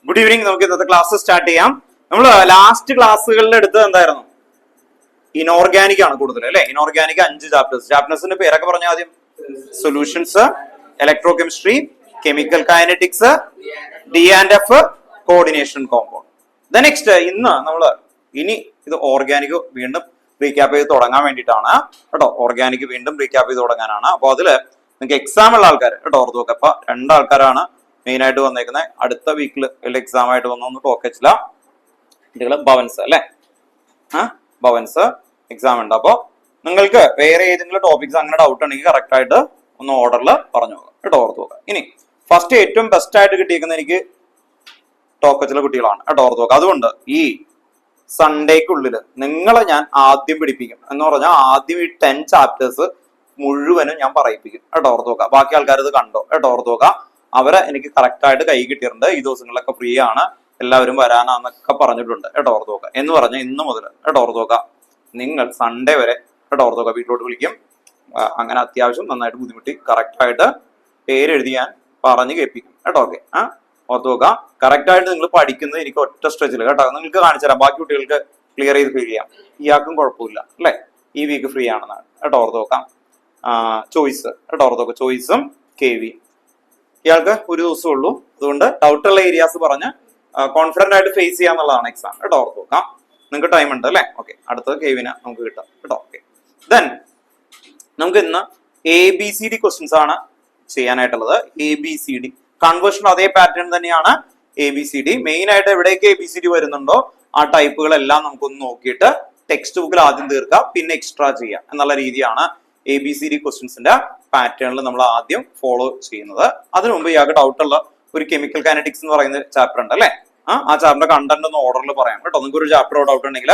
Good evening. നമുക്ക് ഇന്നത്തെ class start ചെയ്യാം. നമ്മൾ ലാസ്റ്റ് ക്ലാസ്സുകളിൽ എടുത്തത് എന്തായിരുന്നു? ഇനോർഗാനിക് ആണ് കൂടുതൽ അല്ലെ. ഇനോർഗാനിക് 5 ചാപ്റ്റേഴ്സിന്റെ പേരൊക്കെ പറഞ്ഞ ആദ്യം. Solutions, electro chemistry, chemical kinetics, D&F, coordination compound. Next ഇന്ന് നമ്മൾ ഇനി ഇത് ഓർഗാനിക് വീണ്ടും റീക്യാപ്പ് ചെയ്ത് തുടങ്ങാൻ വേണ്ടിയിട്ടാണ് കേട്ടോ. ഓർഗാനിക് വീണ്ടും റീക്യാപ്പ് ചെയ്ത് തുടങ്ങാനാണ്. അപ്പൊ അതില് നിങ്ങൾക്ക് എക്സാം ഉള്ള ആൾക്കാർ കേട്ടോ ഓർത്ത് നോക്കുക. അപ്പൊ 2 ആൾക്കാരാണ് മെയിൻ ആയിട്ട് വന്നേക്കുന്നത്. അടുത്ത വീക്കിൽ എക്സാം ആയിട്ട് വന്നൊന്ന് ടോക്കച്ചില്ല കുട്ടികള്. ഭവൻസ് അല്ലെ, ഭവൻസ് എക്സാം ഉണ്ട്. അപ്പൊ നിങ്ങൾക്ക് വേറെ ഏതെങ്കിലും ടോപ്പിക്സ് അങ്ങനെ ഡൗട്ട് ഉണ്ടെങ്കിൽ കറക്റ്റ് ആയിട്ട് ഒന്ന് ഓർഡറിൽ പറഞ്ഞു നോക്കാം കേട്ടോ. ഓർത്ത് നോക്കാം. ഇനി ഫസ്റ്റ് ഏറ്റവും ബെസ്റ്റ് ആയിട്ട് കിട്ടിയിരിക്കുന്ന എനിക്ക് ടോക്കച്ചിലെ കുട്ടികളാണ് കേട്ടോ. ഓർത്ത് നോക്കാം. അതുകൊണ്ട് ഈ സൺഡേക്കുള്ളിൽ നിങ്ങളെ ഞാൻ ആദ്യം പിടിപ്പിക്കും എന്ന് പറഞ്ഞാൽ ആദ്യം ഈ 10 ചാപ്റ്റേഴ്സ് മുഴുവനും ഞാൻ പറയിപ്പിക്കും കേട്ടോ. ഓർത്ത് നോക്കാം. ബാക്കി ആൾക്കാർ ഇത് കണ്ടോ കേട്ടോ. ഓർത്ത് നോക്കാം. അവരെ എനിക്ക് കറക്റ്റ് ആയിട്ട് കൈ കിട്ടിയിട്ടുണ്ട്. ഈ ദിവസങ്ങളിലൊക്കെ ഫ്രീ ആണ്, എല്ലാവരും വരാനാന്നൊക്കെ പറഞ്ഞിട്ടുണ്ട് കേട്ടോ. ഓർത്ത് നോക്കാം. എന്ന് പറഞ്ഞ ഇന്ന് മുതൽ കേട്ടോ. ഓർത്ത് നോക്കാം. നിങ്ങൾ സൺഡേ വരെ കേട്ടോ. ഓർത്ത് നോക്കാം. വീട്ടിലോട്ട് വിളിക്കും. അങ്ങനെ അത്യാവശ്യം നന്നായിട്ട് ബുദ്ധിമുട്ടി കറക്റ്റ് ആയിട്ട് പേരെഴുതി ഞാൻ പറഞ്ഞു കേൾപ്പിക്കും കേട്ടോ. ഓക്കെ. ഓർത്ത് നോക്കാം. കറക്റ്റ് ആയിട്ട് നിങ്ങൾ പഠിക്കുന്നത് എനിക്ക് ഒറ്റ സ്ട്രെച്ചിൽ കേട്ടോ. നിങ്ങൾക്ക് കാണിച്ചു തരാം. ബാക്കി കുട്ടികൾക്ക് ക്ലിയർ ചെയ്ത് ഫീൽ ചെയ്യാം. ഇയാൾക്കും കുഴപ്പമില്ല അല്ലെ. ഈ വീക്ക് ഫ്രീ ആണെന്നാണ് കേട്ടോ. ഓർത്ത് നോക്കാം. ചോയ്സ് കേട്ടോ. ഓർത്ത് നോക്കാം. ചോയ്സും KV ഇയാൾക്ക് ഒരു ദിവസം ഉള്ളൂ. അതുകൊണ്ട് ഡൗട്ടുള്ള ഏരിയാസ് പറഞ്ഞ് കോൺഫിഡന്റ് ആയിട്ട് ഫേസ് ചെയ്യാന്നുള്ളതാണ് എക്സാം കേട്ടോ. ഓർത്ത് നോക്കാം. നിങ്ങൾക്ക് ടൈം ഉണ്ട് അല്ലെ. ഓക്കെ. അടുത്തത് KVന് നമുക്ക് കിട്ടാം കേട്ടോ. ഓക്കെ. ദെൻ നമുക്ക് ഇന്ന് ABCD ക്വസ്റ്റ്യൻസ് ആണ് ചെയ്യാനായിട്ടുള്ളത്. ABCD കൺവേർഷൻ അതേ പാറ്റേൺ തന്നെയാണ്. ABCD മെയിൻ ആയിട്ട് എവിടെയൊക്കെ ABCD വരുന്നുണ്ടോ ആ ടൈപ്പുകളെല്ലാം നമുക്കൊന്ന് നോക്കിയിട്ട് ടെക്സ്റ്റ് ബുക്കിൽ ആദ്യം തീർക്കാം, പിന്നെ എക്സ്ട്രാ ചെയ്യാം എന്നുള്ള രീതിയാണ് ABCD ക്വസ്റ്റ്യൻസിന്റെ പാറ്റേണിൽ നമ്മൾ ആദ്യം ഫോളോ ചെയ്യുന്നത്. അതിനു മുമ്പ് ഇയാൾക്ക് ഡൗട്ടുള്ള ഒരു കെമിക്കൽ കൈനറ്റിക്സ് എന്ന് പറയുന്ന ചാപ്റ്റർ ഉണ്ട് അല്ലെ. ആ ചാപ്റ്ററിന്റെ കണ്ടന്റ് ഒന്ന് ഓർഡറിൽ പറയാം കേട്ടോ. നിങ്ങൾക്ക് ഒരു ചാപ്റ്റർ ഡൗട്ട് ഉണ്ടെങ്കിൽ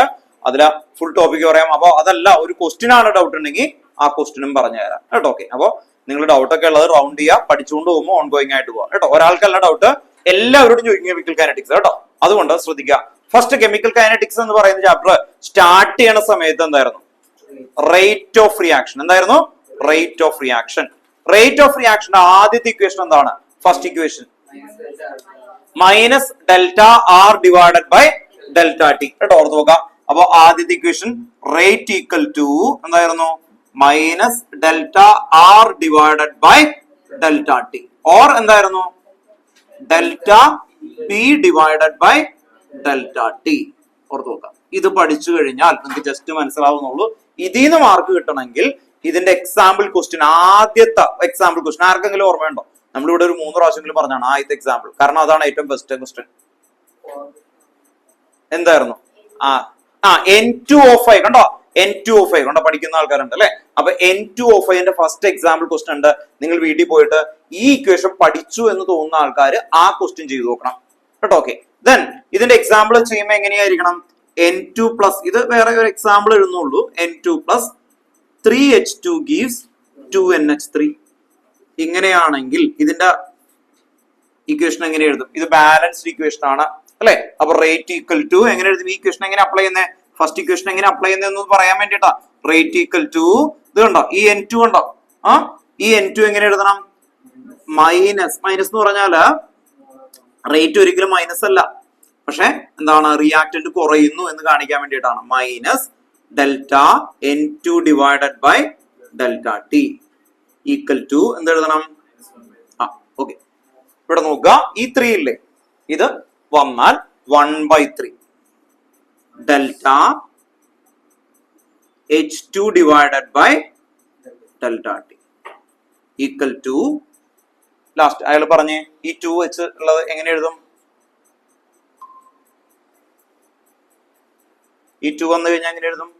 അതിലെ ഫുൾ ടോപ്പിക് പറയാം. അപ്പൊ അതല്ല ഒരു ക്വസ്റ്റ്യൻ ആണ് ഡൗട്ട് ഉണ്ടെങ്കിൽ ആ ക്വസ്റ്റ്യനും പറഞ്ഞു തരാം കേട്ടോ. ഓക്കെ. അപ്പൊ നിങ്ങൾ ഡൗട്ട് ഒക്കെ ഉള്ളത് റൗണ്ട് ചെയ്യുക, പഠിച്ചുകൊണ്ട് പോകുമ്പോൾ ഓൺ ഗോയിങ് ആയിട്ട് പോവാം കേട്ടോ. ഒരാൾക്കല്ല ഡൗട്ട്, എല്ലാവരോടും ചോദിക്കും കെമിക്കൽ കൈനറ്റിക്സ് കേട്ടോ. അതുകൊണ്ട് ശ്രദ്ധിക്കുക. ഫസ്റ്റ് കെമിക്കൽ കൈനറ്റിക്സ് എന്ന് പറയുന്ന ചാപ്റ്റർ സ്റ്റാർട്ട് ചെയ്യണ സമയത്ത് എന്തായിരുന്നു? Rate of reaction. എന്തായിരുന്നു? Rate of reaction. Rate of റിയാക്ഷന്റെ ആദ്യത്തെ ഇക്വേഷൻ എന്താണ്? First equation minus delta R divided by delta T കേട്ടോ. ഓർത്ത് നോക്കാം. അപ്പൊ ആദ്യത്തെ ഇക്വേഷൻ റേറ്റ് ഈക്വൽ ടു എന്തായിരുന്നു? Minus delta R divided by delta T or എന്തായിരുന്നു? Delta P divided by delta T. ഓർത്ത് നോക്കാം. ഇത് പഠിച്ചു കഴിഞ്ഞാൽ നിങ്ങൾക്ക് ജസ്റ്റ് മനസ്സിലാവുന്നുള്ളൂ. ഇതിന്ന് മാർക്ക് കിട്ടണമെങ്കിൽ ഇതിന്റെ എക്സാമ്പിൾ ക്വസ്റ്റ്യൻ, ആദ്യത്തെ എക്സാമ്പിൾ ക്വസ്റ്റ്യൻ ആർക്കെങ്കിലും ഓർമ്മയുണ്ടോ? നമ്മളിവിടെ ഒരു 3 പ്രാവശ്യമെങ്കിലും പറഞ്ഞാണ് ആദ്യത്തെ എക്സാമ്പിൾ. കാരണം അതാണ് ഏറ്റവും ബെസ്റ്റ് ക്വസ്റ്റ്യൻ. എന്തായിരുന്നു? N2O5 കണ്ടോ. N2O5 കണ്ടോ. പഠിക്കുന്ന ആൾക്കാരുണ്ട് അല്ലെ. അപ്പൊ N2O5ന്റെ ഫസ്റ്റ് എക്സാമ്പിൾ ക്വസ്റ്റ്യൻ ഉണ്ട്. നിങ്ങൾ വീട്ടിൽ പോയിട്ട് ഈ ഇക്വേഷൻ പഠിച്ചു എന്ന് തോന്നുന്ന ആൾക്കാർ ആ ക്വസ്റ്റ്യൻ ചെയ്തു നോക്കണം കേട്ടോ. ഓക്കെ. ദെൻ ഇതിന്റെ എക്സാമ്പിൾ ചെയ്യുമ്പോൾ എങ്ങനെയായിരിക്കണം? N2 പ്ലസ്, ഇത് വേറെ ഒരു example എഴുതുന്നുള്ളൂ. N2 plus 3H2 gives 2NH3. ഇങ്ങനെയാണെങ്കിൽ ഇതിന്റെ ഇക്വേഷൻ എങ്ങനെ എഴുതും? ഇത് ബാലൻസ്ഡ് ഇക്വേഷൻ ആണ് അല്ലെ. അപ്പൊ റേറ്റ് ഈക്വൽ ടു എങ്ങനെ എഴുതും? ഈ ഇക്വേഷൻ എങ്ങനെ അപ്ലൈ ചെയ്യുന്നത്? ഫസ്റ്റ് ഇക്വേഷൻ എങ്ങനെ അപ്ലൈ ചെയ്യുന്നതെന്ന് പറയാൻ വേണ്ടിട്ടാ. റേറ്റ് ഈക്വൽ ടു ഇത് കണ്ടോ, ഈ N2 കണ്ടോ. ഈ N2 എങ്ങനെ എഴുതണം? മൈനസ് എന്ന് പറഞ്ഞാല് റേറ്റ് ഒരിക്കലും മൈനസ് അല്ല, പക്ഷെ എന്താണ്? റിയാക്ടന്റ് കുറയുന്നു എന്ന് കാണിക്കാൻ വേണ്ടിയിട്ടാണ്. Minus delta N2 divided by delta T equal to എന്തെഴുതണം? ഓക്കെ. ഇവിടെ നോക്കുക. ഈ 3 ഇല്ലേ, ഇത് വന്നാൽ 1/3 delta H2 divided by delta T equal to last അയാൾ പറഞ്ഞേ ഈ 2H ഉള്ളത് എങ്ങനെ എഴുതും? ഈ 2 വന്നു കഴിഞ്ഞാൽ എങ്ങനെ എഴുതും?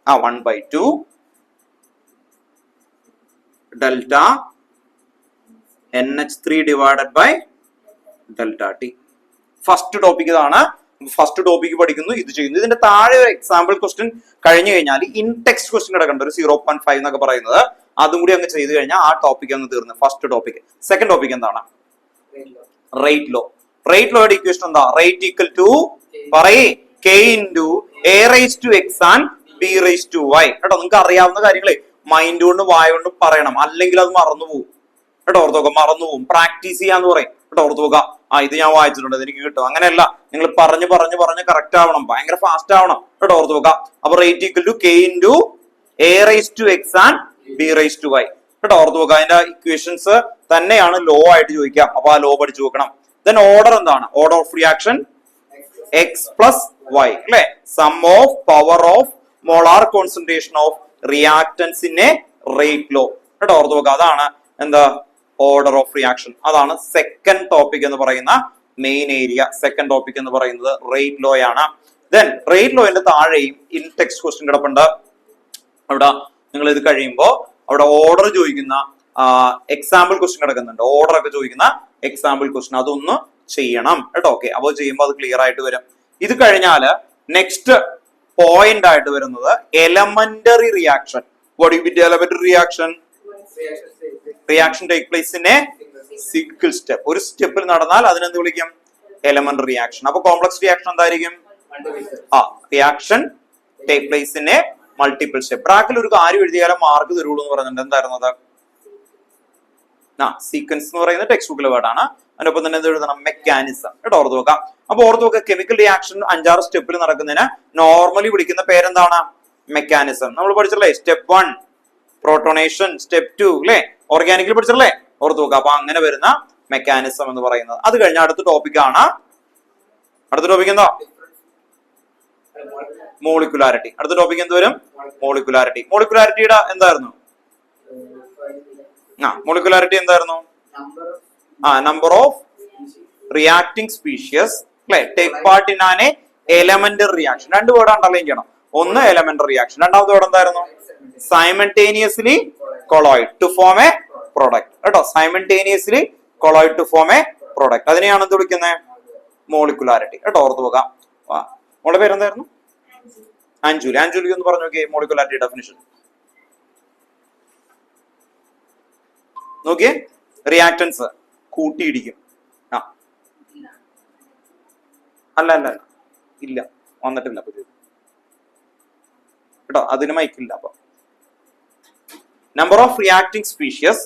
1/2 delta NH3 divided by delta T. First topic ഇതാണ്. ഫസ്റ്റ് ടോപ്പിക് പഠിക്കുന്നു, ഇത് ചെയ്യുന്നു. ഇതിന്റെ താഴെ ഒരു എക്സാമ്പിൾ ക്വസ്റ്റ്യൻ കഴിഞ്ഞു കഴിഞ്ഞാൽ ഇൻ ടെക്സ്റ്റ് ക്വസ്റ്റ്യൻ കിടക്കണ്ട ഒരു 0.5 എന്നൊക്കെ പറയുന്നത്. അതും കൂടി അങ്ങ് ചെയ്ത് കഴിഞ്ഞാൽ ആ ടോപ്പിക് അങ്ങ് തീർന്നു. First topic. സെക്കൻഡ് ടോപ്പിക് എന്താണ്? Rate law. റേറ്റ് ലോയുടെ ഇക്വേഷൻ എന്താ? റേറ്റ് ഈക്വൽ ടു പറയേ K into A raise to X and B raise to Y കേട്ടോ. നിങ്ങൾക്ക് അറിയാവുന്ന കാര്യങ്ങളെ മൈൻഡ് കൊണ്ടും വായ കൊണ്ടും പറയണം, അല്ലെങ്കിൽ അത് മറന്നുപോകും കേട്ടോ. ഓർത്ത് നോക്കാം. മറന്നുപോകും. പ്രാക്ടീസ് ചെയ്യാന്ന് പറയും കേട്ടോ. ഓർത്ത് നോക്കാം. ഇത് ഞാൻ വായിച്ചിട്ടുണ്ട്, എനിക്ക് കിട്ടും. അങ്ങനെയല്ല, നിങ്ങൾ പറഞ്ഞു പറഞ്ഞു പറഞ്ഞ് കറക്റ്റ് ആവണം, ഭയങ്കര ഫാസ്റ്റ് ആവണം കേട്ടോ. ഓർത്ത് നോക്കാം. അപ്പൊ rate equal to K into A raise to X and B raise to Y കേട്ടോ. ഓർത്ത് നോക്കുക. അതിന്റെ ഇക്വേഷൻസ് തന്നെയാണ് ലോ ആയിട്ട് ചോദിക്കാം. അപ്പൊ ആ ലോ പഠിച്ചു വെക്കണം. ദെൻ ഓർഡർ എന്താണ്? Order of reaction X plus Y അല്ലെ. Sum of power of molar concentration of reactants in a rate law കേട്ടോ. ഓർത്ത് നോക്കുക. അതാണ് എന്താ ഓർഡർ ഓഫ് റിയാക്ഷൻ. അതാണ് സെക്കൻഡ് ടോപ്പിക് എന്ന് പറയുന്ന മെയിൻ ഏരിയ. സെക്കൻഡ് ടോപ്പിക് എന്ന് പറയുന്നത് റേറ്റ് ലോ ആണ്. ദെൻ റേറ്റ് ലോന്റെ താഴെയും ഇൻ ടെക്സ്റ്റ് ക്വസ്റ്റ്യൻ കിടപ്പുണ്ട്. അവിടെ നിങ്ങൾ ഇത് കഴിയുമ്പോൾ അവിടെ ഓർഡർ ചോദിക്കുന്ന എക്സാമ്പിൾ ക്വസ്റ്റ്യൻ കിടക്കുന്നുണ്ട്. ഓർഡർ ഒക്കെ ചോദിക്കുന്ന എക്സാമ്പിൾ ക്വസ്റ്റ്യൻ അതൊന്ന് ചെയ്യണം കേട്ടോ. ഓക്കെ, അപ്പോൾ ചെയ്യുമ്പോൾ അത് ക്ലിയർ ആയിട്ട് വരും. ഇത് കഴിഞ്ഞാല് നെക്സ്റ്റ് പോയിന്റ് ആയിട്ട് വരുന്നത് elementary reaction. What you mean elementary reaction? Reaction take place in a single step. ഒരു സ്റ്റെപ്പിൽ നടന്നാൽ അതിനെന്ത് വിളിക്കും? Elementary reaction. അപ്പൊ കോംപ്ലക്സ് റിയാക്ഷൻ എന്തായിരിക്കും? Reaction take place in a multiple step. ബ്രാക്കിൽ ഒരു കാര്യം എഴുതിയാലും മാർക്ക് തരുള്ളൂ എന്ന് പറഞ്ഞിട്ടുണ്ട്. എന്തായിരുന്നു അത്? സീക്വൻസ് എന്ന് പറയുന്ന ടെക്സ്റ്റ് ബുക്കിലെ വേർഡാണ്. അതിനൊപ്പം തന്നെ എന്ത് എഴുതണം? മെക്കാനിസം കേട്ടോ. ഓർത്ത് നോക്കാം. അപ്പൊ ഓർത്ത് നോക്കുക, കെമിക്കൽ റിയാക്ഷൻ 5-6 സ്റ്റെപ്പിൽ നടക്കുന്നതിന് നോർമലി വിളിക്കുന്ന പേരെന്താണ്? മെക്കാനിസം. നമ്മൾ പഠിച്ചല്ലേ സ്റ്റെപ്പ് 1 പ്രോട്ടോണേഷൻ, സ്റ്റെപ്പ് 2 അല്ലെ ഓർഗാനിക്കിൽ പഠിച്ചല്ലേ. ഓർത്ത് നോക്കുക. അപ്പൊ അങ്ങനെ വരുന്ന മെക്കാനിസം എന്ന് പറയുന്നത്. അത് കഴിഞ്ഞ അടുത്ത ടോപ്പിക് ആണ്. അടുത്ത ടോപ്പിക് എന്താ? മോളിക്കുലാരിറ്റി. അടുത്ത ടോപ്പിക് എന്ത് വരും? മോളിക്കുലാരിറ്റി. മോളിക്കുലാരിറ്റിയുടെ എന്തായിരുന്നു? മോളിക്കുലാരിറ്റി എന്തായിരുന്നു? നമ്പർ ഓഫ് റിയാക്ടിങ് സ്പീഷ്യസ് അല്ലെ take part in an elementary reaction. രണ്ട് വേർഡ് അണ്ടർലൈൻ ചെയ്യണം. ഒന്ന് എലമെന്ററി റിയാക്ഷൻ, രണ്ടാമത്തെ വേർഡ് എന്തായിരുന്നു? Simultaneously collide to form a product കേട്ടോ. Simultaneously collide to form a product. അതിനെയാണ് എന്ത് വിളിക്കുന്നത്? മോളിക്കുലാരിറ്റി കേട്ടോ. ഓർത്ത് പോകാം. മോളുടെ പേരെന്തായിരുന്നു? അഞ്ജുലി. അഞ്ജുലി എന്ന് പറഞ്ഞു നോക്കിയേ മോളിക്കുലാരിറ്റി ഡെഫിനിഷൻ നോക്കിയേ. റിയാക്ടൻസ് കൂട്ടിയിടിക്കും. അല്ല അല്ല ഇല്ല, വന്നിട്ടില്ല കേട്ടോ. അതിന് മൈക്കില്ല. അപ്പൊ number of reacting species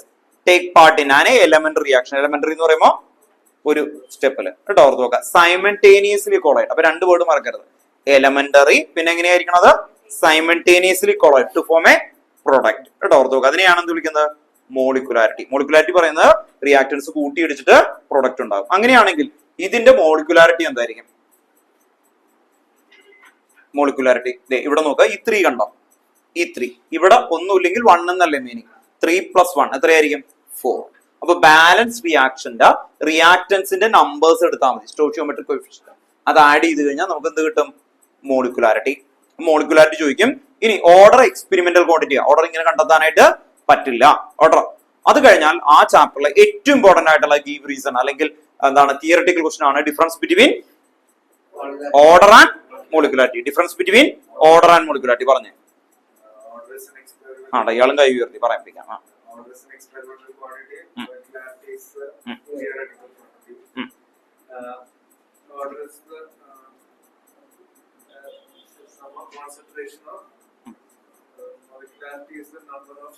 take part in an elementary reaction. Elementary എന്ന് പറയുമ്പോൾ ഒരു സ്റ്റെപ്പില് കേട്ടോ. ഓർത്ത് നോക്കാം. Simultaneously collide. അപ്പൊ രണ്ട് വേർഡ് മറക്കരുത്. എലമെന്ററി, പിന്നെ എങ്ങനെയായിരിക്കണത്? Simultaneously collide to form a product കേട്ടോ. ഓർത്ത് നോക്കുക. അതിനെയാണ് എന്ത് വിളിക്കുന്നത്? മോളിക്കുലാരിറ്റി. മോളിക്കുലാരിറ്റി പറയുന്നത് റിയാക്ടൻസ് കൂട്ടിയിടിച്ചിട്ട് പ്രൊഡക്റ്റ് ഉണ്ടാകും. അങ്ങനെയാണെങ്കിൽ ഇതിന്റെ മോളിക്കുലാരിറ്റി എന്തായിരിക്കും? മോളിക്കുലാരിറ്റി ഇവിടെ നോക്കുക. ഈ 3 കണ്ടോ? ഈ 3 ഇവിടെ ഒന്നുമില്ലെങ്കിൽ 1 എന്നല്ലേ മീനിങ്. 3 + 1 എത്രയായിരിക്കും? 4. അപ്പൊ ബാലൻസ് റിയാക്ഷന്റെ റിയാക്ടൻസിന്റെ നമ്പേഴ്സ് എടുത്താൽ മതി. സ്റ്റോയിച്ചിയോമെട്രിക് കോഎഫിഷ്യന്റ് അത് ആഡ് ചെയ്ത് കഴിഞ്ഞാൽ നമുക്ക് എന്ത് കിട്ടും? മോളിക്കുലാരിറ്റി. മോളിക്കുലാരിറ്റി ചോദിക്കും. ഇനി ഓർഡർ എക്സ്പെരിമെന്റൽ ക്വാണ്ടിറ്റി. ഓർഡർ ഇങ്ങനെ കണ്ടെത്താനായിട്ട് പറ്റില്ല. ഓർഡർ അത് കഴിഞ്ഞാൽ ആ ചാപ്റ്ററിലെ ഏറ്റവും ഇമ്പോർട്ടന്റ് ആയിട്ടുള്ള ഗീവ് റീസൺ അല്ലെങ്കിൽ എന്താണ് തിയററ്റിക്കൽ ക്വസ്റ്റൻ ആണ് difference between order and molecularity. Difference between order and molecularity പറഞ്ഞേ. ഇയാളും കൈ ഉയർത്തി പറയാൻ പറ്റിക്കാം. Concentration of molecularity is the number of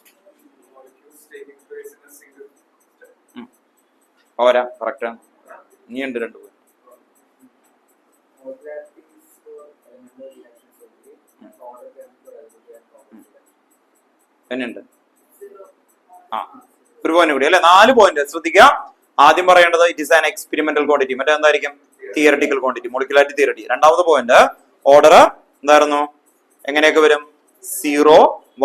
molecules taking place in a single step. ഓരാ കറക്റ്റ് ആണ്. ഇനി ഉണ്ട് രണ്ട് പോയി. Molecularity is for elemental reactions only. Order can for algebraic and complex. എന്നുണ്ട് ഒരു പോയിന്റ് കൂടി അല്ലെ. 4 പോയിന്റ് ശ്രദ്ധിക്കുക. ആദ്യം പറയേണ്ടത് it is an experimental quantity. മറ്റേ എന്തായിരിക്കും? Theoretical quantity. മോളിക്കുലാരിറ്റി തിയററ്റി. രണ്ടാമത്തെ പോയിന്റ് ഓർഡർ എന്തായിരുന്നു? എങ്ങനെയൊക്കെ വരും? 0,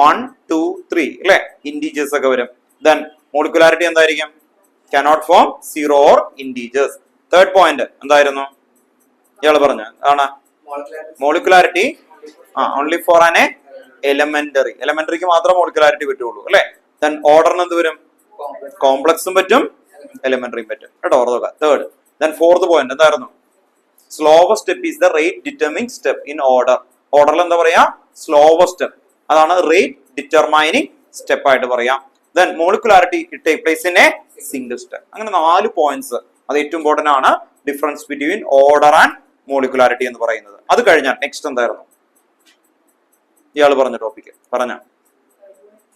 1, 2, 3 അല്ലെ ഇന്റീജേഴ്സ് ഒക്കെ വരും. ദെൻ മോളിക്കുലാരിറ്റി എന്തായിരിക്കും? cannot form 0 or integers. Third point എന്തായിരുന്നു? ഇയാള് പറഞ്ഞ ആണ് molecularity only for an elementary. എലമെന്ററിക്ക് മാത്രമേ മോളിക്കുലാരിറ്റി പറ്റുള്ളൂ അല്ലെ. ദെൻ ഓർഡറിന് എന്ത് വരും? കോംപ്ലക്സും പറ്റും എലമെന്ററിയും പറ്റും കേട്ടോ. ഓർക്കുക. തേർഡ്. ദെൻ ഫോർത്ത് പോയിന്റ് എന്തായിരുന്നു? Slowest step is the rate determining step in order. ഓർഡറിൽ എന്താ പറയാ? Slowest step. അതാണ് റേറ്റ് ഡിറ്റർമൈനിങ് സ്റ്റെപ്പ് ആയിട്ട് പറയാം. Then molecularity take place in a single step. അങ്ങനെ 4 പോയിന്റ്സ്. അത് ഏറ്റവും ഇമ്പോർട്ടന്റ് ആണ്. Difference between order and molecularity എന്ന് പറയുന്നത്. അത് കഴിഞ്ഞാൽ നെക്സ്റ്റ് എന്തായിരുന്നു? ഇയാൾ പറഞ്ഞ ടോപ്പിക് പറഞ്ഞ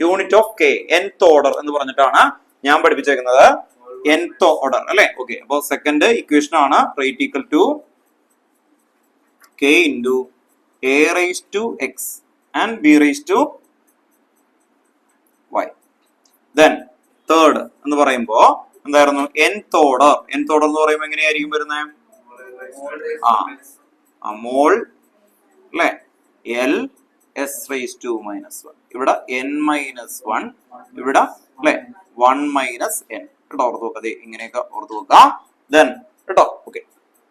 unit of K nth order എന്ന് പറഞ്ഞിട്ടാണ് ഞാൻ പഠിപ്പിച്ചേക്കുന്നത്. nth ഓർഡർ അല്ലെ. ഓക്കെ, അപ്പൊ സെക്കൻഡ് ഇക്വേഷൻ ആണ് rate equal to k into a raised to x and b raised to y. Then third എന്ന് പറയുമ്പോ എന്തായിരുന്നു nth ഓർഡർ. nth ഓർഡർ എന്ന് പറയുമ്പോൾ എങ്ങനെയായിരിക്കും വരുന്നത്? മോൾ അല്ലെ l s raised to minus 1. ഇവിടെ n minus 1, ഇവിടെ അല്ലെ 1 minus n. കേട്ടോ, ഓർത്ത് നോക്കുക, അതെ ഇങ്ങനെയൊക്കെ ഓർത്ത് നോക്കുക. Then കേട്ടോ, ഓക്കെ.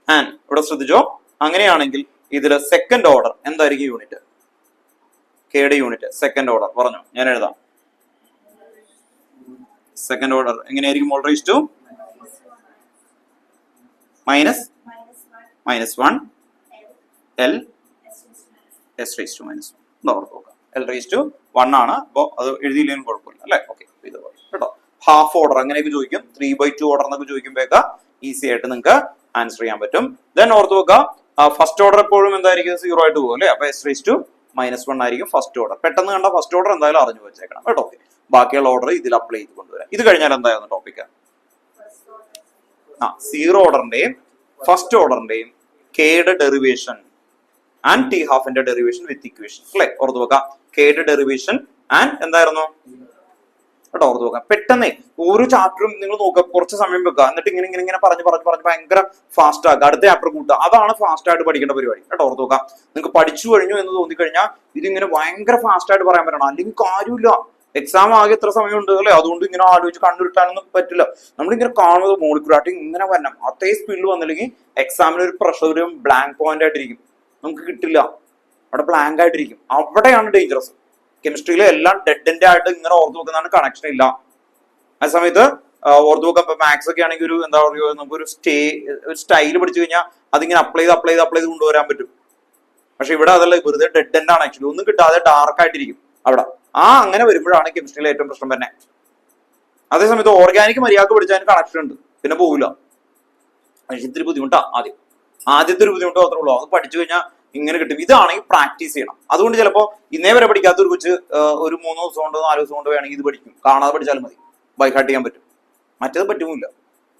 ആൻഡ് ഇവിടെ ശ്രദ്ധിച്ചോ, അങ്ങനെയാണെങ്കിൽ ഇതില് സെക്കൻഡ് ഓർഡർ എന്തായിരിക്കും യൂണിറ്റ്? കെയുടെ യൂണിറ്റ് സെക്കൻഡ് ഓർഡർ പറഞ്ഞു, ഞാൻ എഴുതാം. സെക്കൻഡ് ഓർഡർ എങ്ങനെയായിരിക്കും? Mole raise to minus 1 L S raise to minus 1. ഓർത്ത് നോക്കാം, എൽ റേസ് ടു 1 ആണ്. അപ്പൊ അത് എഴുതിയില്ലെങ്കിലും കുഴപ്പമില്ല അല്ലെ. ഓക്കെ, ഇതുപോലെ കേട്ടോ. ഹാഫ് ഓർഡർ അങ്ങനെയൊക്കെ ചോദിക്കും, 3/2 ഓർഡർ എന്നൊക്കെ ചോദിക്കുമ്പോഴൊക്കെ ഈസി ആയിട്ട് നിങ്ങൾക്ക് ആൻസർ ചെയ്യാൻ പറ്റും. ദെൻ ഓർത്ത് നോക്കുക, ഫസ്റ്റ് ഓർഡർ എപ്പോഴും എന്തായിരിക്കും? 0 ആയിട്ട് പോകും അല്ലെ. അപ്പൊ എസ് റേസ് ടു മൈനസ് 1 ആയിരിക്കും ഫസ്റ്റ് ഓർഡർ. പെട്ടെന്ന് കണ്ട ഫസ്റ്റ് ഓർഡർ എന്തായാലും അറിഞ്ഞു വെച്ചേക്കണം കേട്ടോ. ഓക്കെ, ബാക്കിയുള്ള ഓർഡർ ഇതിൽ അപ്ലൈ ചെയ്ത് കൊണ്ടുവരാം. ഇത് കഴിഞ്ഞാൽ എന്തായിരുന്നു ടോപ്പിക്? സീറോ ഓർഡറിന്റെയും ഫസ്റ്റ് ഓർഡറിന്റെയും കെയുടെ ഡെറിവേഷൻ ആൻഡ് ടി ഹാഫിന്റെ ഡെറിവേഷൻ വിത്ത് ഇക്വേഷൻ അല്ലെ. ഓർത്ത് വെക്കാം, കെയുടെ ഡെറിവേഷൻ ആൻഡ് എന്തായിരുന്നു കേട്ടോ. ഓർത്ത് വെക്കാം, പെട്ടെന്ന് ഓരോ ചാപ്റ്ററും നിങ്ങൾ നോക്കുക, കുറച്ച് സമയം വെക്കുക, എന്നിട്ട് ഇങ്ങനെ പറഞ്ഞ് ഭയങ്കര ഫാസ്റ്റ് ആക്കുക, അടുത്ത ചാപ്റ്റർ കൂട്ടുക. അതാണ് ഫാസ്റ്റ് ആയിട്ട് പഠിക്കേണ്ട പരിപാടി കേട്ടോ. ഓർത്ത് വെക്കാം, നിങ്ങൾക്ക് പഠിച്ചു കഴിഞ്ഞു എന്ന് തോന്നിക്കഴിഞ്ഞാൽ ഇതിങ്ങനെ ഭയങ്കര ഫാസ്റ്റ് ആയിട്ട് പറയാൻ പറ്റണം, അല്ലെങ്കിൽ കാര്യമില്ല. എക്സാം ആകെ എത്ര സമയമുണ്ട് അല്ലെ, അതുകൊണ്ട് ഇങ്ങനെ ആലോചിച്ച് കണ്ടുകിട്ടാനൊന്നും പറ്റില്ല. നമ്മളിങ്ങനെ കാണുന്നത് മോളിക്കുലായിട്ട് ഇങ്ങനെ വരണം, അതേ സ്പീഡിൽ വന്നില്ലെങ്കിൽ എക്സാമിന് ഒരു പ്രഷറും ബ്ലാങ്ക് പോയിന്റ് ആയിട്ടിരിക്കും, നമുക്ക് കിട്ടില്ല, അവിടെ ബ്ലാങ്ക് ആയിട്ടിരിക്കും. അവിടെയാണ് ഡേഞ്ചറസ്. കെമിസ്ട്രിയിലെ എല്ലാം ഡെഡ് ആയിട്ട് ഇങ്ങനെ ഓർത്ത് വെക്കുന്നതാണ്, കണക്ഷൻ ഇല്ല. ആ സമയത്ത് ഓർത്ത് വെക്കാം, ഇപ്പൊ മാത്സ് ഒക്കെ ആണെങ്കിൽ ഒരു എന്താ പറയുക, നമുക്കൊരു സ്റ്റൈൽ പഠിച്ചു കഴിഞ്ഞാൽ അതിങ്ങനെ അപ്ലൈ ചെയ്ത് കൊണ്ടുവരാൻ പറ്റും. പക്ഷെ ഇവിടെ അതല്ല, വെറുതെ ഡെഡ് എൻഡ് ആണ് ആക്ച്വലി, ഒന്നും കിട്ടാതെ ഡാർക്ക് ആയിട്ടിരിക്കും അവിടെ. അങ്ങനെ വരുമ്പോഴാണ് കെമിസ്ട്രിയിലെ ഏറ്റവും പ്രശ്നം തന്നെ. അതേസമയത്ത് ഓർഗാനിക് മര്യാദക്ക് പഠിച്ചാൽ കണക്ഷൻ ഉണ്ട്, പിന്നെ പോകില്ല. പക്ഷെ ഇത്തിരി ബുദ്ധിമുട്ടാ ആദ്യത്തെ ഒരു ബുദ്ധിമുട്ട് മാത്രമേ ഉള്ളൂ. അത് പഠിച്ചു കഴിഞ്ഞാൽ ഇങ്ങനെ കിട്ടും. ഇതാണെങ്കിൽ പ്രാക്ടീസ് ചെയ്യണം. അതുകൊണ്ട് ചിലപ്പോൾ ഇന്നേ വരെ പഠിക്കാത്ത ഒരു കൊച്ച് ഒരു 3 ദിവസം കൊണ്ട് 4 ദിവസം കൊണ്ട് വേണമെങ്കിൽ ഇത് പഠിക്കും, കാണാതെ പഠിച്ചാലും മതി, ബൈഹാർട്ട് ചെയ്യാൻ പറ്റും. മറ്റേത് പറ്റുമില്ല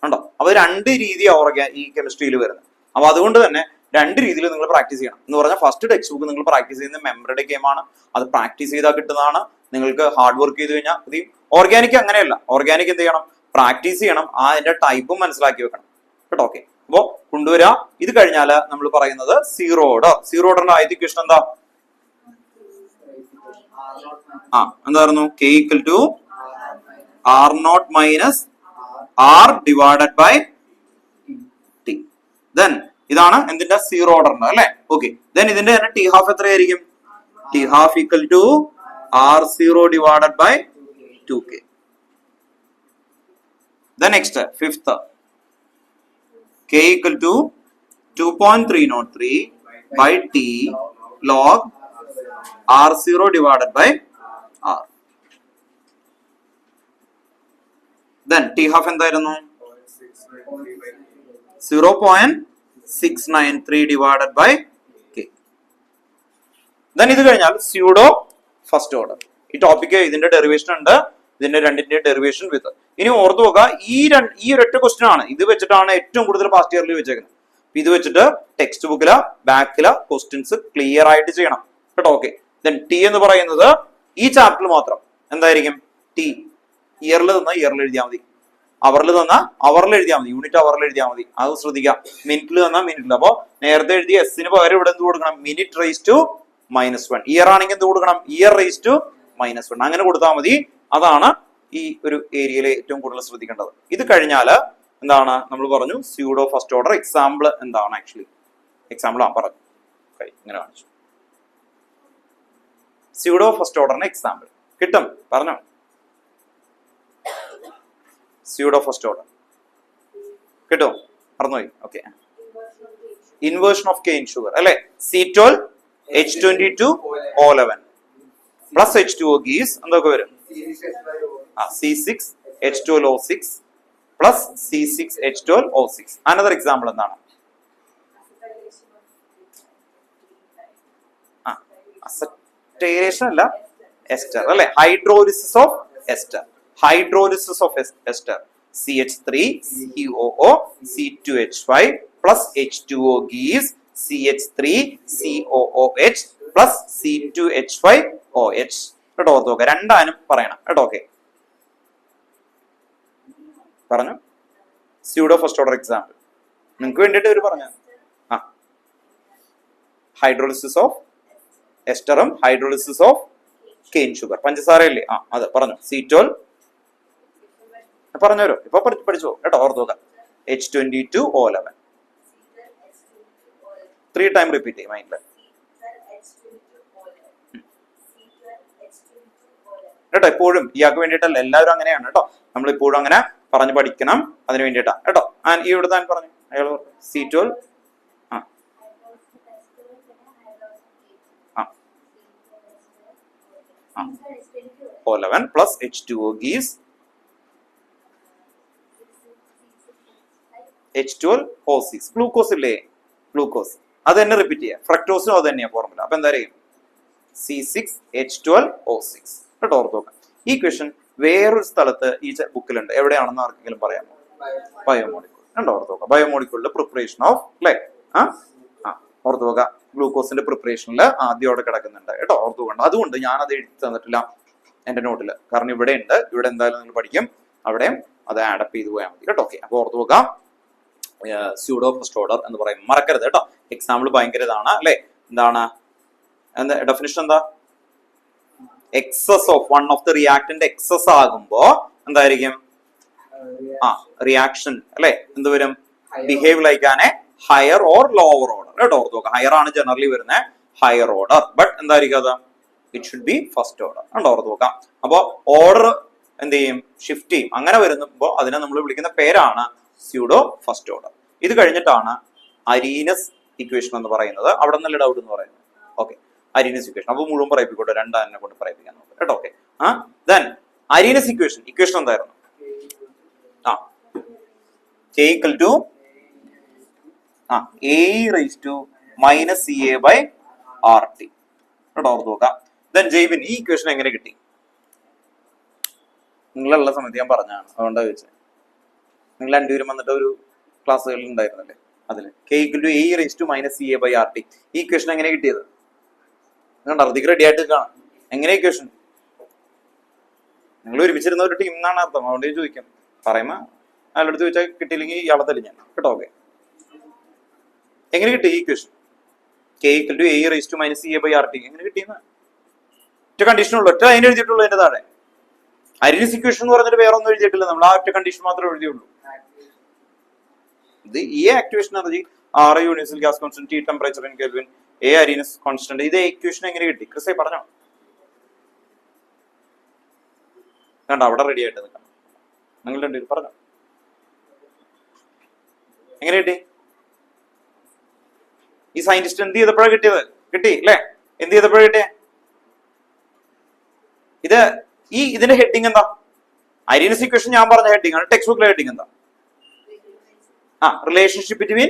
കണ്ടോ. അപ്പൊ 2 രീതിയാണ് ഈ കെമിസ്ട്രിയിൽ വരുന്നത്. അപ്പൊ അതുകൊണ്ട് തന്നെ 2 രീതിയിൽ നിങ്ങൾ പ്രാക്ടീസ് ചെയ്യണം. എന്ന് പറഞ്ഞാൽ ഫസ്റ്റ് ടെക്സ്റ്റ് ബുക്ക് നിങ്ങൾ പ്രാക്ടീസ് ചെയ്യുന്ന മെമ്മറിയുടെ ഗെയിമാണ്, അത് പ്രാക്ടീസ് ചെയ്താൽ കിട്ടുന്നതാണ്. നിങ്ങൾക്ക് ഹാർഡ് വർക്ക് ചെയ്ത് കഴിഞ്ഞാൽ മതി. ഓർഗാനിക് അങ്ങനെയല്ല, ഓർഗാനിക് എന്ത് ചെയ്യണം? പ്രാക്ടീസ് ചെയ്യണം, അതിന്റെ ടൈപ്പും മനസ്സിലാക്കി വെക്കണം കേട്ടോ. ഓക്കെ, അപ്പോ കൊണ്ടുവരാ. ഇത് കഴിഞ്ഞാല് നമ്മൾ പറയുന്നത് സീറോ ഓർഡർ. സീറോ ഓർഡറിന്റെ ആദ്യത്തെ ഇക്വേഷൻ എന്താ? എന്തായിരുന്നു? k equal to r0 minus r divided by t. Then ഇതാണ് എന്തിന്റെ? സീറോ ഓർഡറിന്റെ അല്ലെ. ഓക്കെ, ദെൻ ഇതിന്റെ തന്നെ ടി ഹാഫ് എത്രയായിരിക്കും? T half equal to r0 divided by 2k. Then next fifth, k equal to 2.303 by t log r0 divided by r. Then t half എന്തായിരുന്നു? 0.693 divided by k. Then ഇത് കഴിഞ്ഞാൽ pseudo first order. ഈ topic ഇതിന്റെ derivation ഉണ്ട്, ഇതിന്റെ രണ്ടിന്റെ derivation വിത്ത്. ഇനി ഓർത്ത് നോക്കുക, ഈ ഒരൊറ്റ ക്വസ്റ്റൻ ആണ്. ഇത് വെച്ചിട്ടാണ് ഏറ്റവും കൂടുതൽ പാസ്റ്റ് ഇയറിൽ വെച്ചേക്കുന്നത്. ഇത് വെച്ചിട്ട് ടെക്സ്റ്റ് ബുക്കിലെ ബാക്കിലെ ക്വസ്റ്റ്യൻസ് ക്ലിയർ ആയിട്ട് ചെയ്യണം കേട്ടോ. ഓക്കെ, ദെൻ ടി എന്ന് പറയുന്നത് ഈ ചാപ്റ്ററിൽ മാത്രം എന്തായിരിക്കും? ടി ഇയറിൽ തന്ന ഇയറിൽ എഴുതിയാൽ മതി, അവറിൽ തന്ന അവറിൽ എഴുതിയാൽ മതി, യൂണിറ്റ് അവറിൽ എഴുതിയാൽ മതി. അത് ശ്രദ്ധിക്കാം. മിനിറ്റിൽ തന്ന മിനിറ്റിൽ. അപ്പൊ നേരത്തെ എഴുതിയ എസിന് പകരം ഇവിടെ എന്ത് കൊടുക്കണം? Minute raise to -1. ഇയർ ആണെങ്കിൽ എന്ത് കൊടുക്കണം? Year raise to -1. അങ്ങനെ കൊടുത്താൽ മതി. അതാണ് ഈ ഒരു ഏരിയയിലെ ഏറ്റവും കൂടുതൽ ശ്രദ്ധിക്കേണ്ടത്. ഇത് കഴിഞ്ഞാല് എന്താണ് നമ്മൾ പറഞ്ഞു? Pseudo first order. എക്സാമ്പിൾ എന്താണ്? ആക്ച്വലി എക്സാമ്പിൾ പറഞ്ഞു, ഇങ്ങനെ കാണിച്ചു. സ്യൂഡോ ഫസ്റ്റ് ഓർഡറിന് എക്സാമ്പിൾ കിട്ടും, പറഞ്ഞോ. സ്യൂഡോ ഫസ്റ്റ് ഓർഡർ കിട്ടും, പറഞ്ഞോയി. Okay, inversion of cane sugar അല്ലെ. C12 H22O11 plus H2O gives എന്തൊക്കെ വരും? C6H12O6 plus C6H12O6. Another example എന്താണ്? അസറ്റൈലേഷൻ അല്ല, എസ്റ്റർ അല്ലെ. Hydrolysis of ester. Hydrolysis of ester CH3 COO C2H5 plus H2O gives CH3 COOH plus C2H5OH. കേട്ടോ ഓർത്ത് നോക്കുക, രണ്ടാനും പറയണം കേട്ടോ. ഓക്കെ, പറഞ്ഞു സ്യൂഡോ ഫസ്റ്റ് ഓർഡർ എക്സാമ്പിൾ നിങ്ങൾക്ക് വേണ്ടിയിട്ട് ഇവർ പറഞ്ഞു. ആ, ഹൈഡ്രോളിസിസ് ഓഫ് എസ്റ്ററും ഹൈഡ്രോളിസിസ് ഓഫ് കെയിൻ ഷുഗർ, പഞ്ചസാരയല്ലേ? ആ, അത് പറഞ്ഞു. C12 പറഞ്ഞുതരോ, ഇപ്പൊ പഠിച്ചോ കേട്ടോ, ഓർത്ത് നോക്കാം. H22O11 3 ടൈം റിപ്പീറ്റ് ചെയ്യും മൈൻഡില് കേട്ടോ. എപ്പോഴും ഇയാൾക്ക് വേണ്ടിയിട്ടല്ല, എല്ലാവരും അങ്ങനെയാണ് കേട്ടോ. നമ്മൾ ഇപ്പോഴും അങ്ങനെ പറഞ്ഞു പഠിക്കണം, അതിന് വേണ്ടിയിട്ടാ കേട്ടോ. ആൻഡ് ഈ ഇവിടെ താൻ പറഞ്ഞു അയാൾ C12 O11 plus H2O gives H12O6. Glucose ഇല്ലേ, ഗ്ലൂക്കോസ് അത് തന്നെ റിപ്പീറ്റ് ചെയ്യാം. ഫ്രക്ടോസിനും അത് തന്നെയാണ് ഫോർമുല. അപ്പൊ എന്താ പറയും C6H12O6 കേട്ടോ, ഓർത്ത് നോക്കാം. ഈ ക്വസ്റ്റ്യൻ വേറൊരു സ്ഥലത്ത് ഈ ബുക്കിലുണ്ട്, എവിടെയാണെന്ന് ആർക്കെങ്കിലും പറയാമോ? ബയോമോളിക്യൂൾ കണ്ടോ, ഓർത്ത് നോക്കാം. ബയോമോളിക്യൂളിന്റെ പ്രിപ്പറേഷൻ ഓഫ് അല്ലേ, ഓർത്ത് നോക്കുക. ഗ്ലൂക്കോസിന്റെ പ്രിപ്പറേഷനിൽ ആദ്യമോടെ കിടക്കുന്നുണ്ട് കേട്ടോ, ഓർത്ത് നോക്കണ്ട. അതുകൊണ്ട് ഞാനത് എഴുതി തന്നിട്ടില്ല എന്റെ നോട്ടില്, കാരണം ഇവിടെ ഉണ്ട്. ഇവിടെ എന്തായാലും നിങ്ങൾ പഠിക്കും, അവിടെയും അത് ആഡപ്പ് ചെയ്ത് പോയാൽ മതി കേട്ടോ. ഓക്കെ, അപ്പൊ ഓർത്ത് നോക്കാം. സ്യൂഡോ ഫസ്റ്റ് ഓർഡർ എന്ന് പറയും, മറക്കരുത് കേട്ടോ. എക്സാമ്പിൾ ഭയങ്കര ഇതാണ് അല്ലെ. എന്താണ് ഡെഫിനിഷൻ? എന്താ? Excess of one of the reactant excess ആകുമ്പോ എന്തായിരിക്കും? റിയാക്ഷൻ അല്ലെ എന്ത് വരും? Behave like an a higher or lower order കേട്ടോ, ഓർത്ത് നോക്കാം. ഹയർ ആണ് ജനറലി വരുന്നത്, ഹയർ ഓർഡർ. ബട്ട് എന്തായിരിക്കും അത്? It should be first order കണ്ടോ, ഓർത്ത് നോക്കാം. അപ്പോ ഓർഡർ എന്ത് ചെയ്യും? ഷിഫ്റ്റ് ചെയ്യും. അങ്ങനെ വരുമ്പോ അതിനെ നമ്മൾ വിളിക്കുന്ന പേരാണ് സ്യൂഡോ ഫസ്റ്റ് ഓർഡർ. ഇത് കഴിഞ്ഞിട്ടാണ് അരീനസ് ഇക്വേഷൻ എന്ന് പറയുന്നത്. അവിടെ നല്ല ഡൗട്ട് എന്ന് പറയുന്നത്. ഓക്കെ, അരീനസ് ഇക്വേഷൻ അപ്പൊ മുഴുവൻ പറയിപ്പിക്കോട്ടെ, രണ്ടാനെ കൊണ്ട് പറയിപ്പിക്കാൻ നോക്കാം കേട്ടോ. ഓക്കെ, ദെൻ അരീനസ് ഇക്വേഷൻ എന്തായിരുന്നു? K equal to A raised to minus CA by RT കേട്ടോ, ഓർത്ത് നോക്കാം. ദെൻ ജെയ്വിൻ ഈ ഇക്വേഷൻ എങ്ങനെ കിട്ടി? നിങ്ങളുള്ള സമയത്ത് ഞാൻ പറഞ്ഞാണ്, അതുകൊണ്ടാണ് ചോദിച്ചത്. നിങ്ങൾ രണ്ടുപേരും വന്നിട്ട് ഒരു ക്ലാസ്സുകളിൽ ഉണ്ടായിരുന്നല്ലേ, അതില് K equal to A raised to minus CA by RT. ഈ ഇക്വേഷൻ എങ്ങനെ കിട്ടിയത്? നിങ്ങളുടെ അർദ്ധിക്ക് റെഡി ആയിട്ട് കാണാം. എങ്ങനെ ഇക്വേഷൻ? നിങ്ങൾ ഒരുമിച്ചിരുന്ന ഒരു ടീം എന്നാണ് അർത്ഥം, അതുകൊണ്ട് ചോദിക്കാം. പറയുമ്പോ അയാളടുത്ത് ചോദിച്ചാൽ കിട്ടിയില്ലെങ്കിൽ ഇയാളെ തല്ലി ഞാൻ കേട്ടോ. ഓക്കെ, എങ്ങനെ കിട്ടി ഈ equation? K equal to A raised to minus CA by RT എങ്ങനെ കിട്ടിയെന്ന് ഒറ്റ കണ്ടീഷനുള്ളൂ, ഒറ്റ അതിന് എഴുതിയിട്ടുള്ളൂ. അതിന്റെ താഴെ അരീനസ് ഇക്വേഷൻ എന്ന് പറഞ്ഞിട്ട് വേറെ ഒന്നും എഴുതിയിട്ടില്ല, നമ്മൾ ആ ഒറ്റ കണ്ടീഷൻ മാത്രമേ എഴുതിയുള്ളൂ. ഇത് ഈ activation energy R universal gas constant, T temperature in kelvin, A Arrhenius constant. ഇത് ഇക്വേഷൻ എങ്ങനെ കിട്ടി? ക്രിസേ പറഞ്ഞോ. കണ്ടോ, അവിടെ റെഡി ആയിട്ട് നിൽക്കണം. നിങ്ങൾ രണ്ടുപേരും പറഞ്ഞോ എങ്ങനെ കിട്ടി? ഈ സയന്റിസ്റ്റ് എന്ത് ചെയ്തപ്പോഴാണ് കിട്ടിയത്? കിട്ടി അല്ലെ? എന്ത് ചെയ്തപ്പോഴാണ് കിട്ടിയേ? ഇതിന്റെ ഹെഡിങ് എന്താ? അരീനസ് ഇക്വേഷൻ ഞാൻ പറഞ്ഞ ഹെഡിങ് ആണ്. ടെക്സ്റ്റ് ബുക്കിലെ ഹെഡിങ് എന്താ? Relationship between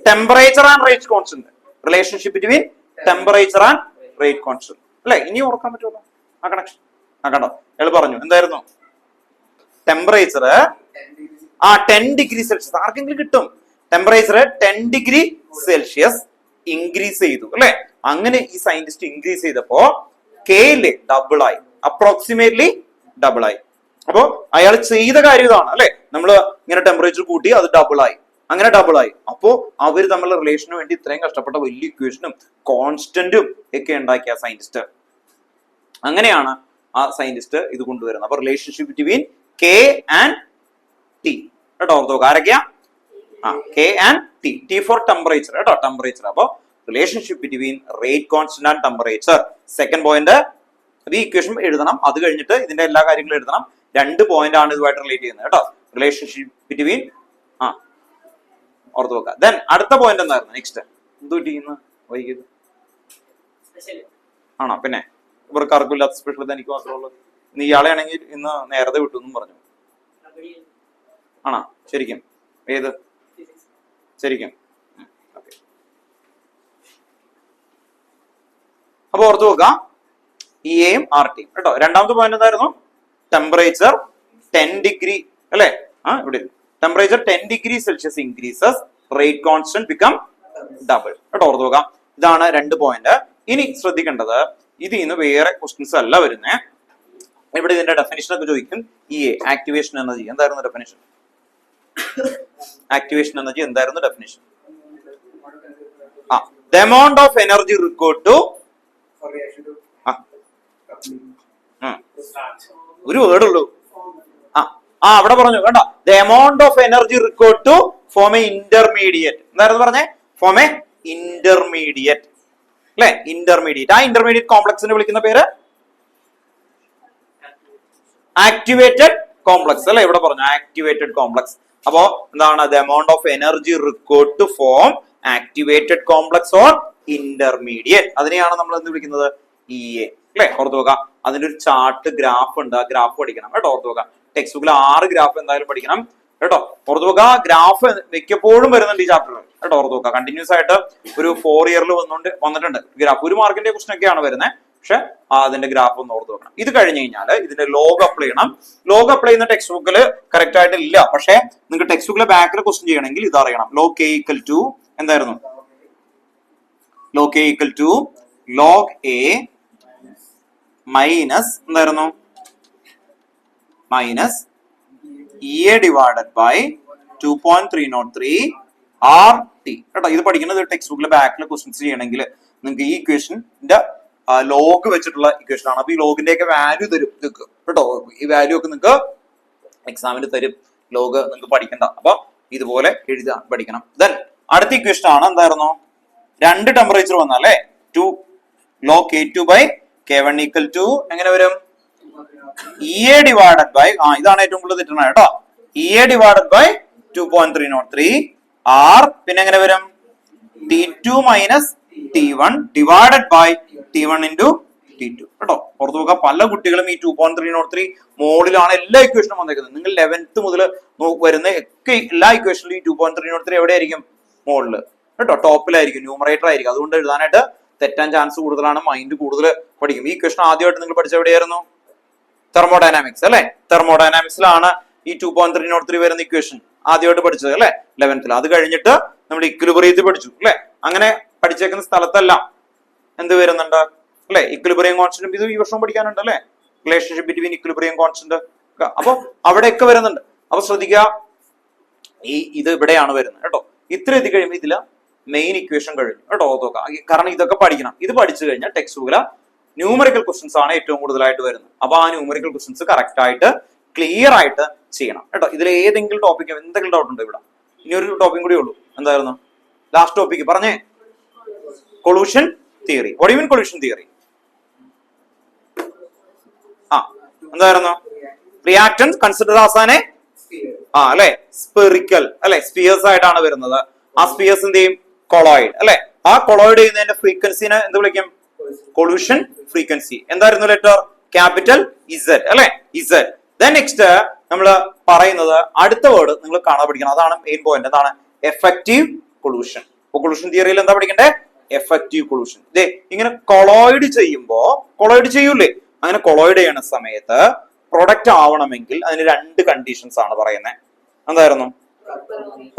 temperature and rate constant. Relationship between temperature and rate constant അല്ലെ? ഇനി ഓർക്കാൻ പറ്റുമല്ലോ ആ കണക്ഷൻ. കണ്ടോ, അയാൾ പറഞ്ഞു എന്തായിരുന്നു? Temperature 10 degree Celsius. ആർക്കെങ്കിലും കിട്ടും? ടെമ്പറേച്ചർ 10 ഡിഗ്രി സെൽഷ്യസ് ഇൻക്രീസ് ചെയ്തു അല്ലെ? അങ്ങനെ ഈ സയന്റിസ്റ്റ് ഇൻക്രീസ് ചെയ്തപ്പോ കെയില് ഡബിൾ ആയി, അപ്രോക്സിമേറ്റ്ലി ഡബിൾ ആയി. അപ്പോ അയാൾ ചെയ്ത കാര്യം ഇതാണ് അല്ലെ, നമ്മൾ ഇങ്ങനെ ടെമ്പറേച്ചർ കൂട്ടി അത് ഡബിൾ ആയി, അങ്ങനെ ഡബിൾ ആയി. അപ്പോ അവര് തമ്മിലുള്ള റിലേഷന് വേണ്ടി ഇത്രയും കഷ്ടപ്പെട്ട വലിയ ഇക്വേഷനും കോൺസ്റ്റന്റും ഒക്കെ ഉണ്ടാക്കിയ സയന്റിസ്റ്റ്. അങ്ങനെയാണ് ആ സയന്റിസ്റ്റ് ഇത് കൊണ്ടുവരുന്നത്. അപ്പൊ relationship between K and T കേട്ടോ, ഓർത്ത് നോക്കുക. ആരൊക്കെയാ? K and T four temperature കേട്ടോ, ടെമ്പറേച്ചർ. അപ്പൊ relationship between rate constant and temperature. Second point ഈ ഇക്വേഷൻ എഴുതണം. അത് കഴിഞ്ഞിട്ട് ഇതിന്റെ എല്ലാ കാര്യങ്ങളും എഴുതണം. 2 പോയിന്റ് ആണ് ഇതുമായിട്ട് റിലേറ്റ് ചെയ്യുന്നത് കേട്ടോ. റിലേഷൻഷിപ്പ് ബിറ്റ്വീൻ ഓർത്ത് വെക്കുക. ദെൻ അടുത്ത പോയിന്റ് എന്തായിരുന്നു? നെക്സ്റ്റ് എന്ത് പറ്റിക്കുന്നു വൈകിയത്? ആണോ? പിന്നെ ഇവർക്ക് ആർക്കും ഇല്ലാത്ത സ്പെഷ്യൽ എനിക്ക് മാത്രമേ ഉള്ളൂ. ഇന്ന് ഇയാളെ ആണെങ്കിൽ ഇന്ന് നേരത്തെ വിട്ടു എന്നും പറഞ്ഞു. ആണോ? ശരിക്കും? ഏത് ശരിക്കും? അപ്പൊ ഓർത്ത് നോക്കാം, ഇ എയും ആർ ടിയും കേട്ടോ. രണ്ടാമത്തെ പോയിന്റ് എന്തായിരുന്നു? ടെമ്പറേച്ചർ 10 ഡിഗ്രി അല്ലെ? ഇവിടെ temperature 10 degree Celsius increases, rate constant become double. കേട്ടോ, ഓർത്ത് നോക്കാം. ഇതാണ് 2 പോയിന്റ്. ഇനി ശ്രദ്ധിക്കേണ്ടത്, ഇതിൽ നിന്ന് വേറെ ക്വസ്റ്റ്യൻസ് അല്ല വരുന്നേ. ഇവിടെ ഇതിന്റെ ഡെഫിനിഷൻ ഒക്കെ ചോദിക്കും. ആക്ടിവേഷൻ എനർജി എന്തായിരുന്നു ഡെഫിനിഷൻ? ആക്ടിവേഷൻ എനർജി എന്തായിരുന്നു definition? the amount of energy required to ഒരു വേർഡ് ഉള്ളൂ. അവിടെ പറഞ്ഞു വേണ്ട. the amount of energy required to form a intermediate. എന്തായിരുന്നു പറഞ്ഞേ? form a intermediate. അല്ലെ? ഇന്റർമീഡിയറ്റ്. ആ ഇന്റർമീഡിയറ്റ് കോംപ്ലക്സിനെ വിളിക്കുന്ന പേര് ആക്ടിവേറ്റഡ് കോംപ്ലക്സ് അല്ലെ? ഇവിടെ പറഞ്ഞു ആക്ടിവേറ്റഡ് കോംപ്ലക്സ്. അപ്പോ എന്താണ്? the amount of energy required to form activated complex or intermediate. അതിനെയാണ് നമ്മൾ എന്ത് വിളിക്കുന്നത്? EA. അല്ലെ? ഓർത്ത് നോക്കാം. അതിന്റെ ഒരു ചാർട്ട് ഗ്രാഫ് ഉണ്ട്. ആ ഗ്രാഫ് പഠിക്കണം കേട്ടോ. ഓർത്ത് നോക്കാം. ടെക്സ്റ്റ് ബുക്കിൽ 6 ഗ്രാഫ് എന്തായാലും പഠിക്കണം കേട്ടോ. ഓർത്ത് നോക്കാം. ഗ്രാഫ് മിക്കപ്പോഴും വരുന്നുണ്ട് ഈ ചാപ്റ്ററിൽ കേട്ടോ. ഓർത്ത് നോക്കാം. കണ്ടിന്യൂസ് ആയിട്ട് ഒരു 4 ഇയറിൽ വന്നിട്ടുണ്ട് ഗ്രാഫ്. 1 മാർക്കിന്റെ ക്വസ്റ്റൻ ഒക്കെയാണ് വരുന്നത്. പക്ഷെ അതിന്റെ ഗ്രാഫ് ഒന്ന് ഓർത്ത് നോക്കണം. ഇത് കഴിഞ്ഞ് കഴിഞ്ഞാൽ ഇതിന്റെ ലോഗ് അപ്ലൈ ചെയ്യണം. ലോഗ് അപ്ലൈ ചെയ്യുന്ന ടെക്സ്റ്റ് ബുക്കിൽ കറക്റ്റ് ആയിട്ട് ഇല്ല. പക്ഷെ നിങ്ങൾക്ക് ടെക്സ്റ്റ് ബുക്കിലെ ബാക്കിൽ ക്വസ്റ്റൻ ചെയ്യണമെങ്കിൽ ഇത് അറിയണം. log k equal to എന്തായിരുന്നു? log k equal to log a minus എന്തായിരുന്നു? Minus EA divided by 2.303 RT. കേട്ടോ, ഇത് പഠിക്കുന്നത് ടെക്സ്റ്റ് ബുക്കിലെ ബാക്കിൽ ക്വസ്റ്റൻസ് ചെയ്യണമെങ്കിൽ നിങ്ങൾക്ക് ഈ ഇക്വേഷന്റെ ലോഗ് വെച്ചിട്ടുള്ള ഇക്വേഷൻ ആണ്. അപ്പൊ ഈ ലോഗിന്റെ ഒക്കെ വാല്യൂ തരും നിങ്ങൾക്ക് കേട്ടോ. ഈ വാല്യൂ ഒക്കെ നിങ്ങൾക്ക് എക്സാമിന് തരും. ലോഗ് നിങ്ങൾക്ക് പഠിക്കണ്ട. അപ്പൊ ഇതുപോലെ എഴുതാൻ പഠിക്കണം. ദെൻ അടുത്ത ഇക്വേഷൻ ആണ് എന്തായിരുന്നു? 2 ടെമ്പറേച്ചർ വന്നാലേ 2 log K2 by K1 equal to എങ്ങനെ വരും? EA ഡിവൈഡഡ് ബൈ ഇതാണ് ഏറ്റവും കൂടുതൽ തെറ്റുന്നത് കേട്ടോ. EA divided by 2.303 R. പിന്നെ എങ്ങനെ വരും? T2 minus T1 divided by T1 into T2 കേട്ടോ. പുറത്തു നോക്കാം. പല കുട്ടികളും ഈ 2.303 മോഡിലാണ് എല്ലാ ഇക്വേഷനും വന്നേക്കുന്നത്. നിങ്ങൾ 11th മുതൽ വരുന്ന ഒക്കെ എല്ലാ ഇക്വേഷനിലും ഈ 2.303 എവിടെയായിരിക്കും? മോഡില് കേട്ടോ, ടോപ്പിലായിരിക്കും, ന്യൂമറേറ്റർ ആയിരിക്കും. അതുകൊണ്ട് എഴുതാനായിട്ട് തെറ്റാൻ ചാൻസ് കൂടുതലാണ്. മൈൻഡ് കൂടുതൽ പഠിക്കും. ഈ ക്വസ്റ്റൻ ആദ്യമായിട്ട് നിങ്ങൾ പഠിച്ച എവിടെയായിരുന്നു? തെർമോഡൈനാമിക്സ് അല്ലെ? തെർമോഡൈനാമിക്സിലാണ് ഈ 2.303 വരുന്ന ഇക്വേഷൻ ആദ്യമായിട്ട് പഠിച്ചത് അല്ലെ? 11th. അത് കഴിഞ്ഞിട്ട് നമ്മൾ ഇക്വിലിബ്രിയത്തിൽ പഠിച്ചു അല്ലെ? അങ്ങനെ പഠിച്ചേക്കുന്ന സ്ഥലത്തെല്ലാം എന്ത് വരുന്നുണ്ട് അല്ലെ? Equilibrium constant. ഇത് ഈ വർഷം പഠിക്കാനുണ്ട് അല്ലെ? Relationship between equilibrium constant. അപ്പൊ അവിടെയൊക്കെ വരുന്നുണ്ട്. അപ്പൊ ശ്രദ്ധിക്കുക, ഇത് ഇവിടെയാണ് വരുന്നത് കേട്ടോ. ഇത്ര എത്തി കഴിയുമ്പോൾ ഇതില് മെയിൻ ഇക്വേഷൻ കഴിഞ്ഞു കേട്ടോ. നോക്കാം. കാരണം ഇതൊക്കെ പഠിക്കണം. ഇത് പഠിച്ചു കഴിഞ്ഞാൽ ടെക്സ്റ്റ് ബുക്കിലെ ന്യൂമറിക്കൽ ക്വസ്റ്റൻസ് ആണ് ഏറ്റവും കൂടുതലായിട്ട് വരുന്നത്. അപ്പൊ ആ ന്യൂമറിക്കൽ ക്വസ്റ്റൻസ് കറക്റ്റ് ആയിട്ട് ക്ലിയർ ആയിട്ട് ചെയ്യണം കേട്ടോ. ഇതിൽ ഏതെങ്കിലും ടോപ്പിക് എന്തെങ്കിലും ഡൗട്ട് ഉണ്ടോ? ഇവിടെ ഇനി ഒരു ടോപ്പിക് കൂടി ഉള്ളൂ. എന്തായിരുന്നു ലാസ്റ്റ് ടോപ്പിക്? പറഞ്ഞേ. Collision theory. What you mean collision theory? എന്തായിരുന്നു? റിയാക്ടൻസ് കൺസിഡർ ആസ് ആൻ അല്ലെ? സ്പെറിക്കൽ അല്ലെ? സ്പിയേഴ്സ് ആയിട്ടാണ് വരുന്നത്. ആ സ്പിയേഴ്സ് എന്ത് ചെയ്യും? കൊളോയിഡ് അല്ലെ? ആ കൊളോയിഡ് ചെയ്യുന്നതിന്റെ ഫ്രീക്വൻസിനെ എന്ത് വിളിക്കും? Collusion frequency. എന്തായിരുന്നു ലെറ്റർ? ക്യാപിറ്റൽ Z അല്ലെ? Z. ദെൻ നെക്സ്റ്റ് നമ്മൾ പറയുന്നത് അടുത്ത വേർഡ് നിങ്ങൾ കാണാൻ പഠിക്കണം. അതാണ് മെയിൻ പോയിന്റ്. എന്താണ്? Effective collusion. കൊളൂഷൻ തിയറിയിൽ എന്താ പഠിക്കണ്ടേ? Effective collusion. ഇങ്ങനെ കൊളോയിഡ് ചെയ്യുമ്പോ കൊളോയിഡ് ചെയ്യൂലേ? അങ്ങനെ കൊളോയിഡ് ചെയ്യുന്ന സമയത്ത് പ്രൊഡക്റ്റ് ആവണമെങ്കിൽ അതിന് 2 കണ്ടീഷൻസ് ആണ് പറയുന്നത്. എന്തായിരുന്നു?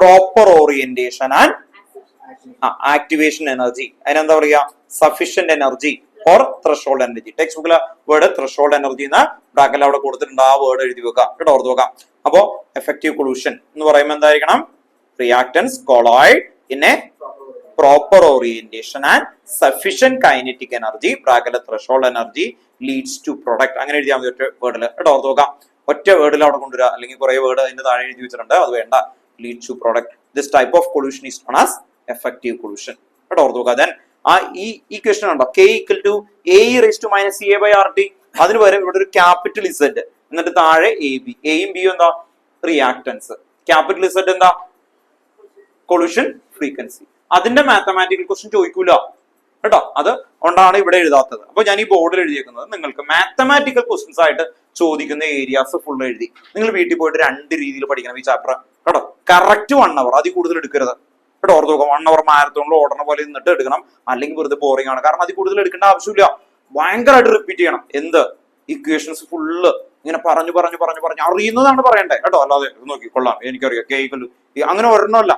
Proper orientation and activation energy. അതിനെന്താ പറയാ? Sufficient energy or threshold energy. Text ബുക്കിലെ വേർഡ് ത്രെഷോൾഡ് എനർജി എന്ന് ബ്രാക്കറ്റിൽ അവിടെ കൊടുത്തിട്ടുണ്ട്. ആ വേർഡ് എഴുതി വെക്കാം കേട്ടോ. ഓർത്ത് വെക്കാം. അപ്പോ എഫക്റ്റീവ് കൊളൂഷൻ എന്ന് പറയുമ്പോൾ എന്തായിരിക്കണം? Reactants collide in a proper orientation and sufficient kinetic energy ബ്രാക്കറ്റിലെ threshold energy leads to product. അങ്ങനെ എഴുതിയാൽ മതി ഒറ്റ വേർഡിൽ കേട്ടോ. ഓർത്ത് നോക്കാം. ഒറ്റ വേർഡിൽ അവിടെ കൊണ്ടുവരിക. അല്ലെങ്കിൽ കുറെ വേർഡ് അതിന്റെ താഴെ എഴുതി വെച്ചിട്ടുണ്ട്. അത് വേണ്ട. Lead to product. This type of collision is known as effective collision കേട്ടോ. ഓർത്ത് നോക്കുക. ദെൻ ഈ ക്വസ്റ്റൻ ഉണ്ടോ? K equal to A raised to minus CA by RT. അതിന് പകരം ഇവിടെ ഒരു ക്യാപിറ്റൽ Z എന്നിട്ട് താഴെ AB. എയും ബിയും എന്താ? റിയാക്ടൻസ്. ക്യാപിറ്റൽ Z എന്താ? Collusion frequency. അതിന്റെ മാത്തമാറ്റിക്കൽ ക്വസ്റ്റൻ ചോദിക്കൂല കേട്ടോ. അത് കൊണ്ടാണ് ഇവിടെ എഴുതാത്തത്. അപ്പൊ ഞാൻ ഈ ബോർഡിൽ എഴുതിയേക്കുന്നത് നിങ്ങൾക്ക് മാത്തമാറ്റിക്കൽ ക്വസ്റ്റൻസ് ആയിട്ട് ചോദിക്കുന്ന ഏരിയാസ് ഫുൾ എഴുതി നിങ്ങൾ വീട്ടിൽ പോയിട്ട് 2 രീതിയിൽ പഠിക്കണം ഈ ചാപ്റ്റർ കേട്ടോ. കറക്റ്റ് 1 hour, അതിൽ കൂടുതൽ എടുക്കരുത് കേട്ടോ. ഓർത്ത് നോക്കാം. 1 hour മാരത്തോണിൽ ഓടണ പോലെ നിന്നിട്ട് എടുക്കണം. അല്ലെങ്കിൽ വെറുതെ ബോറിംഗ് ആണ്. കാരണം അതിൽ കൂടുതൽ എടുക്കേണ്ട ആവശ്യമില്ല. ഭയങ്കരമായിട്ട് റിപ്പീറ്റ് ചെയ്യണം. എന്ത്? ഇക്വേഷൻസ് ഫുള്ള് ഇങ്ങനെ പറഞ്ഞു അറിയുന്നതാണ് പറയണ്ടേ കേട്ടോ, അല്ലാതെ നോക്കി കൊള്ളാം എനിക്കറിയാം കേൾക്കല്ലോ അങ്ങനെ ഒരെണ്ണമല്ല.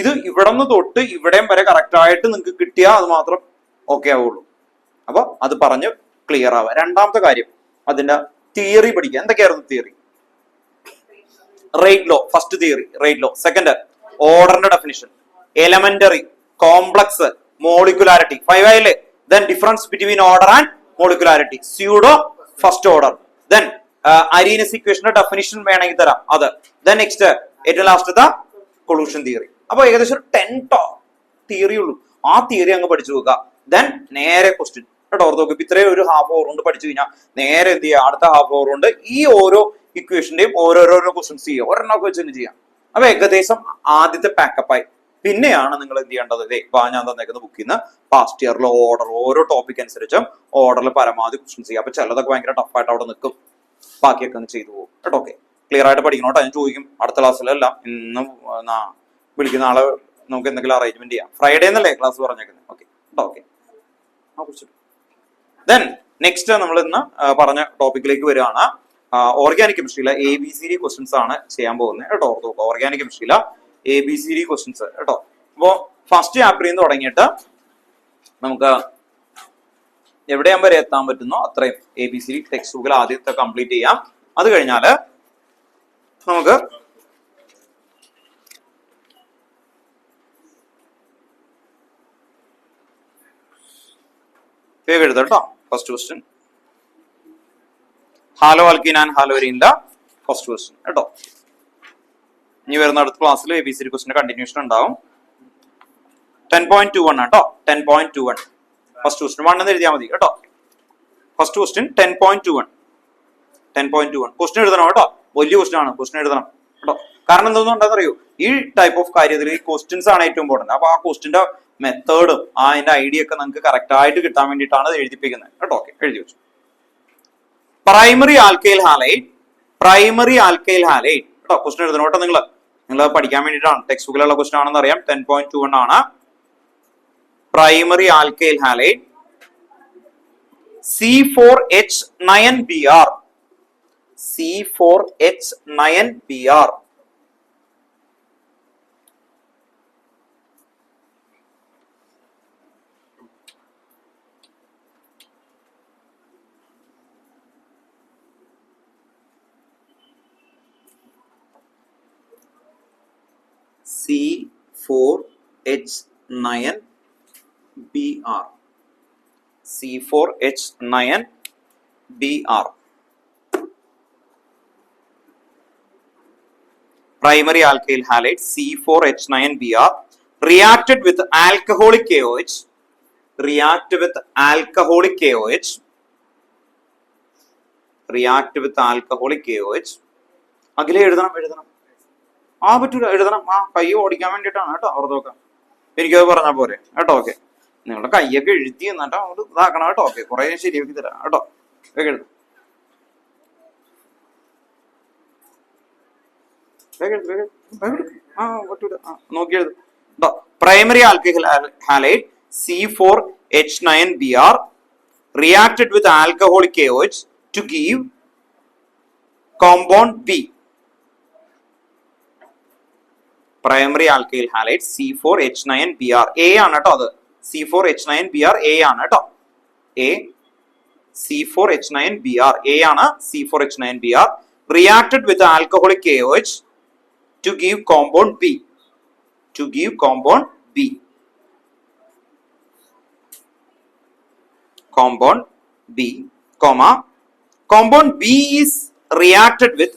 ഇത് ഇവിടെ നിന്ന് തൊട്ട് ഇവിടെയും വരെ കറക്റ്റ് ആയിട്ട് നിങ്ങൾക്ക് കിട്ടിയാൽ അത് മാത്രം ഓക്കെ ആവുള്ളൂ. അപ്പൊ അത് പറഞ്ഞ് ക്ലിയർ ആവുക. രണ്ടാമത്തെ കാര്യം അതിന്റെ തിയറി പഠിക്കുക. എന്തൊക്കെയായിരുന്നു theory? Rate law, first theory rate law. Second ഓർഡറിന്റെ ഡെഫിനിഷൻ, എലമെന്ററി, കോംപ്ലക്സ്, മോളിക്കുലാരിറ്റി. 5 ആയില്ലേ? Then difference between order and molecularity, pseudo, first order. Then Arrhenius ഇക്വേഷന്റെ ഡെഫിനിഷൻ വേണമെങ്കിൽ തരാം അത്. ദെൻ നെക്സ്റ്റ് ഏറ്റവും ലാസ്റ്റത്തെ കൊളൂഷൻ തിയറി. അപ്പൊ ഏകദേശം ഒരു 10 തിയറി ഉള്ളൂ. ആ തിയറി അങ്ങ് പഠിച്ചു നോക്കുക. ദെൻ നേരെ ക്വസ്റ്റ്യൻ കേട്ടോ. ഓർത്ത് നോക്കുക. ഇത്രയും ഒരു ഹാഫ് അവർ കൊണ്ട് പഠിച്ചു കഴിഞ്ഞാൽ നേരെ എന്ത് ചെയ്യുക, അടുത്ത ഹാഫ് അവർ കൊണ്ട് ഈ ഓരോ ഇക്വേഷന്റെയും ഓരോരോ ക്വസ്റ്റ്യൻസ് ചെയ്യുക, ഒരെണ്ണമൊക്കെ വെച്ച് തന്നെ ചെയ്യാം. അപ്പൊ ഏകദേശം ആദ്യത്തെ പാക്കപ്പായി. പിന്നെയാണ് നിങ്ങൾ എന്ത് ചെയ്യേണ്ടത്? ഞാൻ തന്നേക്കുന്ന ബുക്കിൽ നിന്ന് പാസ്റ്റ് ഇയറിലെ ഓർഡർ, ഓരോ ടോപ്പിക് അനുസരിച്ചും ഓർഡറിൽ പരമാവധി ക്വസ്റ്റ്യൻസ് ചെയ്യുക. അപ്പൊ ചിലതൊക്കെ ഭയങ്കര ടഫായിട്ട് അവിടെ നിൽക്കും, ബാക്കിയൊക്കെ ഒന്ന് ചെയ്തു പോകും കേട്ടോ. ഓക്കെ, ക്ലിയർ ആയിട്ട് പഠിക്കണം കേട്ടോ. ഞാൻ ചോദിക്കും അടുത്ത ക്ലാസ്സിലല്ല, ഇന്ന് വിളിക്കുന്ന ആളെ നമുക്ക് എന്തെങ്കിലും അറേഞ്ച്മെന്റ് ചെയ്യാം. ഫ്രൈഡേ എന്നല്ലേ ക്ലാസ് പറഞ്ഞേക്കുന്നത്? ഓക്കെ കേട്ടോ. ഓക്കെ, ദെൻ നെക്സ്റ്റ് നമ്മൾ ഇന്ന് പറഞ്ഞ ടോപ്പിക്കിലേക്ക് വരികയാണ്. ഓർഗാനിക് കെമിസ്ട്രിയിലെ ABCD ക്വസ്റ്റ്യൻസ് ആണ് ചെയ്യാൻ പോകുന്നത് കേട്ടോ. ഓർത്ത് നോക്കുക, ഓർഗാനിക് കെമിസ്ട്രിയിലെ ABCD ക്വസ്റ്റ്യൻസ് കേട്ടോ. അപ്പോ ഫസ്റ്റ് ചാപ്റ്ററിൽ നിന്ന് തുടങ്ങിയിട്ട് നമുക്ക് എവിടെയാൻ വരെ എത്താൻ പറ്റുന്നോ അത്രയും ABCD ടെക്സ്റ്റ് ബുക്കിൽ ആദ്യത്തെ കംപ്ലീറ്റ് ചെയ്യാം. അത് കഴിഞ്ഞാല് നമുക്ക് വേഗം എഴുതാം കേട്ടോ. First question, haloalkane and ഹാലോരീനിലെ ഫസ്റ്റ് ക്വസ്റ്റ്യൻ കേട്ടോ. ഇനി വരുന്ന അടുത്ത ക്ലാസ്സിൽ ABCD ക്വസ്റ്റ്യന്റെ കണ്ടിന്യൂഷൻ ഉണ്ടാവും. 10.21 കേട്ടോ. 10.21 ഫസ്റ്റ് ക്വസ്റ്റ്യൻ 1 എന്ന് എഴുതിയാൽ മതി കേട്ടോ. First question 10.21. 10.21 ക്വസ്റ്റ്യൻ എഴുതണം കേട്ടോ. വലിയ ക്വസ്റ്റ്യൻ ആണ്, ക്വസ്റ്റ്യൻ എഴുതണം കേട്ടോ. കാരണം എന്തൊന്നും അറിയോ, ഈ ടൈപ്പ് ഓഫ് കാര്യത്തിൽ ഈ ക്വസ്റ്റ്യൻസ് ആണ് ഏറ്റവും ഇമ്പോർട്ടന്റ്. അപ്പൊ ആ ക്വസ്റ്റ്യന്റെ മെത്തേഡും അതിന്റെ ഐഡിയ ഒക്കെ നിങ്ങൾക്ക് കറക്റ്റ് ആയിട്ട് കിട്ടാൻ വേണ്ടിയിട്ടാണ് എഴുതിപ്പിക്കുന്നത് കേട്ടോ. ഓക്കെ, എഴുതി വെച്ചു. Primary alkyl halide, primary alkyl halide കേട്ടോ. ക്വസ്റ്റ്യൻ എഴുതണം കേട്ടോ. നിങ്ങൾ പഠിക്കാൻ വേണ്ടിയിട്ടാണ്, ടെക്സ്റ്റ് ബുക്കിലുള്ള ക്വസ്റ്റ്യൻ ആണെന്ന് അറിയാം. 10.21 ആണ്. Primary alkyl halide C4H9Br, C4H9Br. C4H9Br, C4H9Br. Primary alkyl halide C4H9Br reacted with alcoholic KOH, react with alcoholic KOH, react with alcoholic KOH. അഖിലേ എഴുതണം പറ്റൂല, എഴുതണം. കൈ ഓടിക്കാൻ വേണ്ടിയിട്ടാണ് കേട്ടോ. ഓർത്ത് നോക്കാം, എനിക്കത് പറഞ്ഞാൽ പോരെ കേട്ടോ. ഓക്കെ, നിങ്ങളുടെ കൈയൊക്കെ എഴുതി എന്നിട്ടോ അങ്ങോട്ട് ഇതാക്കണം കേട്ടോ. ഓക്കെ, കുറെ ശരിയാക്കി തരാം കേട്ടോ. വേഗം പറ്റൂല, നോക്കി എഴുതും കേട്ടോ. Primary alcohol halide C4H9Br reacted with alcoholic KOH to give compound B. Primary alkyl halide C4H9Br A ആണ് കേട്ടോ. അത് C4H9Br A ആണ് കേട്ടോ. A C4H9Br A ആണ്. C4H9Br reacted with alcoholic KOH to give compound B, to give compound B, compound B, comma compound B is reacted with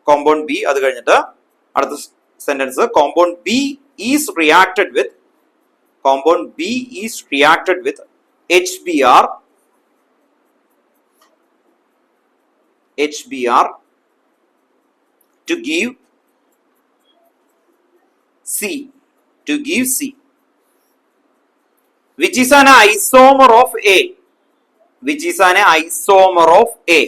compound B. അത് കഴിഞ്ഞിട്ട് അടുത്ത sentence, compound B is reacted with, compound B is reacted with HBr, HBr to give C, to give C, which is an isomer of A, which is an isomer of A,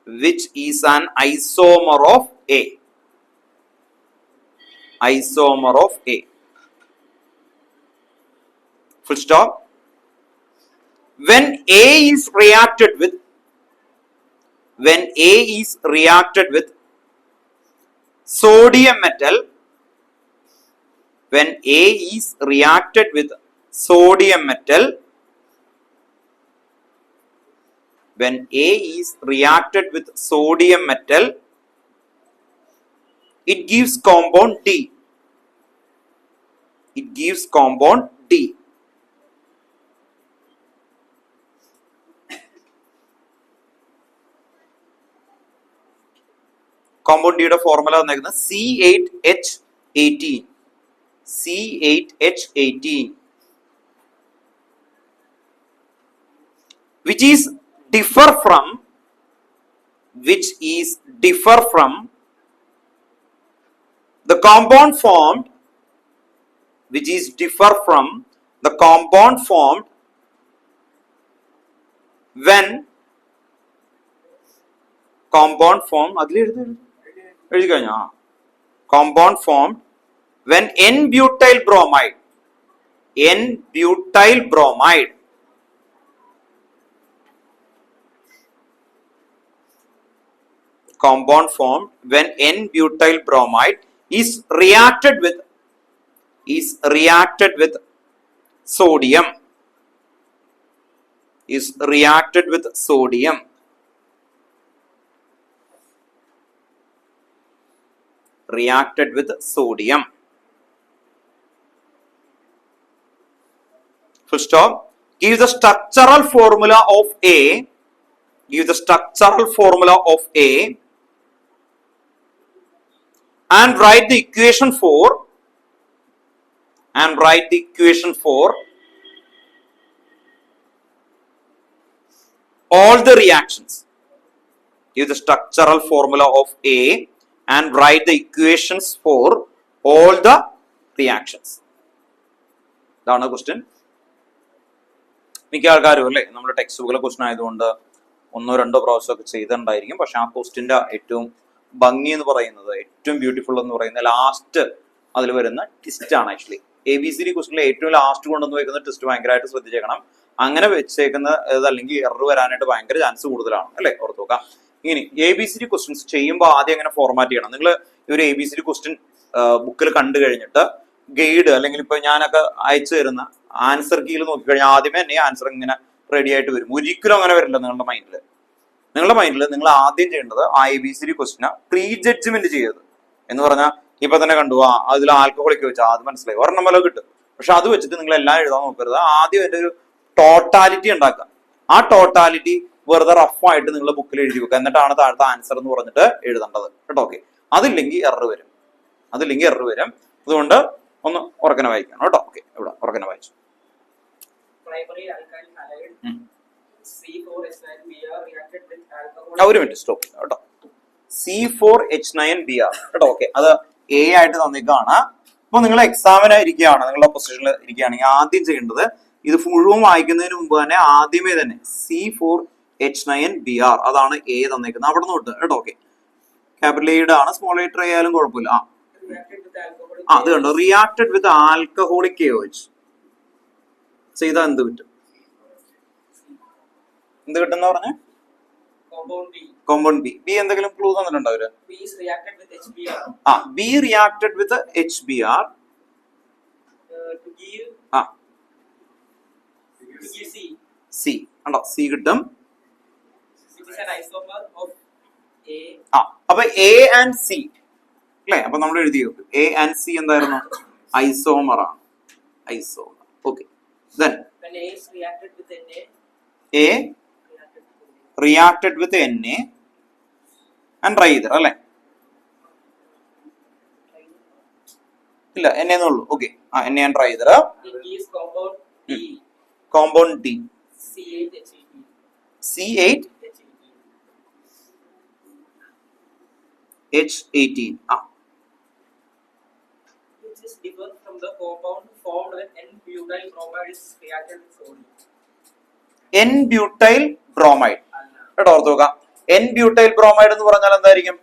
which is an isomer of A, isomer of A. Full stop. When A is reacted with, when A is reacted with sodium metal, when A is reacted with sodium metal, when A is reacted with sodium metal, it gives compound D. It gives compound D. Compound D യുടെ formula വന്നേക്കുന്നത് C8H18. C8H18, which is differ from the compound formed, which is differ from the compound formed when compound formed എഴുതി കഴിഞ്ഞാ compound formed when N-butyl bromide, N-butyl bromide compound formed when N-butyl bromide is reacted with sodium, is reacted with sodium, reacted with sodium. Full stop. Give the structural formula of A. Give the structural formula of A and write the equation for all the reactions. Give the structural formula of A and write the equations for all the reactions. ഇതാണ് question. മിക്ക ആൾക്കാരും അല്ലേ നമ്മുടെ text ബുക്കിലെ question ആയതുകൊണ്ട് ഒന്നോ രണ്ടോ പ്രാവശ്യം ഒക്കെ ചെയ്തിട്ടുണ്ടായിരിക്കും. പക്ഷെ ആ ക്വസ്റ്റ്യന്റെ ഏറ്റവും ഭംഗി എന്ന് പറയുന്നത്, ഏറ്റവും ബ്യൂട്ടിഫുൾ എന്ന് പറയുന്നത് ലാസ്റ്റ് അതിൽ വരുന്ന ട്വിസ്റ്റ് ആണ്. ആക്ച്വലി ABCD ക്വസ്റ്റ്യനിൽ ഏറ്റവും ലാസ്റ്റ് കൊണ്ടുവന്ന് വെക്കുന്ന ട്വിസ്റ്റ് ഭയങ്കരമായിട്ട് ശ്രദ്ധിച്ചേക്കണം. അങ്ങനെ വെച്ചേക്കുന്ന അല്ലെങ്കിൽ എറർ വരാനായിട്ട് ഭയങ്കര ചാൻസ് കൂടുതലാണ് അല്ലെ, ഓർത്ത് നോക്കാം. ഇനി ABCD ക്വസ്റ്റ്യൻസ് ചെയ്യുമ്പോൾ ആദ്യം അങ്ങനെ ഫോർമാറ്റ് ചെയ്യണം. നിങ്ങൾ ഈ ഒരു ABCD ക്വസ്റ്റ്യൻ ബുക്കിൽ കണ്ടു കഴിഞ്ഞിട്ട് ഗൈഡ് അല്ലെങ്കിൽ ഇപ്പൊ ഞാനൊക്കെ അയച്ചു തരുന്ന ആൻസർ കീയിൽ നോക്കിക്കഴിഞ്ഞാൽ ആദ്യമേ തന്നെ ആൻസർ ഇങ്ങനെ റെഡി ആയിട്ട് വരും. ഒരിക്കലും അങ്ങനെ വരില്ല നിങ്ങളുടെ മൈൻഡിൽ. നിങ്ങൾ ആദ്യം ചെയ്യേണ്ടത് ആ ABCD ക്വസ്റ്റിനെ പ്രീ ജഡ്ജ്മെന്റ് ചെയ്യരുത്. എന്ന് പറഞ്ഞാൽ ഇപ്പൊ തന്നെ കണ്ടു അതിൽ ആൽക്കഹോളിക്ക് വെച്ചാൽ അത് മനസ്സിലായി ഒരെണ്ണം പോലെ കിട്ടും. പക്ഷെ അത് വെച്ചിട്ട് നിങ്ങൾ എല്ലാം എഴുതാൻ നോക്കരുത്. ആദ്യം അതിന്റെ ഒരു ടോട്ടാലിറ്റി ഉണ്ടാക്കുക. ആ ടോട്ടാലിറ്റി വെറുതെ റഫായിട്ട് നിങ്ങൾ ബുക്കിൽ എഴുതി വെക്കുക. എന്നിട്ടാണ് താഴത്തെ ആൻസർ എന്ന് പറഞ്ഞിട്ട് എഴുതേണ്ടത് കേട്ടോ. ഓക്കെ, അതില്ലെങ്കിൽ എറർ വരും. അതുകൊണ്ട് ഒന്ന് ഉറക്കനെ വായിക്കണം കേട്ടോ. ഓക്കെ, ഇവിടെ ഉറക്കനെ വായിച്ചു. ഒരു മിനിറ്റ് സ്റ്റോപ്പ് ചെയ്യാം കേട്ടോ. C4H9Br കേട്ടോ. ഓക്കെ, അത് A ആയിട്ട് തന്നിക്കാണ്. അപ്പൊ നിങ്ങൾ എക്സാമിന് ഇരിക്കുകയാണ്, നിങ്ങളുടെ പൊസിഷനിൽ ഇരിക്കുകയാണെങ്കിൽ ആദ്യം ചെയ്യേണ്ടത് ഇത് മുഴുവൻ വായിക്കുന്നതിന് മുമ്പ് തന്നെ ആദ്യമേ തന്നെ C4H9Br അതാണ് A തന്നേക്കുന്നത്. അവിടെ നിന്ന് തൊട്ട് കേട്ടോ. ഓക്കെ, ക്യാപിറ്റൽ എയുടെ ആണ്, സ്മോൾ ലെറ്റർ ആയാലും കുഴപ്പമില്ല. അത് കണ്ടോ, റിയാക്റ്റഡ് വിത്ത് ആൽക്കഹോളിക് AOH ചെയ്താൽ എന്ത് കിട്ടും? എന്ത് കിട്ടുന്ന പറഞ്ഞ കോമ്പൗണ്ട് ബി എന്തെങ്കിലും ക്ലൂ തന്നിട്ടുണ്ടോ അവര്? ബി റിയാക്റ്റഡ് വിത്ത് HBr സി കണ്ടോ, സി കിട്ടും. അപ്പൊ A ആൻഡ് C അല്ലെ, അപ്പൊ നമ്മൾ എഴുതിയോ A ആൻഡ് C എന്തായിരുന്നു? ഐസോമർ ആണ്, isomer. Okay, then A reacted with Na and either അല്ലെ? ഇല്ല, Na എന്നുള്ളൂ. Okay, Na and either. Compound D C8H18 which is different from the compound formed when N-butyl bromide is reacted with sodium. N-butyl bromide കേട്ടോ, ഓർത്ത് നോക്കാം. N-butyl bromide എന്ന് പറഞ്ഞാൽ എന്തായിരിക്കും?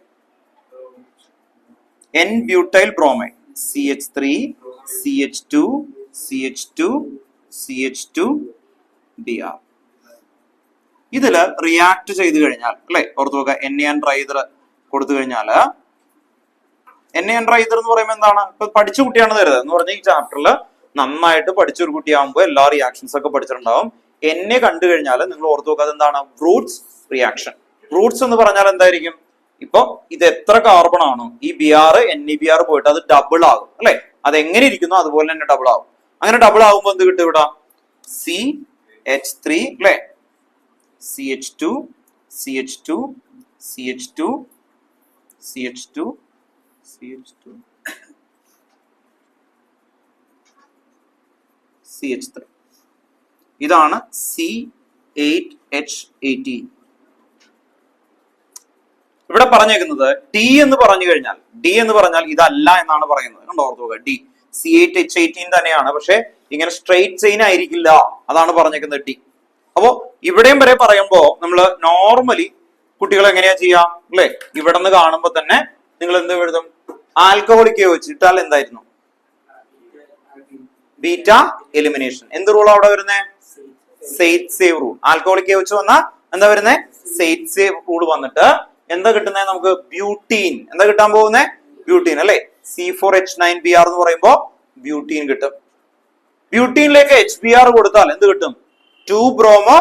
N-butyl bromide CH3 CH2 CH2 CH2 Br. ഇതില് react ചെയ്ത് കഴിഞ്ഞാൽ അല്ലെ, ഓർത്ത് നോക്കുക, NaN-ട്രൈതർ കൊടുത്തു കഴിഞ്ഞാല് NaN-ട്രൈതർ എന്ന് പറയുമ്പോൾ എന്താണ്, ഇപ്പൊ പഠിച്ച കുട്ടിയാണ് തരുന്നത് എന്ന് പറഞ്ഞാൽ ഈ ചാപ്റ്ററിൽ നന്നായിട്ട് പഠിച്ചൊരു കുട്ടിയാകുമ്പോൾ എല്ലാ റിയാക്ഷൻസ് ഒക്കെ പഠിച്ചിട്ടുണ്ടാവും. എന്നെ കണ്ടു കഴിഞ്ഞാൽ നിങ്ങൾ ഓർത്ത് നോക്കുക അതെന്താണ്, ബ്രൂട്ട്സ് റിയാക്ഷൻ. ബ്രൂട്ട്സ് എന്ന് പറഞ്ഞാൽ എന്തായിരിക്കും, ഇപ്പൊ ഇത് എത്ര കാർബൺ ആണോ ഈ BR NeBr പോയിട്ട് അത് ഡബിൾ ആകും അല്ലെ, അത് എങ്ങനെ ഇരിക്കുന്നു അതുപോലെ തന്നെ ഡബിൾ ആകും. അങ്ങനെ ഡബിൾ ആകുമ്പോൾ എന്ത് കിട്ടും ഇവിടെ, CH3 അല്ലെ, CH2 CH2 CH2 CH2 CH2 CH3. ഇതാണ് C8H18. ഇവിടെ പറഞ്ഞേക്കുന്നത് D എന്ന് പറഞ്ഞു കഴിഞ്ഞാൽ, D എന്ന് പറഞ്ഞാൽ ഇതല്ല എന്നാണ് പറയുന്നത്. കണ്ടോ, ഓർത്ത് നോക്കുക, D C8H18 തന്നെയാണ്, പക്ഷെ ഇങ്ങനെ സ്ട്രെയിറ്റ് ചെയിൻ ആയിരിക്കില്ല, അതാണ് പറഞ്ഞേക്കുന്നത് D. അപ്പോ ഇവിടെയും വരെ പറയുമ്പോ നമ്മള് നോർമലി കുട്ടികൾ എങ്ങനെയാ ചെയ്യാം അല്ലെ, ഇവിടെ നിന്ന് കാണുമ്പോ തന്നെ നിങ്ങൾ എന്ത് എഴുതും, ആൽക്കഹോളിക് വെച്ചിട്ടാൽ എന്തായിരുന്നു, ബീറ്റ എലിമിനേഷൻ. എന്ത് റൂൾ അവിടെ വരുന്നേ, സെയ്റ്റ് സേവ് റൂൾ. ആൽക്കഹോളിക് വെച്ച് വന്ന എന്താ വരുന്നേ, സെയ്റ്റ് സേവ് റൂൾ വന്നിട്ട് എന്താ കിട്ടുന്നത് നമുക്ക്, ബ്യൂട്ടീൻ. എന്താ കിട്ടാൻ പോകുന്നേ, ബ്യൂട്ടീൻ അല്ലെ. C4H9Br എന്ന് പറയുമ്പോ ബ്യൂട്ടീൻ കിട്ടും. ബ്യൂട്ടീനിലേക്ക് HBr കൊടുത്താൽ എന്ത് കിട്ടും, 2-ബ്രോമോ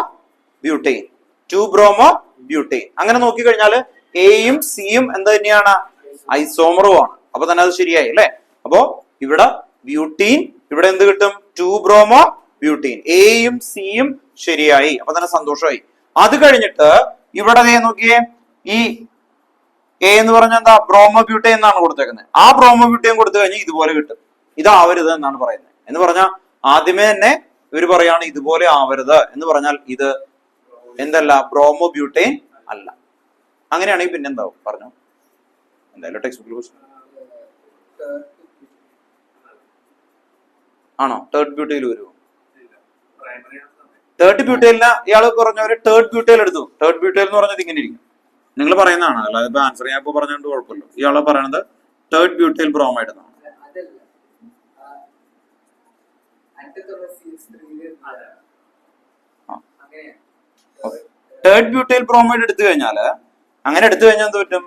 ബ്യൂട്ടീൻ. 2-ബ്രോമോ ബ്യൂട്ടീൻ. അങ്ങനെ നോക്കിക്കഴിഞ്ഞാൽ എയും സിയും എന്ത് തന്നെയാണ്, ഐസോമറും ആണ്. അപ്പൊ തന്നെ അത് ശരിയായി അല്ലെ. അപ്പോ ഇവിടെ ബ്യൂട്ടീൻ, ഇവിടെ എന്ത് കിട്ടും, 2-ബ്രോമോ ബ്യൂട്ടീൻ. എയും സിയും ശരിയായി, അപ്പൊ തന്നെ സന്തോഷമായി. അത് കഴിഞ്ഞിട്ട് ഇവിടെ നോക്കിയേ, ഈ എ എന്ന് പറഞ്ഞാൽ എന്താ, ബ്രോമോ ബ്യൂട്ടൈൻ എന്നാണ് കൊടുത്തേക്കുന്നത്. ആ ബ്രോമോ ബ്യൂട്ടൈൻ കൊടുത്തു കഴിഞ്ഞാൽ ഇതുപോലെ കിട്ടും. ഇതാവരുത് എന്നാണ് പറയുന്നത്. എന്ന് പറഞ്ഞാൽ ആദ്യമേ തന്നെ ഇവർ പറയാണ് ഇതുപോലെ ആവരുത് എന്ന് പറഞ്ഞാൽ ഇത് എന്തല്ല, ബ്രോമോ ബ്യൂട്ടൈൻ അല്ല. അങ്ങനെയാണെങ്കിൽ പിന്നെ എന്താവും പറഞ്ഞു, എന്തായാലും ടെക്സ്റ്റ് ബുക്കിൽ ആണോ, തേർഡ് ബ്യൂട്ടൈൽ വരുമോ, തേർഡ് ബ്യൂട്ടൈലിന് ഇയാൾ പറഞ്ഞവര് തേർഡ് ബ്യൂട്ടൈൽ എടുത്തു. തേർഡ് ബ്യൂട്ടൈൽ എന്ന് പറഞ്ഞത് ഇങ്ങനെ ഇരിക്കും. നിങ്ങൾ പറയുന്നതാണ്, അല്ലാതെ ഇപ്പൊ ആൻസർ ഞാൻ ഇപ്പൊ പറഞ്ഞുകൊണ്ട് കുഴപ്പമില്ല. ഇയാള് പറയണത് തേർഡ് ബ്യൂട്ടൈൽ ബ്രോമൈഡ് എന്നാണ്. തേർഡ് ബ്യൂട്ടൈൽ ബ്രോമൈഡ് എടുത്തു കഴിഞ്ഞാല്, അങ്ങനെ എടുത്തു കഴിഞ്ഞാൽ എന്ത് പറ്റും,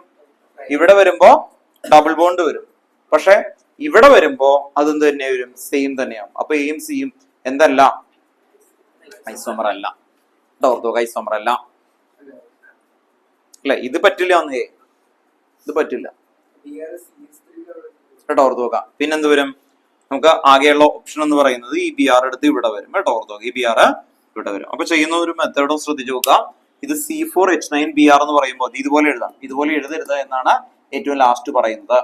ഇവിടെ വരുമ്പോ ഡബിൾ ബോണ്ട് വരും. പക്ഷെ ഇവിടെ വരുമ്പോ അതെന്ത് തന്നെ വരും, സെയിം തന്നെയാവും. അപ്പൊ എയും സിയും എന്തല്ല, ഐസോമർ അല്ല. ഓർത്തോ, ഐസോമർ അല്ല അല്ലെ. ഇത് പറ്റില്ല എന്നേ, ഇത് പറ്റില്ല കേട്ടോ, ഓർത്ത് നോക്കാം. പിന്നെന്ത് വരും, നമുക്ക് ആകെയുള്ള ഓപ്ഷൻ എന്ന് പറയുന്നത് ഈ BR എടുത്ത് ഇവിടെ വരും കേട്ടോ, ഓർത്ത് നോക്കാം, ഈ BR ഇവിടെ വരും. അപ്പൊ ചെയ്യുന്ന ഒരു മെത്തേഡും ശ്രദ്ധിച്ചു നോക്കാം. ഇത് C4H9Br എന്ന് പറയുമ്പോൾ ഇതുപോലെ എഴുതാം. ഇതുപോലെ എഴുതരുത് എന്നാണ് ഏറ്റവും ലാസ്റ്റ് പറയുന്നത്.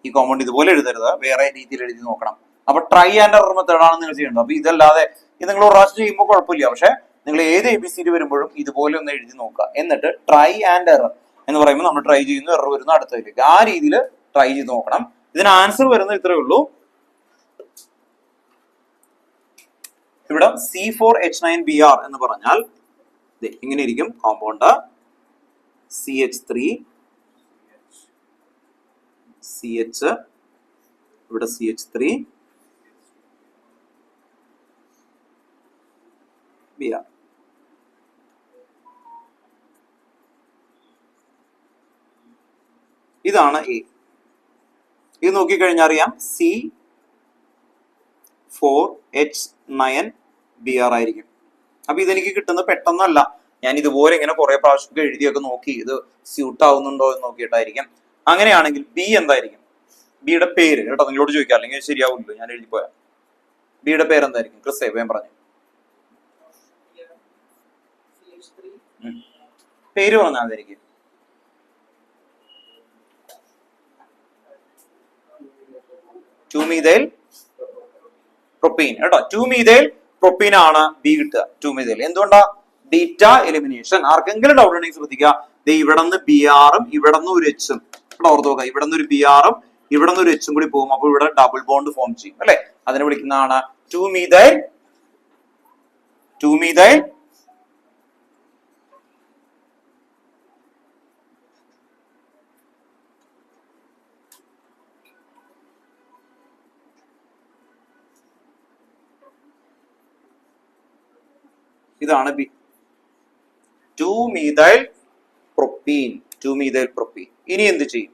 ഈ കോമ്പൗണ്ട് ഇതുപോലെ എഴുതരുത്, വേറെ രീതിയിൽ എഴുതി നോക്കണം. അപ്പൊ ട്രൈ ആൻഡ് എറർ മെത്തേഡാണ് നിങ്ങൾ ചെയ്യേണ്ടത്. അപ്പൊ ഇതല്ലാതെ ഇത് നിങ്ങൾ ഒരു പ്രാവശ്യം ചെയ്യുമ്പോൾ കുഴപ്പമില്ല, പക്ഷെ നിങ്ങൾ ഏത് ABCD വരുമ്പോഴും ഇതുപോലെ ഒന്ന് എഴുതി നോക്കുക. എന്നിട്ട് ട്രൈ ആൻഡ് എറർ എന്ന് പറയുമ്പോൾ നമ്മൾ ട്രൈ ചെയ്യുന്നു, എറർ വരുന്നു, അടുത്തതിലേക്ക് ആ രീതിയിൽ ട്രൈ ചെയ്ത് നോക്കണം. ഇതിന് ആൻസർ വരുന്നത് ഇത്രയേ ഉള്ളൂ. ഇവിടെ C4H9Br എന്ന് പറഞ്ഞാൽ ഇങ്ങനെ ഇരിക്കും കോമ്പൗണ്ട്. CH3 CH, ഇവിടെ CH3 Br. ഇതാണ് A. ഇത് നോക്കിക്കഴിഞ്ഞാൽ അറിയാം C4H9Br ആയിരിക്കും. അപ്പൊ ഇതെനിക്ക് കിട്ടുന്നത് പെട്ടെന്നല്ല, ഞാൻ ഇതുപോലെ ഇങ്ങനെ കുറെ പ്രാവശ്യം എഴുതിയൊക്കെ നോക്കി ഇത് സ്യൂട്ട് ആവുന്നുണ്ടോ എന്ന് നോക്കിയിട്ടായിരിക്കും. അങ്ങനെയാണെങ്കിൽ B എന്തായിരിക്കും, ബിയുടെ പേര് കേട്ടോ, നിങ്ങളോട് ചോദിക്കാം, അല്ലെങ്കിൽ ശരിയാവില്ല, ഞാൻ എഴുതിപ്പോയ. ബിയുടെ പേര് എന്തായിരിക്കും, ക്രിസ് ഞാൻ പറഞ്ഞു, പേര് പറഞ്ഞാൽ അതായിരിക്കും. ടൂമീഥൈൽ പ്രൊപ്പീൻ കേട്ടോ, ടൂമീഥൈൽ പ്രൊപ്പീൻ ആണ് ബി കിട്ടുക. ടൂമീഥൈൽ എന്തുകൊണ്ടാ, ബീറ്റ എലിമിനേഷൻ. ആർക്കെങ്കിലും ഡൗട്ട് ഉണ്ടെങ്കിൽ ശ്രദ്ധിക്കുക, ഇവിടെ നിന്ന് BR-ഉം ഇവിടെ നിന്ന് ഒരു H-ഉം ഇവിടെ ഓർത്ത് നോക്കുക, ഇവിടെ നിന്ന് ഒരു BR-ഉം ഇവിടെ നിന്ന് ഒരു H-ഉം കൂടി പോകും. അപ്പൊ ഇവിടെ ഡബിൾ ബോണ്ട് ഫോം ചെയ്യും അല്ലെ, അതിനെ വിളിക്കുന്നതാണ് ടൂമീഥൈൽ. ടൂമീഥൈൽ ഇതാണ് B. 2-methyl propene. 2-methyl propene. ഇനി എന്ത് ചെയ്യും?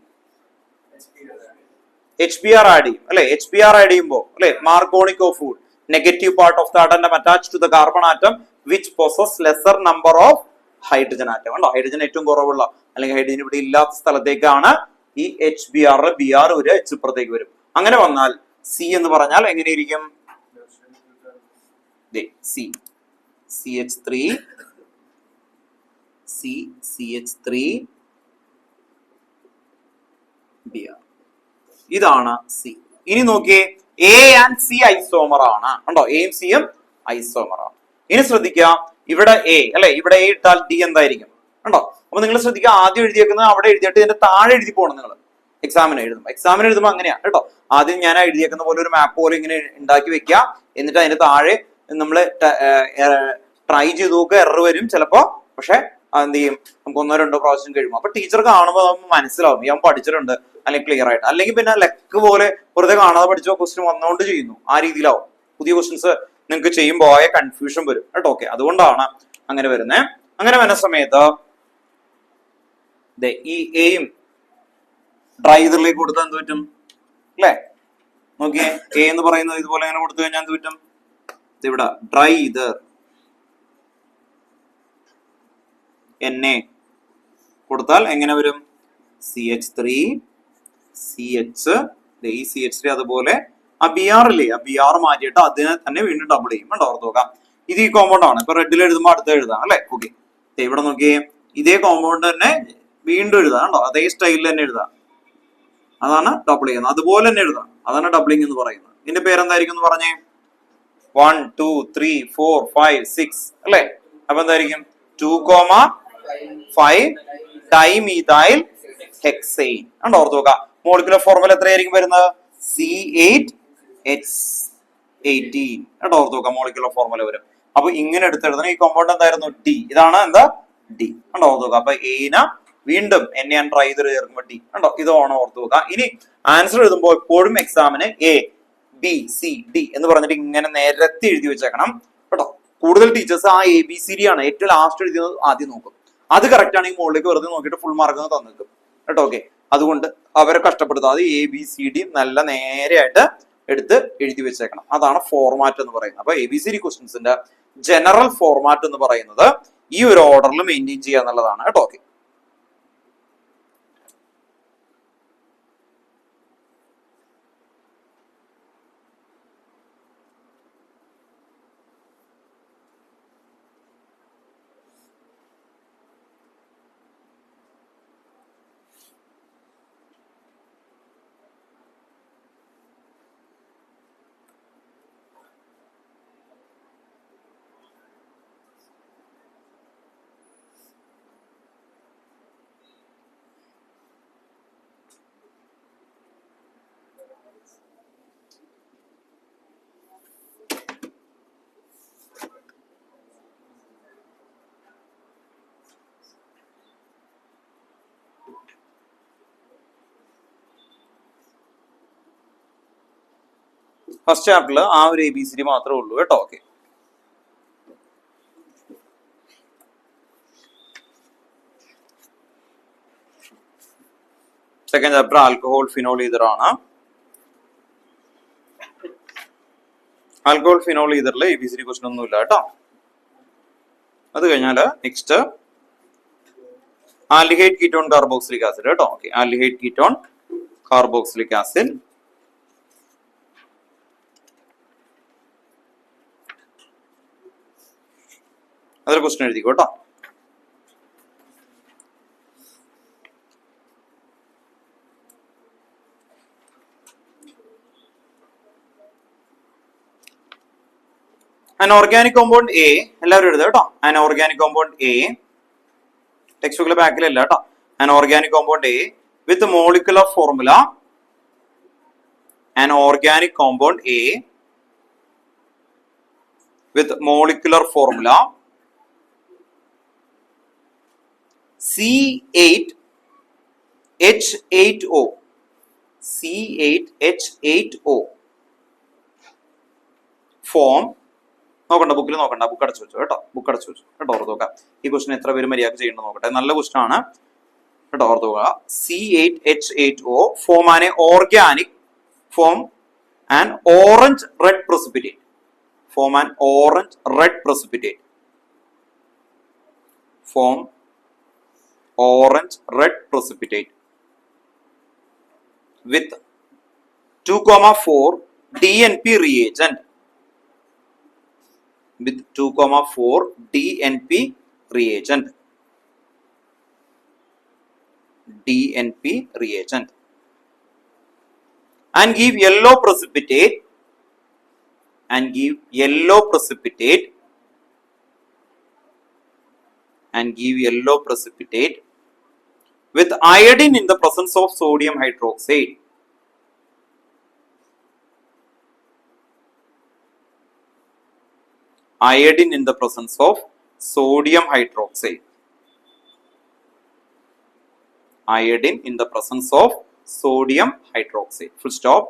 HBr ആഡ് ചെയ്യും അല്ലെ. HBr ആഡ് ചെയ്യുമ്പോൾ അല്ലെ Markovnikov of food negative part of the atom attached to the carbon atom which possess lesser number of hydrogen atom. കണ്ടോ, ഹൈഡ്രജൻ ഏറ്റവും കുറവുള്ള അല്ലെങ്കിൽ ഹൈഡ്രജൻ ഇവിടെ ഇല്ലാത്ത സ്ഥലത്തേക്കാണ് ഈ HBr Br ഒരു H ഇപ്പുറത്തേക്ക് വരും. അങ്ങനെ വന്നാൽ C എന്ന് പറഞ്ഞാൽ എങ്ങനെയിരിക്കും? C CH3 CH3 Br. ഇതാണ് C. ഇനി നോക്കിയേ, A ആൻഡ് C ഐസോമർ ആണ്. കണ്ടോ, എയും സിയും ഐസോമർ ആണ്. ഇനി ശ്രദ്ധിക്കുക, ഇവിടെ A അല്ലെ, ഇവിടെ A ഇട്ടാൽ D എന്തായിരിക്കും? കണ്ടോ, അപ്പൊ നിങ്ങൾ ശ്രദ്ധിക്കുക, ആദ്യം എഴുതിയേക്കുന്നത് അവിടെ എഴുതിയിട്ട് ഇതിന്റെ താഴെ എഴുതി പോകണം. നിങ്ങൾ എക്സാമിന് എഴുതുമ്പോൾ അങ്ങനെയാ കേട്ടോ. ആദ്യം ഞാൻ എഴുതിയേക്കുന്ന പോലെ ഒരു മാപ്പ് പോലെ ഇങ്ങനെ ഉണ്ടാക്കി വെക്കുക, എന്നിട്ട് അതിന്റെ താഴെ നമ്മൾ ട്രൈ ചെയ്ത് നോക്കുക, എറർ വരും ചിലപ്പോ. പക്ഷെ എന്ത് ചെയ്യും, നമുക്ക് 1-2 പ്രാവശ്യം കഴിയുമ്പോൾ അപ്പൊ ടീച്ചർ കാണുമ്പോൾ മനസ്സിലാവും ഞാൻ പഠിച്ചിട്ടുണ്ട് അല്ലെങ്കിൽ ക്ലിയർ ആയിട്ട്. അല്ലെങ്കിൽ പിന്നെ ലെക്ക് പോലെ വെറുതെ കാണാതെ പഠിച്ച ക്വസ്റ്റ്യൻ വന്നുകൊണ്ട് ചെയ്യുന്നു, ആ രീതിയിലാവും. പുതിയ ക്വസ്റ്റ്യൻസ് നിങ്ങൾക്ക് ചെയ്യുമ്പോൾ ആയ കൺഫ്യൂഷൻ വരും കേട്ടോ. ഓക്കെ, അതുകൊണ്ടാണ് അങ്ങനെ വരുന്നത്. അങ്ങനെ വരുന്ന സമയത്ത് ഈ എയും ഡ്രൈ ഇതിലേക്ക് കൊടുത്താൽ എന്ത് പറ്റും അല്ലെ? നോക്കിയേ, എ എന്ന് പറയുന്നത് ഇതുപോലെ അങ്ങനെ കൊടുത്തു കഴിഞ്ഞാൽ എന്ത് പറ്റും? ഇവിടെ ഡ്രൈ ഇത് NA കൊടുത്താൽ എങ്ങനെ വരും? CH3 CH ഈ CH3 അതുപോലെ ആ Br ഇല്ലേ, ആ Br മാറ്റിയിട്ട് അതിനെ തന്നെ വീണ്ടും ഡബിൾ ചെയ്യും. കണ്ടോ, ഓർത്ത് നോക്കാം. ഇത് ഈ കോമ്പൗണ്ട് ആണ്. ഇപ്പൊ റെഡിൽ എഴുതുമ്പോൾ അടുത്ത് എഴുതാം അല്ലെ. ഓക്കെ, ഇവിടെ നോക്കിയേ, ഇതേ കോമ്പൗണ്ട് തന്നെ വീണ്ടും എഴുതാം. കണ്ടോ, അതേ സ്റ്റൈലിൽ തന്നെ എഴുതാം. അതാണ് ഡബിൾ ചെയ്യുന്നത്. അതുപോലെ തന്നെ എഴുതാം. അതാണ് ഡബിളിംഗ് എന്ന് പറയുന്നത്. ഇതിന്റെ പേരെന്തായിരിക്കും എന്ന് പറഞ്ഞേ? 1 2 3 4 5 6 അല്ലെ. അപ്പൊ എന്തായിരിക്കും? 2,5 ഡൈമീഥൈൽ ഹെക്സെയിൻ. കണ്ടോ, ഓർത്ത് നോക്കാം. മോളിക്കുലർ ഫോർമുല എത്രയായിരിക്കും വരുന്നത്? C8H18. കേട്ടോ, ഓർത്ത് നോക്കാം. മോളിക്കുലർ ഫോർമുല വരും. അപ്പൊ ഇങ്ങനെ എടുത്തെഴുതണം. ഈ കോമ്പൗണ്ട് എന്തായിരുന്നു? D. ഇതാണ് എന്താ? D. കണ്ടോ, ഓർത്ത് നോക്കാം. അപ്പൊ എന വീണ്ടും എന്നെ ഞാൻ ട്രൈ ചെയ്ത് ചേർക്കുമ്പോൾ D. കണ്ടോ, ഇത് ഓണം ഓർത്ത് നോക്കാം. ഇനി ആൻസർ എഴുതുമ്പോൾ എപ്പോഴും എക്സാമിന് ABCD എന്ന് പറഞ്ഞിട്ട് ഇങ്ങനെ നിരത്തി എഴുതി വെച്ചേക്കണം കേട്ടോ. കൂടുതൽ ടീച്ചേഴ്സ് ആ ABCD ആണ് ഏറ്റവും ലാസ്റ്റ് എഴുതിയത് ആദ്യം നോക്കും. അത് കറക്റ്റ് ആണെങ്കിൽ മുകളിലേക്ക് വെറുതെ നോക്കിയിട്ട് ഫുൾ മാർക്ക് തന്നിരിക്കും കേട്ടോ. ഓക്കെ, അതുകൊണ്ട് അവരെ കഷ്ടപ്പെടുത്താതെ ABCD നല്ല നേരെയായിട്ട് എടുത്ത് എഴുതി വെച്ചേക്കണം. അതാണ് ഫോർമാറ്റ് എന്ന് പറയുന്നത്. അപ്പൊ ABCD ക്വസ്റ്റ്യൻസിന്റെ ജനറൽ ഫോർമാറ്റ് എന്ന് പറയുന്നത് ഈ ഒരു ഓർഡറിൽ മെയിൻറ്റെയിൻ ചെയ്യുക എന്നുള്ളതാണ് കേട്ടോ. ഓക്കെ, ഫസ്റ്റ് ചാപ്റ്ററിൽ ആ ഒരു ABCD മാത്രമേ ഉള്ളൂ കേട്ടോ. Okay, second chapter alcohol phenol ether ആണ്. ആൽക്കഹോൾ ഫിനോൾ ഈതറിൽ ABCD ക്വസ്റ്റൻ ഒന്നും ഇല്ല കേട്ടോ. അത് കഴിഞ്ഞാല് next aldehyde ketone carboxylic acid കേട്ടോ. Okay, aldehyde ketone carboxylic acid. അതൊരു ക്വസ്റ്റൻ എഴുതിക്കോ കേട്ടോ. അനോർഗാനിക് കോമ്പൗണ്ട് A എല്ലാവരും എഴുതുക കേട്ടോ. അനോർഗാനിക് കോമ്പൗണ്ട് A ടെക്സ്റ്റ് ബുക്കിലെ ബാക്കിലല്ല കേട്ടോ. An organic compound A with molecular formula. An organic compound A with molecular formula C8H8O. C8H8O form നോക്കണ്ട, ബുക്കിൽ നോക്കണ്ട, ബുക്ക് അടച്ചു വെച്ചു കേട്ടോ, ബുക്ക് അടച്ചു വെച്ചു കേട്ടോ, ഓർത്ത് നോക്കാം. ഈ ക്വസ്റ്റൻ എത്ര പേര് മര്യാദ ചെയ്യണമെന്ന് നോക്കട്ടെ. നല്ല ക്വസ്റ്റൻ ആണ് കേട്ടോ, ഓർത്ത് നോക്കുക. C8H8O form an organic form an orange red precipitate. Form an orange red precipitate. Form orange red precipitate with 2,4 DNP reagent. With 2,4 DNP reagent. DNP reagent. And give yellow precipitate. And give yellow precipitate. And give yellow precipitate with iodine in the presence of sodium hydroxide. Iodine in the presence of sodium hydroxide. Iodine in the presence of sodium hydroxide. Full stop.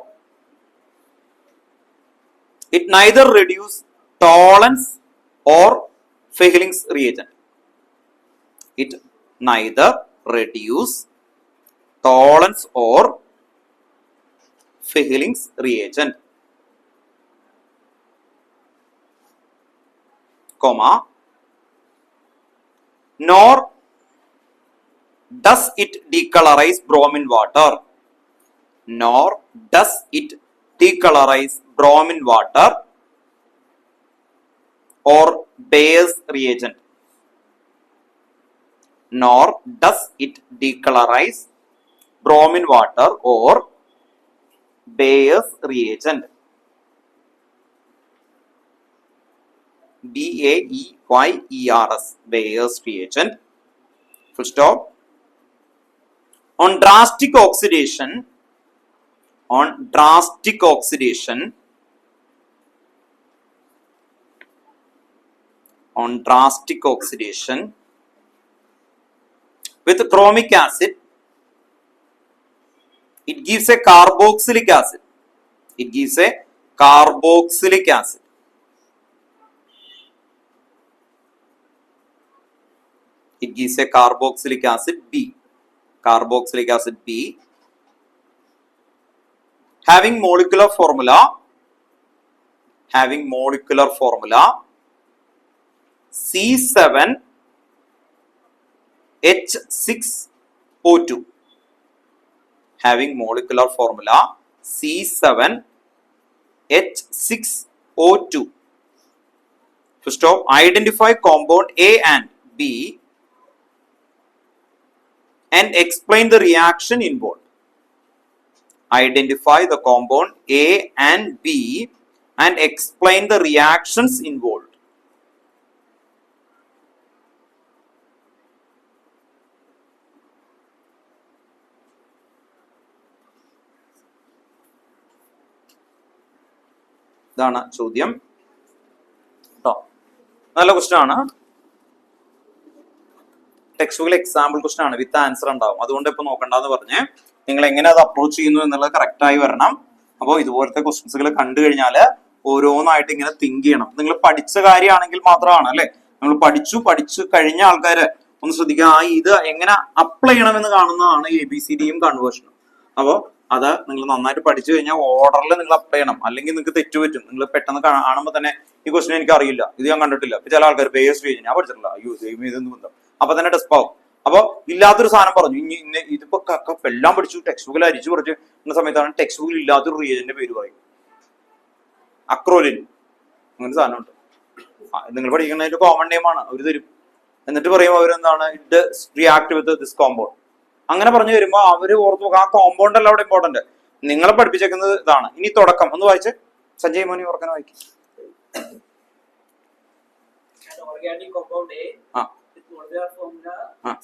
It neither reduce tolerance or Fehling's reagent. It neither reduce tolerance or Fehling's reagent, comma, nor does it decolorize bromine water, nor does it decolorize bromine water or Bayer's reagent, nor does it decolorize bromine water or Bayer's reagent. BAEYERS, Bayer's reagent. Full stop. On drastic oxidation, on drastic oxidation, on drastic oxidation with chromic acid, it gives a carboxylic acid. It gives a carboxylic acid. It gives a carboxylic acid B. Carboxylic acid B having molecular formula, having molecular formula C7H6O2, having molecular formula C7H6O2. First off, identify compound A and B and explain the reaction involved. Identify the compound A and B and explain the reactions involved. ഇതാണ് ചോദ്യം കേട്ടോ. നല്ല question ആണ്. Text ബുക്കിൽ example question ആണ്, വിത്ത് answer ഉണ്ടാവും. അതുകൊണ്ട് ഇപ്പൊ നോക്കണ്ടെന്ന് പറഞ്ഞ് നിങ്ങൾ എങ്ങനെ അത് അപ്രോച്ച് ചെയ്യുന്നു എന്നുള്ളത് കറക്റ്റ് ആയി വരണം. അപ്പോൾ ഇതുപോലത്തെ ക്വസ്റ്റൻസുകൾ കണ്ടു കഴിഞ്ഞാൽ ഓരോന്നായിട്ട് ഇങ്ങനെ തിങ്ക് ചെയ്യണം. നിങ്ങൾ പഠിച്ച കാര്യമാണെങ്കിൽ മാത്രമാണ് അല്ലെ, നമ്മൾ പഠിച്ചു കഴിഞ്ഞ ആൾക്കാര് ഒന്ന് ശ്രദ്ധിക്കുക, ഇത് എങ്ങനെ അപ്ലൈ ചെയ്യണമെന്ന് കാണുന്നതാണ് ABCDയും കൺവേർഷനും. അപ്പോൾ അത് നിങ്ങൾ നന്നായിട്ട് പഠിച്ചു കഴിഞ്ഞാൽ ഓർഡറിൽ നിങ്ങൾ അപ്ലൈ ചെയ്യണം, അല്ലെങ്കിൽ നിങ്ങൾക്ക് തെറ്റുപറ്റും. നിങ്ങൾ പെട്ടെന്ന് കാണുമ്പോൾ തന്നെ ഈ ക്വസ്റ്റൻ എനിക്ക് അറിയില്ല, ഇത് ഞാൻ കണ്ടിട്ടില്ല. ഇപ്പൊ ചില ആൾക്കാർ ബേസ് ചെയ്യും, ഞാൻ പഠിച്ചിട്ടില്ല, അയ്യോ ഇതൊന്നും ബന്ധം, അപ്പൊ തന്നെ ടെസ്റ്റ് ആവും. അപ്പൊ ഇല്ലാത്തൊരു സാധനം പറഞ്ഞു, ഇനി ഇതിപ്പോ എല്ലാം പഠിച്ചു ടെക്സ്റ്റ് ബുക്കിൽ അരിച്ചു പറിച്ച് എന്ന സമയത്താണ് ടെക്സ്റ്റ് ബുക്കിൽ ഇല്ലാത്തൊരു റിയേജന്റെ പേര് പറയും, അക്രോലിൻ, അങ്ങനെ സാധനം ഉണ്ട്. നിങ്ങൾ പഠിക്കുന്നതിന്റെ കോമൺ നെയിം ആണ് അവർ തരും. എന്നിട്ട് പറയും അവരെന്താണ്, it react with this compound, അങ്ങനെ പറഞ്ഞു വരുമ്പോ അവര് ഓർത്ത് നോക്കുക ആ കോമ്പൗണ്ട് അല്ല അവിടെ ഇമ്പോർട്ടന്റ്, നിങ്ങളെ പഠിപ്പിച്ചേക്കുന്നത് ഇതാണ്. ഇനി തുടക്കം ഒന്ന് വായിച്ച് സഞ്ജയ് മോനി ഓർക്കാൻ വായിക്കും. Organic compound A with molecular formula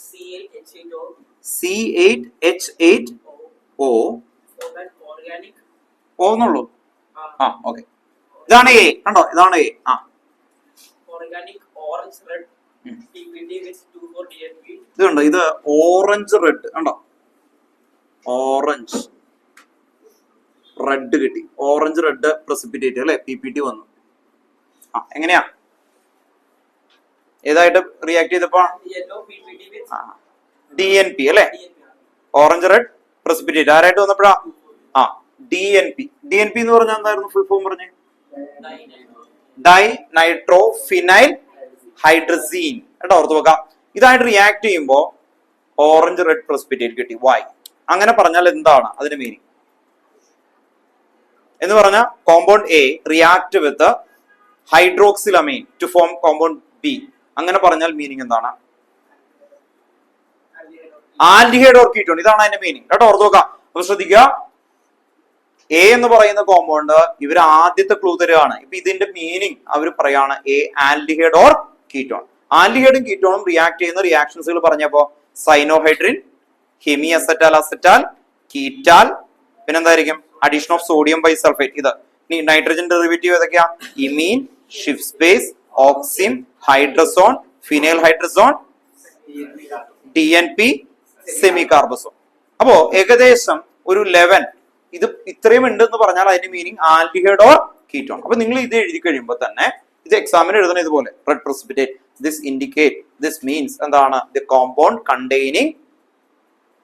C8H8O. C8H8O. For an organic O എന്നുള്ളൂ. ഓക്കെ, ഇതാണ് A കണ്ടോ, ഇതാണ് A. organic orange red PPT with 2,4 DNP. ഇത് കണ്ടോ, ഇത് ഓറഞ്ച് റെഡ് കണ്ടോ, ഓറഞ്ച് റെഡ് കിട്ടി, ഓറഞ്ച് റെഡ് പ്രസിപ്പിറ്റേറ്റ് അല്ലെ, PPT വന്നു. എങ്ങനെയാ ഏതായിട്ട് റിയാക്ട് ചെയ്തപ്പോ Yellow PPT with DNP അല്ലെ, DNP. ഓറഞ്ച് റെഡ് പ്രസിപ്പിറ്റേറ്റ് ആരായിട്ട് വന്നപ്പോഴാ DNP. DNP എന്ന് പറഞ്ഞാൽ എന്തായിരുന്നു ഫുൾ ഫോം പറഞ്ഞേ? Di nitro phenyl hydrazine. കേട്ടോ, ഓർത്ത് വെക്കാം. ഇതായിട്ട് റിയാക്ട് ചെയ്യുമ്പോ ഓറഞ്ച് റെഡ് പ്രസിപ്പിറ്റേറ്റ് കിട്ടി. വൈ അങ്ങനെ പറഞ്ഞാൽ എന്താണ് അതിന്റെ മീനിങ് എന്ന് പറഞ്ഞാൽ compound A react with hydroxylamine to form compound B. അങ്ങനെ പറഞ്ഞാൽ മീനിങ് എന്താണ്? Aldehyde or ketone. ഇതാണ് അതിന്റെ മീനിങ്. കേട്ടോ, ഓർത്ത് നോക്കാം. അപ്പൊ ശ്രദ്ധിക്കുക, എ എന്ന് പറയുന്ന കോമ്പൗണ്ട് ഇവർ ആദ്യത്തെ ക്ലൂ തരുകയാണ്. ഇപ്പൊ ഇതിന്റെ മീനിങ് അവർ പറയാണ് എ ആൽഡിഹൈഡ് ഓർ കീറ്റോൺ. ആൽഡിഹൈഡും കീറ്റോണും റിയാക്ട് ചെയ്യുന്ന റിയാക്ഷൻസുകൾ പറഞ്ഞപ്പോ cyanohydrin, hemiacetal acetal, ketal, പിന്നെന്തായിരിക്കും അഡീഷൻ ഓഫ് സോഡിയം ബൈസൾഫേറ്റ്. ഇത് ഇനി നൈട്രജൻ ഡെറിവേറ്റീവ് ഏതൊക്കെയാ? Imine, Schiff's base, oxime, hydrazone, phenyl hydrazone, DNP, semicarbazone. അപ്പോ ഏകദേശം ഒരു 11 ഇത് ഇത്രയും ഉണ്ട് എന്ന് പറഞ്ഞാൽ അതിന്റെ മീനിങ് ആൽഡിഹൈഡ് ഓർ കീറ്റോൺ. അപ്പൊ നിങ്ങൾ ഇത് എഴുതി കഴിയുമ്പോൾ തന്നെ ഇത് എക്സാമിന് എഴുതണം ഇതുപോലെ red precipitate. This indicate, this means എന്താണ്? The compound containing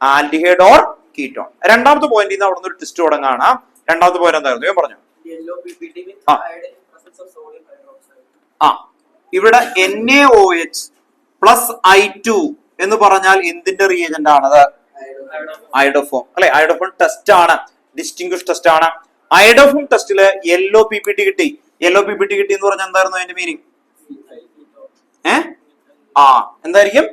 aldehyde or ketone. രണ്ടാമത്തെ പോയിന്റ് ഇന്ന് അവിടെ നിന്ന് ഒരു ടെസ്റ്റ് തുടങ്ങാണ്. രണ്ടാമത്തെ പോയിന്റ് എന്തായിരുന്നു ഞാൻ പറഞ്ഞു? Yellow PPT with iodine in presence of sodium hydroxide. ഇവിടെ NaOH പ്ലസ് I2 എന്ന് പറഞ്ഞാൽ എന്തിന്റെ റിയേജന്റ് ആണത്? അയോഡോഫോം അല്ലെ. അയോഡോഫോം ടെസ്റ്റ് ആണ്, ഡിസ്റ്റിംഗ്വിഷ് ടെസ്റ്റ് ആണ്. അയോഡോഫോം ടെസ്റ്റില് യെല്ലോ PPT കിട്ടി. യെല്ലോ PPT കിട്ടി എന്ന് പറഞ്ഞാൽ എന്തായിരുന്നു അതിന്റെ മീനിങ്? എന്തായിരിക്കും?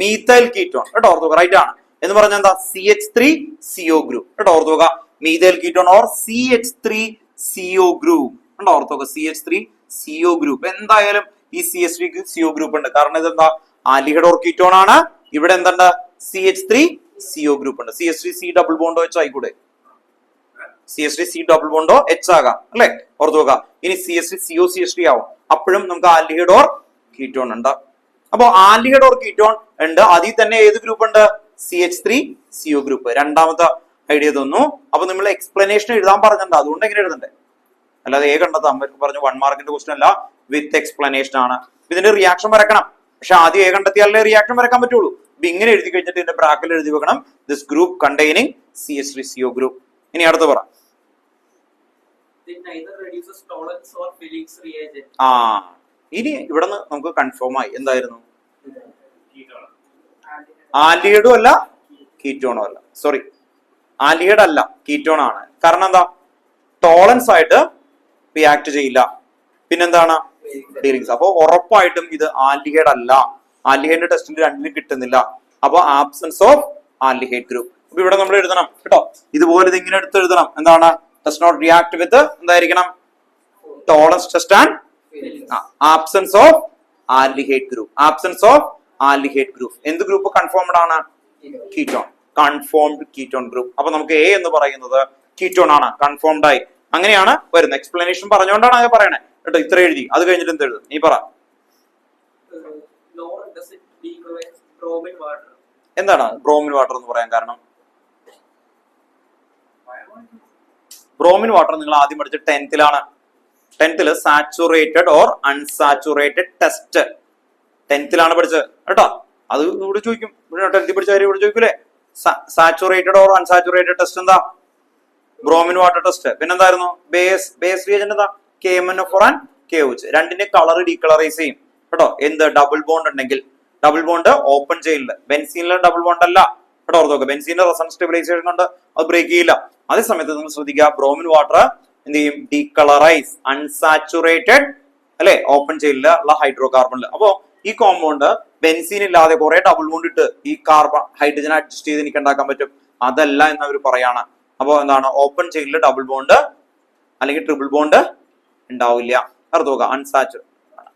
Methyl ketone. കേട്ടോ, ഓർത്തുക. റൈറ്റ് ആണ്. എന്ന് പറഞ്ഞാൽ എന്താ? CH3CO group. കേട്ടോ, ഓർത്തുക. Methyl ketone or CH3CO group. കേട്ടോ, ഓർത്തുക. CH3CO group. എന്തായാലും ഈ CH3CO ഗ്രൂപ്പ് ഉണ്ട്. കാരണം ഇതെന്താ? ആൽഡിഹൈഡ് ഓർ കീറ്റോൺ ആണ്. ഇവിടെ എന്തുണ്ട്? CH3CO ഗ്രൂപ്പ് ഉണ്ട്. CH3C ഡബിൾ ബോണ്ടോ H ആയിക്കൂടെ? CH3C ഡബിൾ ബോണ്ടോ H ആകാം അല്ലെ, ഓർത്ത് നോക്കാം. ഇനി CH3CO CH3 ആവും. അപ്പോഴും നമുക്ക് ആൽഡിഹൈഡ് ഓർ കീറ്റോൺ ഉണ്ട്. അപ്പൊ ആൽഡിഹൈഡ് ഓർ കീറ്റോൺ ഉണ്ട്. അതിൽ തന്നെ ഏത് ഗ്രൂപ്പ് ഉണ്ട്? CH3CO group. രണ്ടാമത്തെ ഐഡിയ തന്നു. അപ്പൊ നമ്മൾ എക്സ്പ്ലനേഷൻ എഴുതാൻ പറഞ്ഞിട്ടുണ്ട്. അതുകൊണ്ട് എങ്ങനെ എഴുതണ്ടേ? അല്ലാതെ കണ്ടെത്താൻ പറഞ്ഞു 1 മാർക്കിന്റെ ക്വസ്റ്റൻ അല്ല, വിത്ത് എക്സ്പ്ലനേഷൻ ആണ്. ഇതിന്റെ റിയാക്ഷൻ വരക്കണം. പക്ഷെ ആദ്യം കണ്ടെത്തിയാലേ റിയാക്ഷൻ വരക്കാൻ പറ്റുള്ളൂ. അപ്പൊ ഇങ്ങനെ എഴുതി കഴിഞ്ഞിട്ട് ഇതിന്റെ ബ്രാക്കറ്റിൽ എഴുതി വെക്കണം this group containing CH3CO group. ഇനി അടുത്ത് പറ. ഇനി ഇവിടെ നിന്ന് നമുക്ക് കൺഫേം ആയി എന്തായിരുന്നു? ആൽഡിഹൈഡും അല്ല കീറ്റോണും അല്ല. സോറി, ആൽഡിഹൈഡ് അല്ല, കീറ്റോൺ ആണ്. കാരണം എന്താ? ടോളൻസ് ആയിട്ട് റിയാക്ട് ചെയ്യില്ല. പിന്നെന്താണ്? ഡീലിങ്സ്. അപ്പൊ ഉറപ്പായിട്ടും ഇത് ആൽഡിഹൈഡ് അല്ല. ആൽഡിഹൈഡിന്റെ ടെസ്റ്റിൽ രണ്ടിലും കിട്ടുന്നില്ല. അപ്പൊ ആബ്സെൻസ് ഓഫ് ആൽഡിഹൈഡ് ഗ്രൂപ്പ്. അപ്പൊ ഇവിടെ നമ്മൾ എഴുതണം കേട്ടോ, ഇതുപോലെ ഇത് ഇങ്ങനെ എടുത്ത് എഴുതണം. എന്താണ്? ഡസ് നോട്ട് റിയാക്ട് വിത്ത് എന്തായിരിക്കണം? ടോളൻസ് test and absence of aldehyde group. Absence of aldehyde group. എന്ത് ഗ്രൂപ്പ് കൺഫേംഡ് ആണ്? കീറ്റോൺ. Confirmed ketone group. അപ്പൊ നമുക്ക് A എന്ന് പറയുന്നത് കീറ്റോൺ ആണ്. കൺഫേംഡ് ആയി. അങ്ങനെയാണ് വരുന്നത്. എക്സ്പ്ലനേഷൻ പറഞ്ഞുകൊണ്ടാണ് അത് പറയണേ കേട്ടോ. ഇത്ര എഴുതി. അത് കഴിഞ്ഞിട്ട് എന്ത് എഴുതും? നീ പറ. എന്താണ് ബ്രോമിൻ വാട്ടർ എന്ന് പറയാൻ കാരണം? ബ്രോമിൻ വാട്ടർ നിങ്ങൾ ആദ്യം പഠിച്ച 10th saturated or unsaturated test 10th പഠിച്ചത് കേട്ടോ. അത് ഇവിടെ ചോദിക്കും. ഇവിടെ 10th പഠിച്ച കാര്യം ഇവിടെ ചോദിക്കൂലേ? സാച്ചുറേറ്റഡ് ഓർ അൺസാച്ചുറേറ്റഡ് ടെസ്റ്റ് എന്താ? Bromine water test. പിന്നെന്തായിരുന്നു? ബേസ് റിയേജന്റ് എന്താ? KMnO4 and KOH. രണ്ടിന്റെ കളർ ഡീകളറൈസ് ചെയ്യും കേട്ടോ. എന്ത്? ഡബിൾ ബോണ്ട് ഉണ്ടെങ്കിൽ. ഡബിൾ ബോണ്ട് ഓപ്പൺ ചെയ്യില്ല. ബെൻസീനിലെ ഡബിൾ ബോണ്ട് അല്ല കേട്ടോ, ഓർത്ത് നോക്കുക. ബെൻസീനിന്റെ റെസൊണൻസ് സ്റ്റെബിലൈസേഷൻ കൊണ്ട് അത് ബ്രേക്ക് ചെയ്യില്ല. അതേ സമയത്ത് നിങ്ങൾ ശ്രദ്ധിക്കുക, ബ്രോമിൻ വാട്ടർ എന്ത് ചെയ്യും? ഡീകളറൈസ്. അൺസാച്ചുറേറ്റഡ് അല്ലെ, ഓപ്പൺ ചെയ്യില്ല ഉള്ള ഹൈഡ്രോ കാർബണില്. അപ്പോ ഈ കോമ്പൗണ്ട് ബെൻസീൻ ഇല്ലാതെ കുറെ ഡബിൾ ബോണ്ട് ഇട്ട് ഈ കാർബൺ ഹൈഡ്രജൻ അഡ്ജസ്റ്റ് ചെയ്ത് എനിക്ക് ഉണ്ടാക്കാൻ പറ്റും. അതല്ല എന്ന് അവർ പറയാണ്. അപ്പൊ എന്താണ്? ഓപ്പൺ ചെയിനിൽ ഡബിൾ ബോണ്ട് അല്ലെങ്കിൽ ട്രിപ്പിൾ ബോണ്ട് ഉണ്ടാവില്ല. അർത്ഥം നോക്കുക, അൺസാച്ചുറേറ്റഡ്.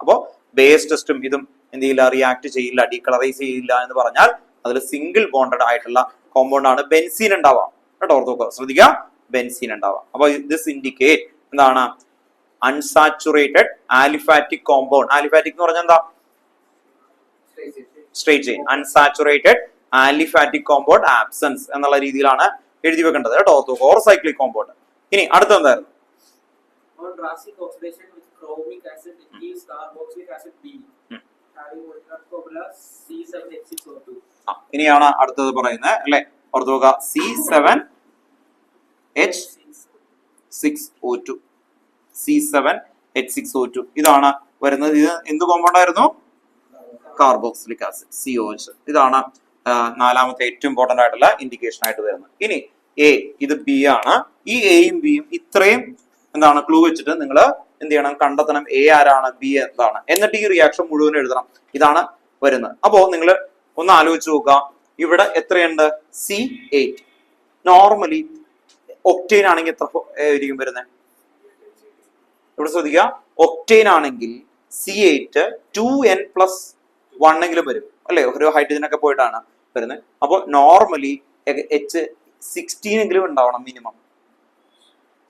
അപ്പോ ബേസ് ടെസ്റ്റും ഇതും എന്ത് ചെയ്യില്ല? റിയാക്ട് ചെയ്യില്ല, ഡീകളറൈസ് ചെയ്യില്ല എന്ന് പറഞ്ഞാൽ അതിൽ സിംഗിൾ ബോണ്ടഡ് ആയിട്ടുള്ള കോമ്പൗണ്ട് ആണ് ബെൻസീൻ ഉണ്ടാവാം കേട്ടോ. ഓർത്ത് നോക്കുക, ശ്രദ്ധിക്കുക, ബെൻസീൻ ഉണ്ടാവാം. അപ്പൊ ദിസ് ഇൻഡിക്കേറ്റ് എന്താണ്? Unsaturated aliphatic compound. ആലിഫാറ്റിക് എന്ന് പറഞ്ഞാൽ എന്താ? Straight chain. Unsaturated aliphatic compound absence എന്നുള്ള രീതിയിലാണ് എഴുതി വെക്കേണ്ടത് കേട്ടോ. Or cyclic compound. ഇനി അടുത്ത എന്തായിരുന്നു? On Rancic oxidation with chromic acid, it gives carboxylic acid B. Having molecular formula C7H6O2. ഇനിയാണ് അടുത്തത് പറയുന്നത് അല്ലെ, ഓർത്ത് നോക്കുക. C7H6O2. C7H6O2 ഇതാണ് വരുന്നത്. ഇത് എന്ത് കോമ്പൗണ്ട് ആയിരുന്നു? Carboxylic acid, COH. ഇതാണ് നാലാമത്തെ ഏറ്റവും ഇമ്പോർട്ടന്റ് ആയിട്ടുള്ള ഇൻഡിക്കേഷൻ ആയിട്ട് വരുന്നത്. ഇനി എ, ഇത് ബി ആണ്. ഈ എയും ബിയും ഇത്രയും എന്താണ് ക്ലൂ വെച്ചിട്ട് നിങ്ങൾ എന്ത് ചെയ്യണം? കണ്ടെത്തണം എ ആരാണ്, ബി എന്താണ്, എന്നിട്ട് ഈ റിയാക്ഷൻ മുഴുവൻ എഴുതണം. ഇതാണ് വരുന്നത്. അപ്പോ നിങ്ങൾ ഒന്ന് ആലോചിച്ച് നോക്കുക. ഇവിടെ എത്രയുണ്ട്? C8. നോർമലി ഒക്ടെയിൻ ആണെങ്കിൽ എത്ര ആയിരിക്കും വരുന്നത്? ഇവിടെ ശ്രദ്ധിക്കുക, ഒക്ടെയിൻ ആണെങ്കിൽ C8 2n+1 എങ്കിലും വരും അല്ലെ, ഒരു ഹൈഡ്രജൻ ഒക്കെ പോയിട്ടാണ് വരുന്നത്. അപ്പൊ നോർമലി H16 എങ്കിലും ഉണ്ടാവണം മിനിമം.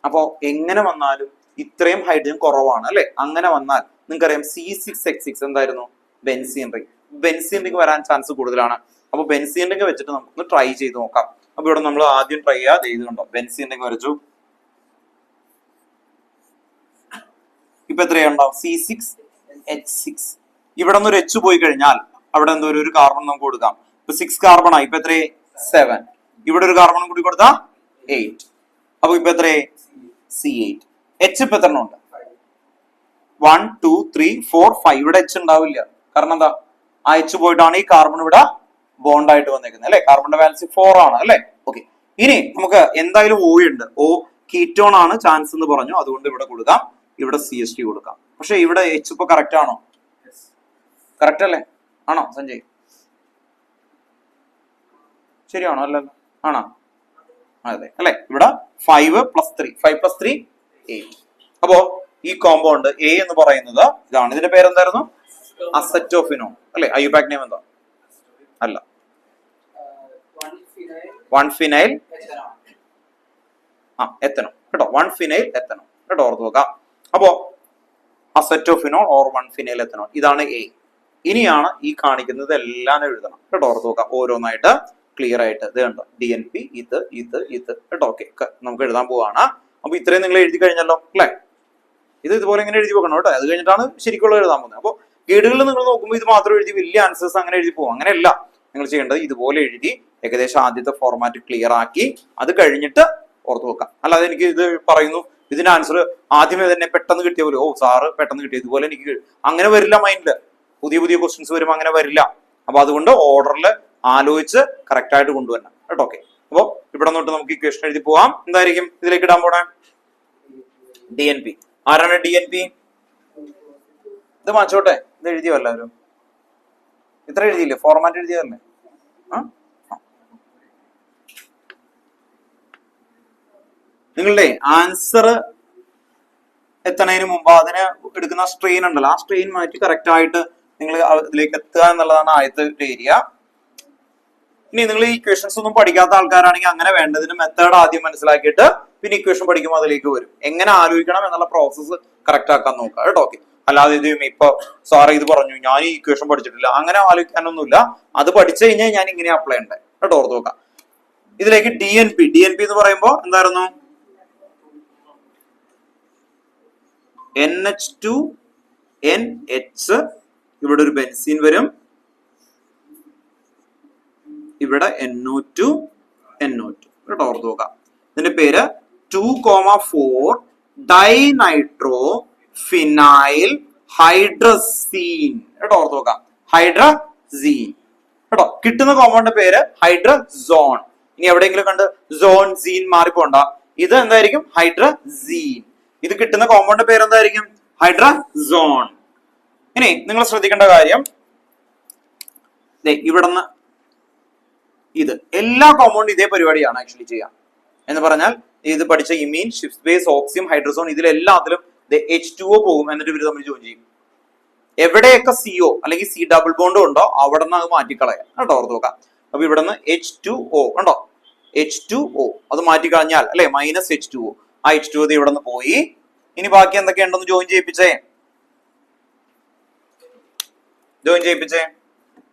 അപ്പോ എങ്ങനെ വന്നാലും ഇത്രയും ഹൈഡ്രജൻ കുറവാണ് അല്ലെ. അങ്ങനെ വന്നാൽ നിങ്ങൾക്കറിയാം C6H6 എന്തായിരുന്നു? Benzene ring. ബെൻസീൻ റിംഗ് വരാൻ ചാൻസ് കൂടുതലാണ്. അപ്പൊ ബെൻസീൻ റിംഗ് വെച്ചിട്ട് നമുക്കൊന്ന് ട്രൈ ചെയ്ത് നോക്കാം. അപ്പൊ ഇവിടെ നമ്മൾ ആദ്യം ട്രൈ ചെയ്യാതെ ചെയ്തുകൊണ്ടോ ബെൻസീൻ റിംഗ് വരച്ചു. ഇപ്പൊ എത്രയുണ്ടാവും? C6H6. ഇവിടെ നിന്ന് ഒരു എച്ച് പോയി കഴിഞ്ഞാൽ അവിടെ എന്തോ ഒരു കാർബൺ നമുക്ക് കൊടുക്കാം. ഇപ്പൊ 6 കാർബൺ ആയി. ഇപ്പൊ എത്രയെ? 7. ഇവിടെ ഒരു കാർബൺ കൂടി കൊടുത്താ 8. അപ്പൊ ഇപ്പൊ എത്രയെ? C8. എച്ച് ഇപ്പൊ എത്ര ഉണ്ട്? 1 2 3 4 5. ഇവിടെ എച്ച് ഉണ്ടാവില്ല. കാരണം എന്താ? ആ എച്ച് പോയിട്ടാണ് ഈ കാർബൺ ഇവിടെ ബോണ്ട് ആയിട്ട് വന്നേക്കുന്നത് അല്ലെ. കാർബണിന്റെ വാലൻസി 4 ആണ് അല്ലെ. ഓക്കെ, ഇനി നമുക്ക് എന്തായാലും O ഉണ്ട്. O കീറ്റോൺ ആണ് ചാൻസ് എന്ന് പറഞ്ഞു, അതുകൊണ്ട് ഇവിടെ കൊടുക്കാം. ഇവിടെ CH3 കൊടുക്കാം. പക്ഷെ ഇവിടെ എച്ച് ഇപ്പൊ കറക്റ്റ് ആണോ? കറക്റ്റ് അല്ലേ? ആണോ സഞ്ജയ്? ശരിയാണോ? അല്ലല്ലോ, ആണോ? അതെ അല്ലെ. ഇവിടെ 5 + 3 8. അപ്പോ ഈ കോമ്പൗണ്ട് എ എന്ന് പറയുന്നത് ഇതാണ്. ഇതിന്റെ പേരെന്തായിരുന്നു? അസറ്റോഫിനോൺ അല്ലെ. IUPAC നെയിം എന്താ? അല്ല, 1-phenyl എത്തനോൾ കേട്ടോ. 1-phenyl എത്തനോൾ കേട്ടോ, ഓർത്ത് നോക്കാം. അപ്പോ അസറ്റോഫിനോൾ ഓർ 1-phenyl എത്തനോൾ, ഇതാണ് എ. ഇനിയാണ് ഈ കാണിക്കുന്നത് എല്ലാം എഴുതണം കേട്ടോ, ഓർത്ത് നോക്കാം. ഓരോന്നായിട്ട് ക്ലിയർ ആയിട്ട് ഇത് കണ്ടോ. DNP ഇത് കേട്ടോ. ഓക്കെ, നമുക്ക് എഴുതാൻ പോവാണ്. അപ്പൊ ഇത്രയും നിങ്ങൾ എഴുതി കഴിഞ്ഞല്ലോ അല്ലെ. ഇത് ഇതുപോലെ ഇങ്ങനെ എഴുതി വെക്കണം കേട്ടോ. അത് കഴിഞ്ഞിട്ടാണ് ശരിക്കുള്ള എഴുതാൻ പോകുന്നത്. അപ്പോൾ ഗൈഡുകളിൽ നിങ്ങൾ നോക്കുമ്പോൾ ഇത് മാത്രം എഴുതി വലിയ ആൻസേഴ്സ് അങ്ങനെ എഴുതി പോകും. അങ്ങനെയല്ല നിങ്ങൾ ചെയ്യേണ്ടത്. ഇതുപോലെ എഴുതി ഏകദേശം ആദ്യത്തെ ഫോർമാറ്റ് ക്ലിയർ ആക്കി അത് കഴിഞ്ഞിട്ട് ഓർത്ത് വെക്കാം. അല്ലാതെ എനിക്ക് ഇത് പറയുന്നു ഇതിന്റെ ആൻസർ ആദ്യമേ തന്നെ പെട്ടെന്ന് കിട്ടിയ പോലെ, ഓ സാറ് പെട്ടെന്ന് കിട്ടിയ ഇതുപോലെ എനിക്ക് അങ്ങനെ വരില്ല. മൈൻഡില് പുതിയ ക്വസ്റ്റ്യൻസ് വരുമ്പോൾ അങ്ങനെ വരില്ല. അപ്പൊ അതുകൊണ്ട് ഓർഡറിൽ ആലോചിച്ച് കറക്റ്റ് ആയിട്ട് കൊണ്ടുവരണം കേട്ടോ. ഓക്കെ, അപ്പൊ ഇവിടെ തൊട്ട് നമുക്ക് ഈ ക്വസ്റ്റ്യൻ എഴുതി പോവാം. എന്തായിരിക്കും ഇതിലേക്ക് ഇടാൻ പോണേ? DNP. ആരാണ് DNP? ഇത് മാച്ചോട്ടെ, ഇത് എഴുതിയോ എല്ലാവരും? ഇത്ര എഴുതിയില്ലേ? ഫോർമാറ്റ് എഴുതിയതല്ലേ? നിങ്ങളുടെ ആൻസർ എത്തണതിന് മുമ്പ് അതിന് എടുക്കുന്ന സ്ട്രെയിൻ ഉണ്ടല്ലോ, ആ സ്ട്രെയിൻ മാറ്റി കറക്റ്റ് ആയിട്ട് നിങ്ങൾ ഇതിലേക്ക് എത്തുക എന്നുള്ളതാണ് ആദ്യത്തെ ഏരിയ. ഇനി നിങ്ങൾ ഈ ഇക്വേഷൻസ് ഒന്നും പഠിക്കാത്ത ആൾക്കാരാണെങ്കിൽ അങ്ങനെ വേണ്ടതിന് മെത്തേഡ് ആദ്യം മനസ്സിലാക്കിയിട്ട് പിന്നെ ഇക്വേഷൻ പഠിക്കുമ്പോൾ അതിലേക്ക് വരും. എങ്ങനെ ആലോചിക്കണം എന്നുള്ള പ്രോസസ്സ് കറക്റ്റ് ആക്കാൻ നോക്കുക കേട്ടോ. ഓക്കെ, അല്ലാതെ ഇത് ഇപ്പൊ സാറ് ഇത് പറഞ്ഞു ഞാൻ ഈ ഇക്വേഷൻ പഠിച്ചിട്ടില്ല അങ്ങനെ ആലോചിക്കാനൊന്നുമില്ല. അത് പഠിച്ചു കഴിഞ്ഞാൽ ഞാൻ ഇങ്ങനെ അപ്ലൈ ഉണ്ട് കേട്ടോ, ഓർത്ത് നോക്കാം. ഇതിലേക്ക് DNP എന്ന് പറയുമ്പോ എന്തായിരുന്നു? NH2NH. ഇവിടെ ഒരു ബെൻസീൻ വരും, ഇവിടെ NO2 കേട്ടോ, ഓർത്ത് നോക്കാം. ഇതിന്റെ പേര് 2,4 ഡൈനൈട്രോ ഫിനൈൽ ഹൈഡ്രസീൻ കേട്ടോ, ഓർത്ത് നോക്കാം. ഹൈഡ്രസീൻ കേട്ടോ. കിട്ടുന്ന കോമ്പൗണ്ട് പേര് ഹൈഡ്രസോൺ. ഇനി എവിടെയെങ്കിലും കണ്ട് സോൺ സീൻ മാറിപ്പോണ്ട. ഇത് എന്തായിരിക്കും? ഹൈഡ്രസീൻ. ഇത് കിട്ടുന്ന കോമ്പൗണ്ട് പേര് എന്തായിരിക്കും? ഹൈഡ്രസോൺ. ഇനി നിങ്ങൾ ശ്രദ്ധിക്കേണ്ട കാര്യം, ഇവിടുന്ന് ഇത് എല്ലാ കോമ്പൗണ്ടും ഇതേ പരിപാടിയാണ് ആക്ച്വലി ചെയ്യാം. എന്ന് പറഞ്ഞാൽ ഇത് പഠിച്ച ഇമീൻ, ഷിഫ്റ്റ് ബേസ്, ഓക്സിയം, ഹൈഡ്രസോൺ ഇതിലെല്ലാത്തിലും H2O പോകും, എന്നിട്ട് ഇവർ തമ്മിൽ ജോയിൻ ചെയ്യും. എവിടെയൊക്കെ CO അല്ലെങ്കിൽ C ഡബിൾ ബോണ്ട് ഉണ്ടോ അവിടെ നിന്ന് അത് മാറ്റിക്കളയാം കേട്ടോ, ഓർത്ത് നോക്കാം. അപ്പൊ ഇവിടെ നിന്ന് H2O ഉണ്ടോ, H2O അത് മാറ്റിക്കളഞ്ഞാൽ അല്ലെ -H2O. ആ H2O ഇവിടെ നിന്ന് പോയി. ഇനി ബാക്കി എന്തൊക്കെ ഉണ്ടെന്ന് ജോയിൻ ചെയ്യിപ്പിച്ചേ.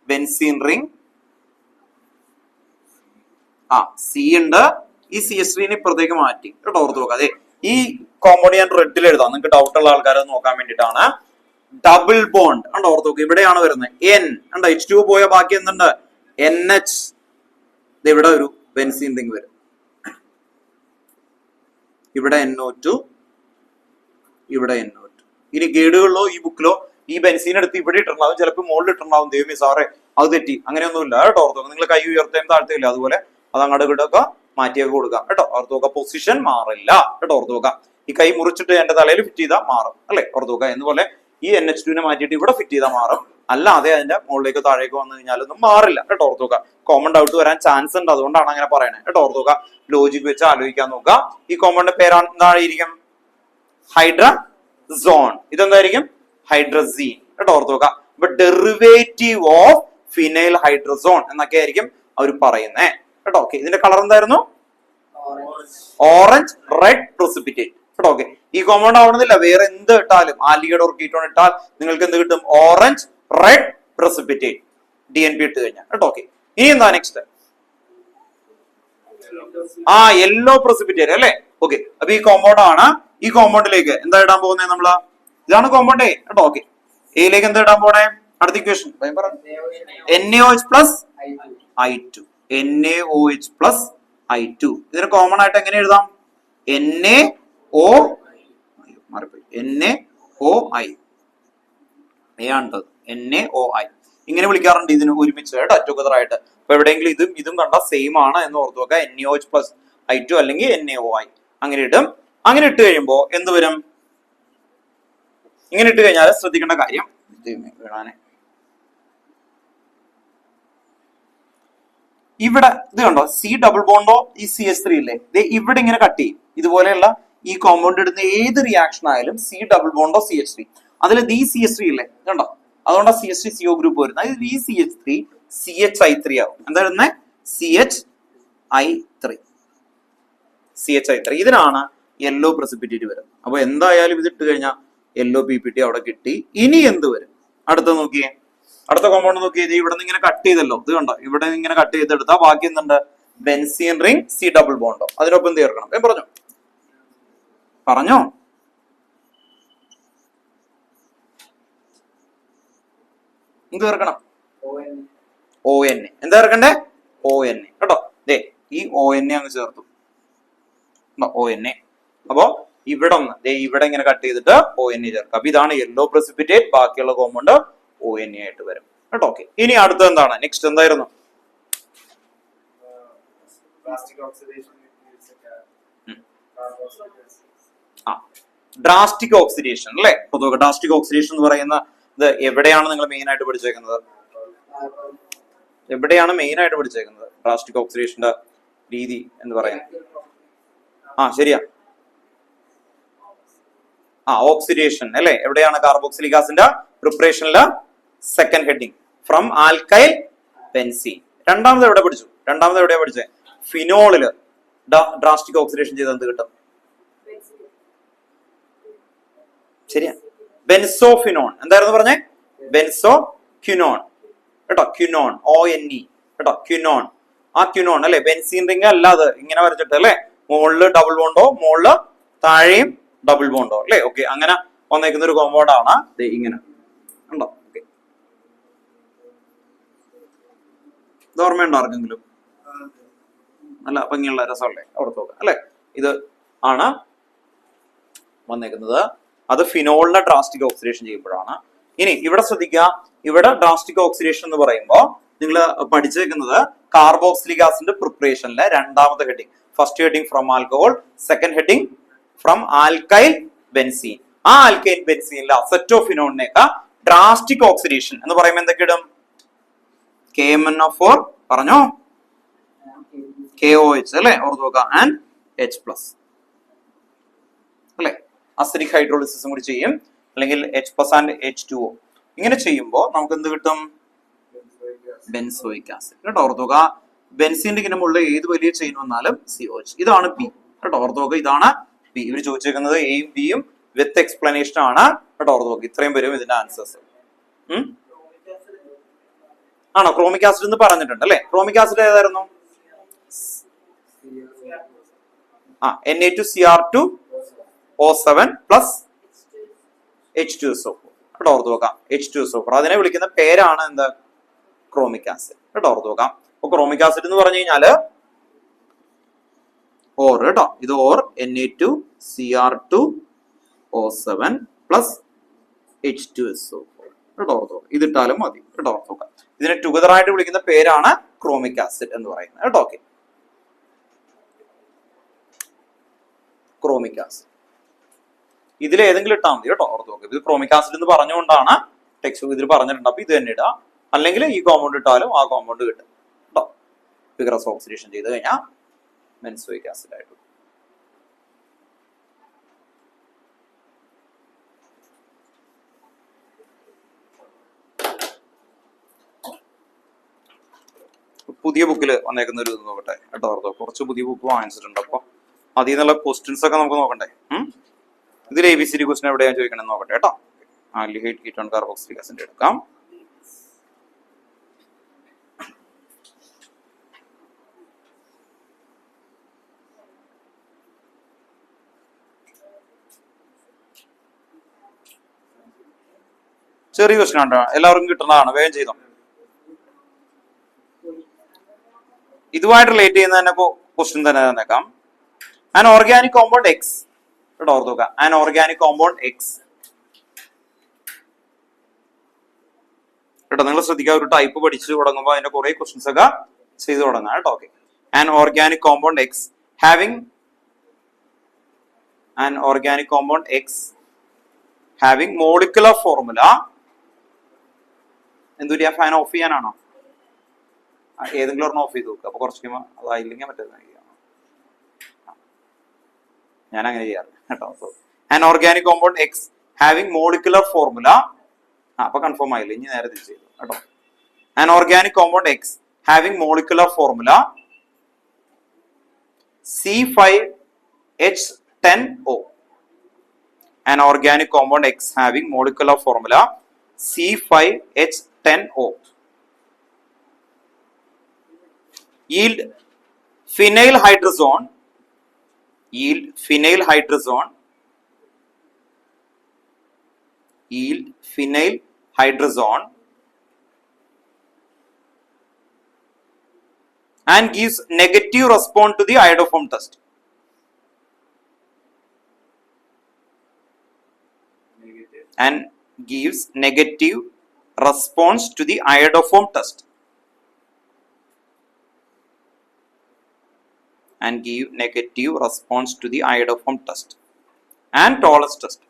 Benzene ring. C ഉണ്ട്. ഈ CH3 ഇപ്പുറത്തേക്ക് മാറ്റി കേട്ടോ, ഓർത്ത് നോക്കാം. അതെ, ഈ കോമ്പൗണ്ട് ഞാൻ റെഡിൽ എഴുതാം, നിങ്ങൾക്ക് ഡൗട്ട് ഉള്ള ആൾക്കാരെ നോക്കാൻ വേണ്ടിയിട്ടാണ്. ഡബിൾ ബോണ്ട് ഉണ്ടോ ഓർത്ത് നോക്കുക, ഇവിടെയാണ് വരുന്നത് എൻ ഉണ്ടോ, H2 പോയ ബാക്കി എന്തുണ്ട്, NH. ഇവിടെ ഒരു ബെൻസീൻ റിംഗ് വരും, ഇവിടെ NO2, ഇവിടെ NO2. ഇനി ഗൈഡുകളിലോ ഈ ബുക്കിലോ ഈ ബെൻസീൻ എടുത്ത് ഇവിടെ ഇട്ടിട്ടുണ്ടാവും, ചിലപ്പോൾ മുകളിൽ ഇട്ടിട്ടുണ്ടാവും. ദൈവമേ സാറേ അത് തെറ്റി, അങ്ങനെയൊന്നുമില്ല കേട്ടോ ഓർത്ത് നോക്കുക. നിങ്ങൾ കൈ ഉയർത്തേം താഴ്ത്തില്ല, അതുപോലെ അത് അങ്ങോട്ട് ഇങ്ങോട്ടൊക്കെ മാറ്റിയൊക്കെ കൊടുക്കാം കേട്ടോ ഓർത്ത് നോക്കുക. പൊസിഷൻ മാറില്ല കേട്ടോ ഓർത്ത് നോക്കുക. ഈ കൈ മുറിച്ചിട്ട് എന്റെ തലയിൽ ഫിറ്റ് ചെയ്താൽ മാറും അല്ലെ ഓർത്ത് നോക്കുക. എന്നുപോലെ ഈ NH2 മാറ്റിയിട്ട് ഇവിടെ ഫിറ്റ് ചെയ്താൽ മാറും, അല്ലാതെ അതിന്റെ മുകളിലേക്ക് താഴേക്ക് വന്നു കഴിഞ്ഞാലൊന്നും മാറില്ല കേട്ടോ ഓർത്ത് നോക്കുക. കോമൺ ഡൗട്ട് വരാൻ ചാൻസ് ഉണ്ട്, അതുകൊണ്ടാണ് അങ്ങനെ പറയണത് കേട്ടോ ഓർത്ത് നോക്കുക. ലോജിക് വെച്ച് ആലോചിക്കാൻ നോക്കുക. ഈ കോമ്പൗണ്ടിന്റെ പേരാണ് എന്തായിരിക്കും, ഹൈഡ്രസോൺ. ഇതെന്തായിരിക്കും, ഹൈഡ്രസീൻ കേട്ടോ ഓർത്ത് നോക്കുക. അപ്പൊ ഡെറിവേറ്റീവ് ഓഫ് ഫിനൈൽ ഹൈഡ്രസോൺ എന്നൊക്കെ ആയിരിക്കും അവർ പറയുന്നേ കേട്ടോ. ഓക്കെ, ഇതിന്റെ കളർ എന്തായിരുന്നു, ഓറഞ്ച് റെഡ് പ്രസിപ്പിറ്റേറ്റ് കേട്ടോ. ഓക്കെ, ഈ കോമ്പൗണ്ട് ആവണമെന്നില്ല, വേറെ എന്ത് ഇട്ടാലും ആൽഡിഹൈഡ് ഓർ കീറ്റോൺ ഇട്ടാൽ നിങ്ങൾക്ക് എന്ത് കിട്ടും, ഓറഞ്ച് റെഡ് പ്രസിപ്പിറ്റേറ്റ് DNP ഇട്ട് കഴിഞ്ഞാൽ കേട്ടോ. ഓക്കെ, ഇനി എന്താ നെക്സ്റ്റ്, യെല്ലോ പ്രസിപ്പിറ്റേറ്റ് അല്ലെ. ഓക്കെ, അപ്പൊ ഈ കോമ്പൗണ്ട് ആണ്. ഈ കോമ്പൗണ്ടിലേക്ക് എന്താ ഇടാൻ പോകുന്നത് നമ്മള്, ഇതാണ് കോമ്പൗണ്ട് എ കേട്ടോ. ഓക്കെ, എയിലേക്ക് എന്താ ഇടാൻ പോണേ, അടുത്ത equation NaOH plus I2, NaOH plus I2. ഇതിന് കോമൺ ആയിട്ട് എങ്ങനെ എഴുതാം, NaOI NaOI ഇങ്ങനെ വിളിക്കാറുണ്ട് ഇതിന് ഒരുമിച്ച് കേട്ടോ, ടുഗദർ ആയിട്ട്. അപ്പൊ എവിടെയെങ്കിലും ഇതും കണ്ട സെയിം ആണ് എന്ന് ഓർത്ത് നോക്കുക. NaOH plus I2 അല്ലെങ്കിൽ NaOI അങ്ങനെ ഇടും. അങ്ങനെ ഇട്ട് കഴിയുമ്പോ എന്ത് വരും, ഇങ്ങനെ ഇട്ട് കഴിഞ്ഞാൽ ശ്രദ്ധിക്കേണ്ട കാര്യം, ഇവിടെ ഇത് കണ്ടോ, C ഡബിൾ ബോണ്ടോ ഈ CH3 ഇല്ലേ, ഇവിടെ ഇങ്ങനെ കട്ട് ചെയ്യും. ഇതുപോലെയുള്ള ഈ കോമ്പൗണ്ട് ഇടുന്ന ഏത് റിയാക്ഷൻ ആയാലും C ഡബിൾ ബോണ്ടോ CH3, അതിൽ ഈ CH3 ഇല്ലേ കണ്ടോ, അതുകൊണ്ടാണ് CH3 CO ഗ്രൂപ്പ് വരുന്നത്. ഈ CH3 CHI3 ആവും. എന്താ വരുന്നത്, CHI3. ഇതിനാണ് യെല്ലോ പ്രസിപ്പിറ്റേറ്റ് വരുന്നത്. അപ്പൊ എന്തായാലും ഇത് ഇട്ട് കഴിഞ്ഞാൽ യെല്ലോ PPT അവിടെ കിട്ടി. ഇനി എന്ത് വരും, അടുത്ത നോക്കിയേ, അടുത്ത കോമ്പൗണ്ട് നോക്കിയേ, ഇവിടെ നിന്ന് ഇങ്ങനെ കട്ട് ചെയ്തല്ലോ, ഇത് കണ്ടോ, ഇവിടെ നിന്ന് ഇങ്ങനെ കട്ട് ചെയ്തെടുത്താ ബാക്കി എന്തുണ്ട്, ബെൻസീൻ റിംഗ് C ഡബിൾ ബോണ്ടോ. അതിനൊപ്പം എന്ത് ചേർക്കണം, പറഞ്ഞോ എന്ത് ചേർക്കണം, ONA. എന്താ ചേർക്കണ്ടേ, ONA കേട്ടോ. ദേ ഈ ONA അങ്ങ് ചേർത്തു, ONA. അപ്പോ ഇവിടെ ഇവിടെ ഇങ്ങനെ കട്ട് ചെയ്തിട്ട് ONA ചേർക്കാം. അപ്പൊ ഇതാണ് യെല്ലോ പ്രസിപ്പിറ്റേറ്റ്, ബാക്കിയുള്ള കോമ്പൗണ്ട് ONA ആയിട്ട് വരും കേട്ടോ. ഓക്കെ, ഇനി അടുത്ത എന്താണ്, നെക്സ്റ്റ് എന്തായിരുന്നു, ഡ്രാസ്റ്റിക് ഓക്സിഡേഷൻ അല്ലെ. ഡ്രാസ്റ്റിക് ഓക്സിഡേഷൻ എന്ന് പറയുന്ന ഇത് എവിടെയാണ് നിങ്ങൾ മെയിൻ ആയിട്ട് പഠിച്ചേക്കുന്നത്, ഡ്രാസ്റ്റിക് ഓക്സിഡേഷന്റെ രീതി എന്ന് പറയുന്നത്, ശരിയാ, ഓക്സിഡേഷൻ അല്ലെ. എവിടെയാണ്, കാർബോക്സിലിക് ആസിഡിന്റെ പ്രിപ്പറേഷനില് second heading from alkyl benzene. രണ്ടാമത് എവിടെയാ പഠിച്ചത്, ഫിനോളില് ഡ്രാസ്റ്റിക് ഓക്സിഡേഷൻ ചെയ്ത് എന്ത് കിട്ടും, ശരിയാ, ബെൻസോഫിനോൺ. എന്തായിരുന്നു പറഞ്ഞേ, ബെൻസോക്വിനോൺ കേട്ടോ, ക്വിനോൺ ONE കേട്ടോ, ക്വിനോൺ. ആ ക്വിനോൺ അല്ലെ, ബെൻസീൻ റിംഗ് അല്ലാതെ ഇങ്ങനെ വരച്ചിട്ട് അല്ലെ, മുകളില് ഡബിൾ ബോണ്ടോ, മുകളില് താഴെയും ഡബിൾ ബോണ്ടോ അല്ലെ. ഓക്കെ, അങ്ങനെ വന്നേക്കുന്ന ഒരു കോമ്പൗണ്ട് ആണ് ഇങ്ങനെ ഉണ്ടോ. ഓക്കെ, ഇത് ഓർമ്മയുണ്ടോ ആർക്കെങ്കിലും, നല്ല ഭംഗിയുള്ള രസമല്ലേ, ഓർത്ത് നോക്കാം അല്ലെ. ഇത് ആണ് വന്നേക്കുന്നത്, അത് ഫിനോളിനെ ഡ്രാസ്റ്റിക് ഓക്സിഡേഷൻ ചെയ്യുമ്പോഴാണ്. ഇനി ഇവിടെ ശ്രദ്ധിക്കുക, ഇവിടെ ഡ്രാസ്റ്റിക് ഓക്സിഡേഷൻ എന്ന് പറയുമ്പോൾ നിങ്ങൾ പഠിച്ചേക്കുന്നത് കാർബോക്സിലിക് ആസിഡിന്റെ പ്രിപ്പറേഷനിലെ രണ്ടാമത്തെ heading, first heading from alcohol, second heading from alkyl benzene. ആ ആൽക്കൈൽ ബെൻസീനിലെ അസറ്റോഫിനോളിനേക്ക് ഡ്രാസ്റ്റിക് ഓക്സിഡേഷൻ എന്ന് പറയുമ്പോൾ എന്തൊക്കെ ഇടും, KMnO4 പറഞ്ഞോ, KOH അല്ലെ, ഓർത്ത് നോക്കുക, ആൻഡ് H+ അല്ലെ. അസിഡിക് ഹൈഡ്രോളിസിസും കൂടി ചെയ്യും, അല്ലെങ്കിൽ H+ ആൻഡ് H2O. ഇങ്ങനെ ചെയ്യുമ്പോൾ നമുക്ക് എന്ത് കിട്ടും, ബെൻസോയിക് ആസിഡ് കേട്ടോ. ഓർത്ത് നോക്കുക, ബെൻസീന്റെ ഇങ്ങനെ മുകളിൽ ഏത് വലിയ ചെയിൻ വന്നാലും COH. ഇതാണ് B കേട്ടോ, ഓർത്ത് നോക്കുക, ഇതാണ് B. ഇവർ ചോദിച്ചേക്കുന്നത് Aയും Bയും വിത്ത് എക്സ്പ്ലനേഷൻ ആണ് കേട്ടോ, ഓർത്ത് നോക്കുക. ഇത്രയും വരും ഇതിന്റെ ആൻസേഴ്സ്. ആണോ, ക്രോമിക് ആസിഡ് എന്ന് പറഞ്ഞിട്ടുണ്ട് അല്ലെ. ക്രോമിക് ആസിഡ് ഏതായിരുന്നു, Na2Cr2 O7 പ്ലസ് H2SO4. കേട്ടോ ഓർത്ത് നോക്കാം. H2SO4 അതിനെ വിളിക്കുന്ന പേരാണ് എന്താ? Chromic acid. കേട്ടോ ഓർത്ത് നോക്കാം. അപ്പൊ ക്രോമിക് ആസിഡ് എന്ന് പറഞ്ഞു കഴിഞ്ഞാല് ഓർ കേട്ടോ, ഇത് ഓർ Na2Cr2O7 പ്ലസ് H2SO4. കേട്ടോ ഓർത്ത് നോക്കാം. ഇതിട്ടാലും മതി. കേട്ടോ ഓർത്ത് നോക്കാം. ഇതിനെ ടുഗദർ ആയിട്ട് വിളിക്കുന്ന പേരാണ് ക്രോമിക് ആസിഡ് എന്ന് പറയുന്നത്. കേട്ടോ ഓക്കെ. ക്രോമിക് ആസിഡ് ഇതിൽ ഏതെങ്കിലും ഇട്ടാൽ മതി. കേട്ടോ ഓർത്ത് നോക്കുക. ഇത് ക്രോമിക് ആസിഡ് എന്ന് പറഞ്ഞുകൊണ്ടാണ് ടെക്സ്റ്റ് ഇതിൽ പറഞ്ഞിട്ടുണ്ട്. അപ്പൊ ഇത് തന്നെ ഇടാം, അല്ലെങ്കിൽ ഈ കോമ്പൗണ്ട് ഇട്ടാലും ആ കോമ്പൗണ്ട് കിട്ടും. കേട്ടോ, വിഗ്രസ് ഓക്സിഡേഷൻ ചെയ്ത് കഴിഞ്ഞാൽ ബെൻസോയിക് ആസിഡ് ആയിട്ട്. പുതിയ ബുക്കിൽ വന്നേക്കുന്ന ഒരു ഇത് നോക്കട്ടെ. കേട്ടോ ഓർത്തോ, കുറച്ച് പുതിയ ബുക്ക് വാങ്ങിച്ചിട്ടുണ്ട്. അപ്പൊ അതിൽ നിന്നുള്ള ക്വസ്റ്റ്യൻസ് ഒക്കെ നമുക്ക് നോക്കണ്ടേ. ഇതിൽ ABCD ക്വസ്റ്റ്യൻ എവിടെയാണ് ചോദിക്കണമെന്ന് നോക്കട്ടെ. കേട്ടോ, ആൽഡിഹൈഡ് കീറ്റോൺ കാർബോക്സിലിക് ആസിഡ് എടുക്കാം. ചെറിയ ക്വസ്റ്റ്യൻ ആണ്, എല്ലാവർക്കും കിട്ടുന്നതാണ്. വേഗം ചെയ്തോ. ഇതുമായിട്ട് റിലേറ്റ് ചെയ്യുന്ന തന്നെ ക്വസ്റ്റ്യൻ തന്നെ തന്നേക്കാം. An organic compound X. കേട്ടോ ഓർത്ത് നോക്കാം. An organic compound X. കേട്ടോ, നിങ്ങൾ ശ്രദ്ധിക്കുക, ഒരു ടൈപ്പ് പഠിച്ചു തുടങ്ങുമ്പോൾ അതിന്റെ കുറെ ക്വസ്റ്റ്യൻസ് ഒക്കെ ചെയ്തു തുടങ്ങാം. കേട്ടോ okay. An organic compound X having molecular formula. എന്തു ചെയ്യാ? ഫാൻ ഓഫ് ചെയ്യാനാണോ? ഏതെങ്കിലും ഒരെണ്ണം ഓഫ് ചെയ്ത് നോക്കുക. അപ്പൊ കുറച്ച് കഴിയുമ്പോൾ അതായില്ലെങ്കിൽ മറ്റേത് ഞാൻ അങ്ങനെ ചെയ്യാറ്. കേട്ടോ, an organic compound X having molecular formula. അപ്പൊ കൺഫേം ആയില്ല, ഇനി നേരെ തിരിച്ചു ചെയ്തു. കേട്ടോ, an organic compound X having molecular formula C5H10O. An organic compound X having molecular formula C5H10O yield phenyl hydrazone and gives negative response to the iodoform test. And gives negative response to the iodoform test. And give negative response to the iodoform test and tolerance test.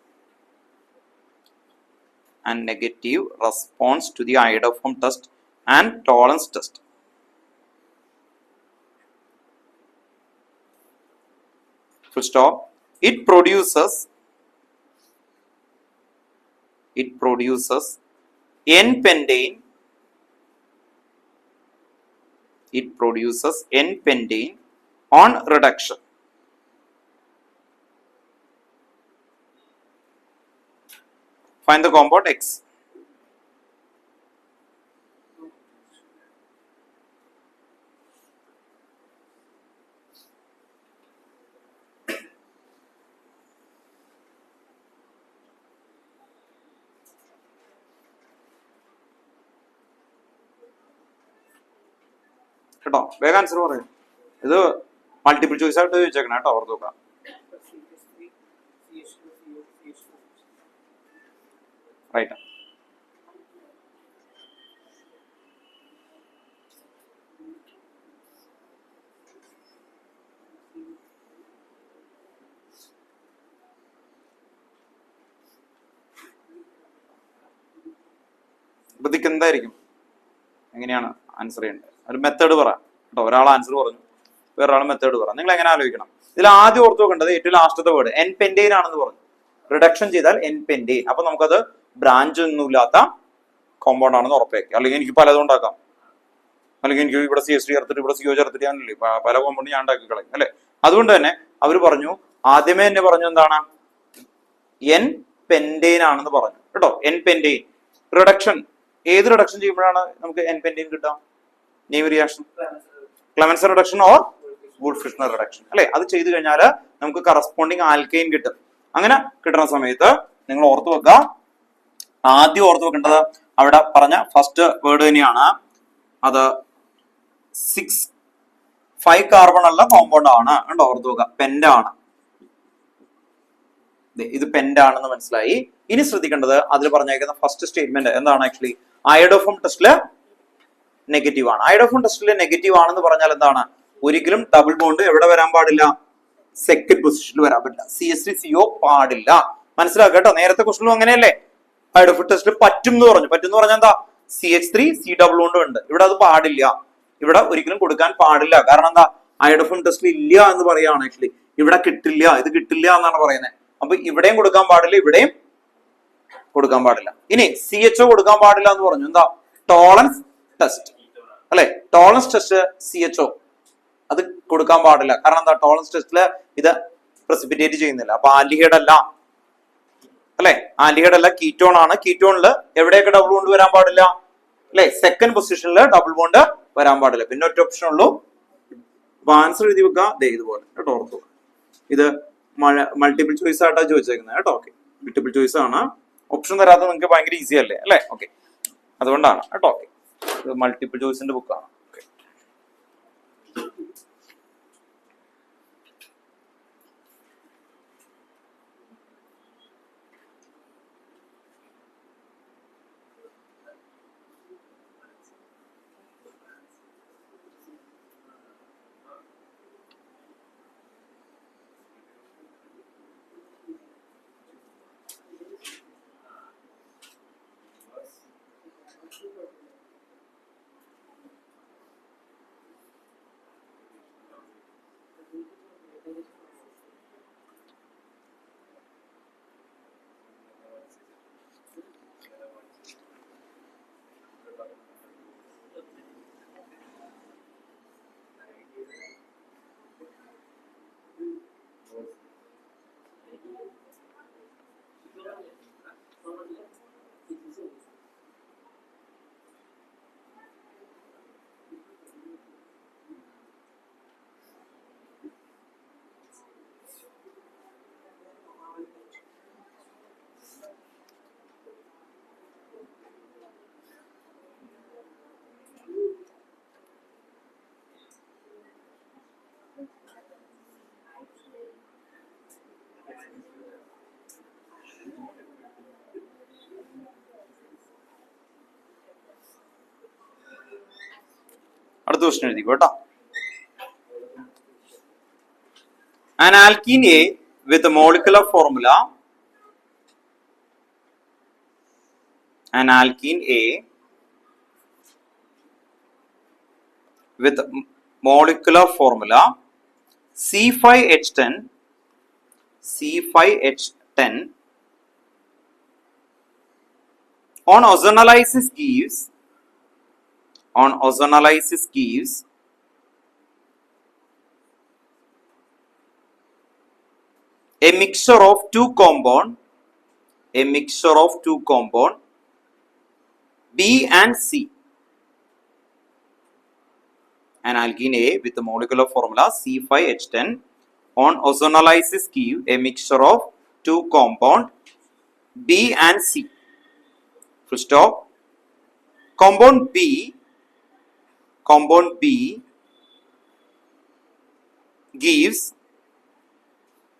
And negative response to the iodoform test and tolerance test. Full stop. It produces N-pentane. It produces N-pentane on reduction. Find the compound X. കേട്ടോ, വേഗം answer പറയും. ഇത് multiple choice ആയിട്ട് ചോദിച്ചേക്കണം. കേട്ടോ, ഓർത്ത് നോക്കാം. Right. ഇതിക്ക് എന്തായിരിക്കും, എങ്ങനെയാണ് ആൻസർ ചെയ്യേണ്ടത്? ഒരു മെത്തേഡ് പറ. കേട്ടോ, ഒരാൾ ആൻസർ പറഞ്ഞു, വേറൊരാൾ മെത്തേഡ് പറ. നിങ്ങൾ എങ്ങനെ ആലോചിക്കണം? ഇതിൽ ആദ്യം ഓർത്ത് നോക്കേണ്ടത് ഏറ്റവും ലാസ്റ്റത്തെ വേർഡ് N-pentane ആണെന്ന് പറഞ്ഞു. റിഡക്ഷൻ ചെയ്താൽ N-pentane. അപ്പൊ നമുക്കത് ബ്രാഞ്ച് ഒന്നുമില്ലാത്ത കോമ്പൗണ്ട് ആണെന്ന് ഉറപ്പാക്കി. അല്ലെങ്കിൽ എനിക്ക് പലതും ഉണ്ടാക്കാം. അല്ലെങ്കിൽ എനിക്ക് ഇവിടെ CH3 ചേർത്തിട്ട് ഇവിടെ CO ചേർത്തിട്ട് ഞാനില്ലേ പല കോമ്പൗണ്ട് ഞാൻ ഉണ്ടാക്കി കളയും അല്ലെ. അതുകൊണ്ട് തന്നെ അവർ പറഞ്ഞു, ആദ്യമേ തന്നെ പറഞ്ഞു എന്താണ്? N-pentane ആണെന്ന് പറഞ്ഞു. കേട്ടോ, N-pentane റിഡക്ഷൻ. ഏത് റിഡക്ഷൻ ചെയ്യുമ്പോഴാണ് നമുക്ക് N-pentane കിട്ടുക? Name reaction, Clemmensen reduction or Wolff Kishner reduction അല്ലെ. അത് ചെയ്തു കഴിഞ്ഞാൽ നമുക്ക് കറസ്പോണ്ടിങ് ആൽക്കൈൻ കിട്ടും. അങ്ങനെ കിട്ടുന്ന സമയത്ത് നിങ്ങൾ ഓർത്തു വെക്കുക, ആദ്യം ഓർത്തു വെക്കേണ്ടത് അവിടെ പറഞ്ഞ ഫസ്റ്റ് വേർഡ് തന്നെയാണ്. അത് 5 കാർബൺ ഉള്ള കോമ്പൗണ്ട് ആണ്. കണ്ടോ, ഓർത്തു വെക്കുക, പെന്റാണ്. ഇത് പെന്റാണെന്ന് മനസ്സിലായി. ഇനി ശ്രദ്ധിക്കേണ്ടത് അതിൽ പറഞ്ഞേക്കുന്ന ഫസ്റ്റ് സ്റ്റേറ്റ്മെന്റ് എന്താണ്? ആക്ച്വലി അയഡോഫോം ടെസ്റ്റില് നെഗറ്റീവ് ആണ്. അയഡോഫോം ടെസ്റ്റില് നെഗറ്റീവ് ആണെന്ന് പറഞ്ഞാൽ എന്താണ്? ഒരിക്കലും ഡബിൾ ബോണ്ട് എവിടെ വരാൻ പാടില്ല? സെക്കൻഡ് പൊസിഷനിൽ വരാൻ പറ്റില്ല. CH3CO പാടില്ല. മനസ്സിലാക്കുക കേട്ടോ. നേരത്തെ ക്വസ്റ്റിനും അങ്ങനെയല്ലേ? അയഡോഫോം ടെസ്റ്റിൽ പറ്റും എന്ന് പറഞ്ഞു. പറ്റും എന്ന് പറഞ്ഞാൽ എന്താ? CH3C ഡബിൾ ബോണ്ട് ഉണ്ട്. ഇവിടെ അത് പാടില്ല. ഇവിടെ ഒരിക്കലും കൊടുക്കാൻ പാടില്ല. കാരണം എന്താ? അയഡോഫോം ടെസ്റ്റിൽ ഇല്ല എന്ന് പറയാണ്. ആക്ച്വലി ഇവിടെ കിട്ടില്ല, ഇത് കിട്ടില്ല എന്നാണ് പറയുന്നത്. അപ്പൊ ഇവിടെയും കൊടുക്കാൻ പാടില്ല, ഇവിടെയും കൊടുക്കാൻ പാടില്ല. ഇനി CHO കൊടുക്കാൻ പാടില്ല എന്ന് പറഞ്ഞു. എന്താ? ടോളൻസ് ടെസ്റ്റ് അല്ലെ? ടോളൻസ് ടെസ്റ്റ് CHO അത് കൊടുക്കാൻ പാടില്ല. കാരണം എന്താ? ടോളൻസ് ടെസ്റ്റില് ഇത് പ്രസിപ്പിറ്റേറ്റ് ചെയ്യുന്നില്ല. അപ്പൊ ആൽഡിഹൈഡ് അല്ല അല്ലെ? ആൽഡിഹൈഡ് അല്ല, കീറ്റോൺ ആണ്. കീറ്റോണില് എവിടെയൊക്കെ ഡബിൾ ബോണ്ട് വരാൻ പാടില്ല അല്ലെ? സെക്കൻഡ് പൊസിഷനിൽ ഡബിൾ ബോണ്ട് വരാൻ പാടില്ല. പിന്നെ ഒറ്റ ഓപ്ഷൻ ഉള്ളൂ. അപ്പൊ ആൻസർ എഴുതി വെക്കുക ദേ ഇതുപോലെ കേട്ടോ. ഓർത്തു, ഇത് മൾട്ടിപ്പിൾ ചോയ്സ് ആയിട്ടാണ് ചോദിച്ചേക്കുന്നത് കേട്ടോ. ഓക്കെ, മൾട്ടിപ്പിൾ ചോയ്സ് ആണ്. ഓപ്ഷൻ തരാത്തത് നിങ്ങൾക്ക് ഭയങ്കര ഈസി അല്ലേ? അല്ലെ? ഓക്കെ, അതുകൊണ്ടാണ് കേട്ടോ. ഓക്കെ, ഇത് മൾട്ടിപ്പിൾ ചോയ്സിന്റെ ബുക്കാണ്. ഓക്കെ, അടുത്ത ക്വസ്റ്റ്യൻ എഴുതിക്കോ കേട്ടോ. An alkene A with a molecular formula, an alkene A with molecular formula C5H10 on ozonolysis gives a mixture of two compound B and C. An alkene A with the molecular formula C5H10 on ozonolysis give a mixture of two compound B and C. Full stop. Compound B gives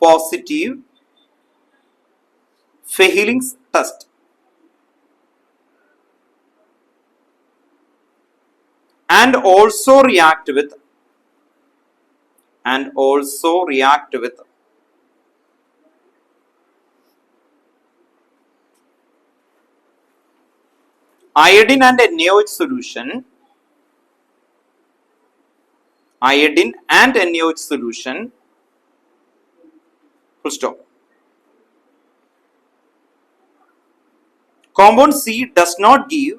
positive Fehling's test and also react with iodine and NaOH solution, full stop. Compound C does not give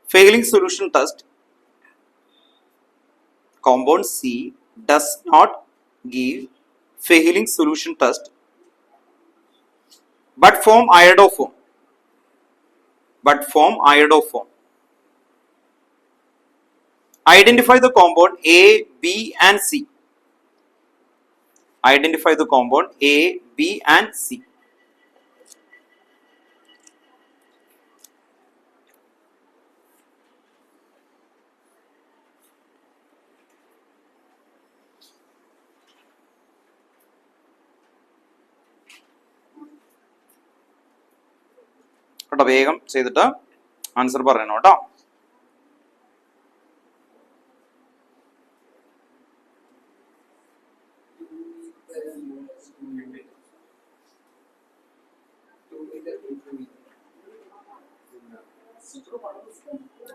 Fehling solution test. Compound C does not give Fehling solution test but form iodoform. Identify the compound A, B and C. Identify the compound A, B and C. കേട്ടോ, വേഗം ചെയ്തിട്ട് answer പറയണം കേട്ടോ.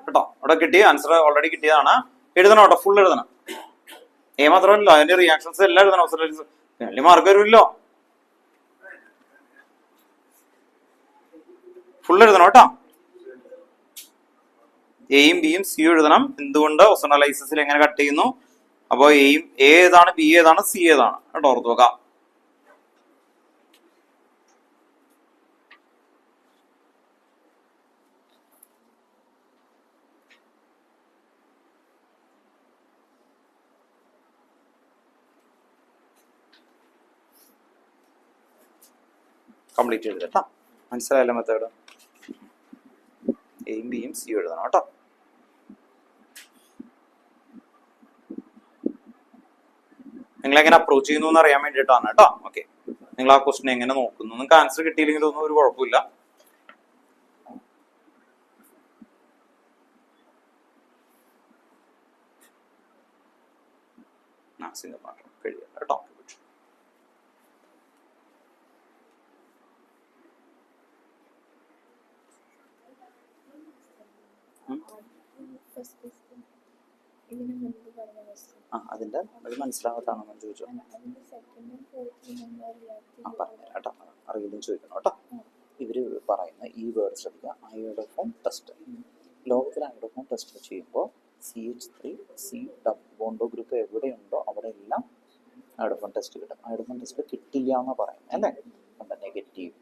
കേട്ടോ, അവിടെ കിട്ടിയ answer already കിട്ടിയതാണ്. എഴുതണം കേട്ടോ, ഫുൾ എഴുതണം. മാത്രമല്ല അതിന്റെ റിയാക്ഷൻസ് എല്ലാം എഴുതണം. വലിയ മാർക്ക് വരുമല്ലോ, ഫുൾ എഴുതണം കേട്ടോ. എയും ബിയും സിയും എഴുതണം. എന്തുകൊണ്ട് ഓസോണലൈസിസിൽ എങ്ങനെ കട്ട് ചെയ്യുന്നു, അപ്പൊ എയും എ ഏതാണ്, ബി ഏതാണ്, സി ഏതാണ് കേട്ടോ, ഓർത്ത് നോക്കാം. കംപ്ലീറ്റ് എഴുതട്ടോ, മനസ്സിലായല്ലോ മെത്തേഡ്. എയും ബിയും സിയും എഴുതണം കേട്ടോ. നിങ്ങൾ എങ്ങനെ അപ്രോച്ച് ചെയ്യുന്നു എന്ന് അറിയാൻ വേണ്ടിയിട്ടാണ് കേട്ടോ. ഓക്കെ, നിങ്ങൾ ആ ക്വസ്റ്റ്യൻ എങ്ങനെ നോക്കുന്നു, നിങ്ങൾക്ക് ആൻസർ കിട്ടിയില്ലെങ്കിൽ ഒന്നും ഒരു കുഴപ്പമില്ല. കേട്ടോ, അതിന്റെ അത് മനസ്സിലാകാത്താണെന്ന് ചോദിച്ചോ. പറഞ്ഞുതരാം കേട്ടോ, അറിയില്ലെന്ന് ചോദിക്കണം കേട്ടോ. ഇവര് പറയുന്ന ഈ വേർഡ് ശ്രദ്ധിക്കുക. അയോഡോഫോൺ ടെസ്റ്റ്. ലോകത്തിൽ അയോഡോഫോൺ ടെസ്റ്റ് ചെയ്യുമ്പോൾ CH3C ബോണ്ടോ ഗ്രൂപ്പ് എവിടെയുണ്ടോ അവിടെ എല്ലാം അയോഡോഫോൺ ടെസ്റ്റ് കിട്ടും. അയോഡോഫോൺ ടെസ്റ്റ് കിട്ടില്ല എന്നാ പറയുന്നത് അല്ലേ, എന്താ നെഗറ്റീവ്.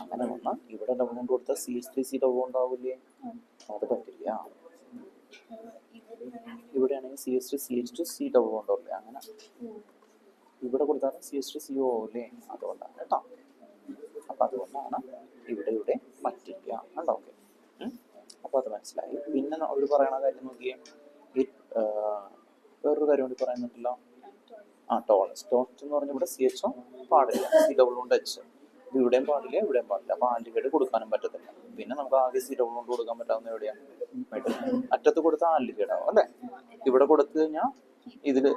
അങ്ങനെ വന്നാൽ ഇവിടെ ഡബിൾ ബോണ്ട് കൊടുത്താൽ CH3C ഡബിൾ ബോണ്ട് ആവില്ലേ, അത് പറ്റില്ല. ഇവിടെയാണെങ്കിൽ CH2CH2C ഡബിൾ ബോണ്ട് ആവില്ലേ, അങ്ങനെ ഇവിടെ കൊടുത്താൽ CH2CO ആവില്ലേ, അതുകൊണ്ടാണ് കേട്ടോ. അപ്പൊ അതുകൊണ്ടാണ് ഇവിടെ പറ്റില്ല. ഉണ്ടോ? ഓക്കെ, അപ്പൊ അത് മനസ്സിലായി. പിന്നെ അവർ പറയണ കാര്യം നോക്കിയേ, വേറൊരു കാര്യം കൂടി പറയുന്നുണ്ടല്ലോ. ടോളൻസ്. ടോളൻസ് എന്ന് പറഞ്ഞാൽ ഇവിടെ CHO പാടില്ല, C ഡബിൾ ബോണ്ട് H. ഇവിടെയും പാടില്ല, ഇവിടെയും പാടില്ല. അപ്പൊ ആൽഡിഹൈഡ് കൊടുക്കാനും പറ്റത്തില്ല. പിന്നെ നമുക്ക് ആകെ C ഡബിൾ ബോണ്ട് കൊടുക്കാൻ പറ്റാവുന്ന എവിടെയാണ്, അറ്റത്ത് കൊടുത്താൽ ആൽഡിഹൈഡ് ആവും അല്ലെ. ഇവിടെ കൊടുത്തു കഴിഞ്ഞാൽ ഇതില്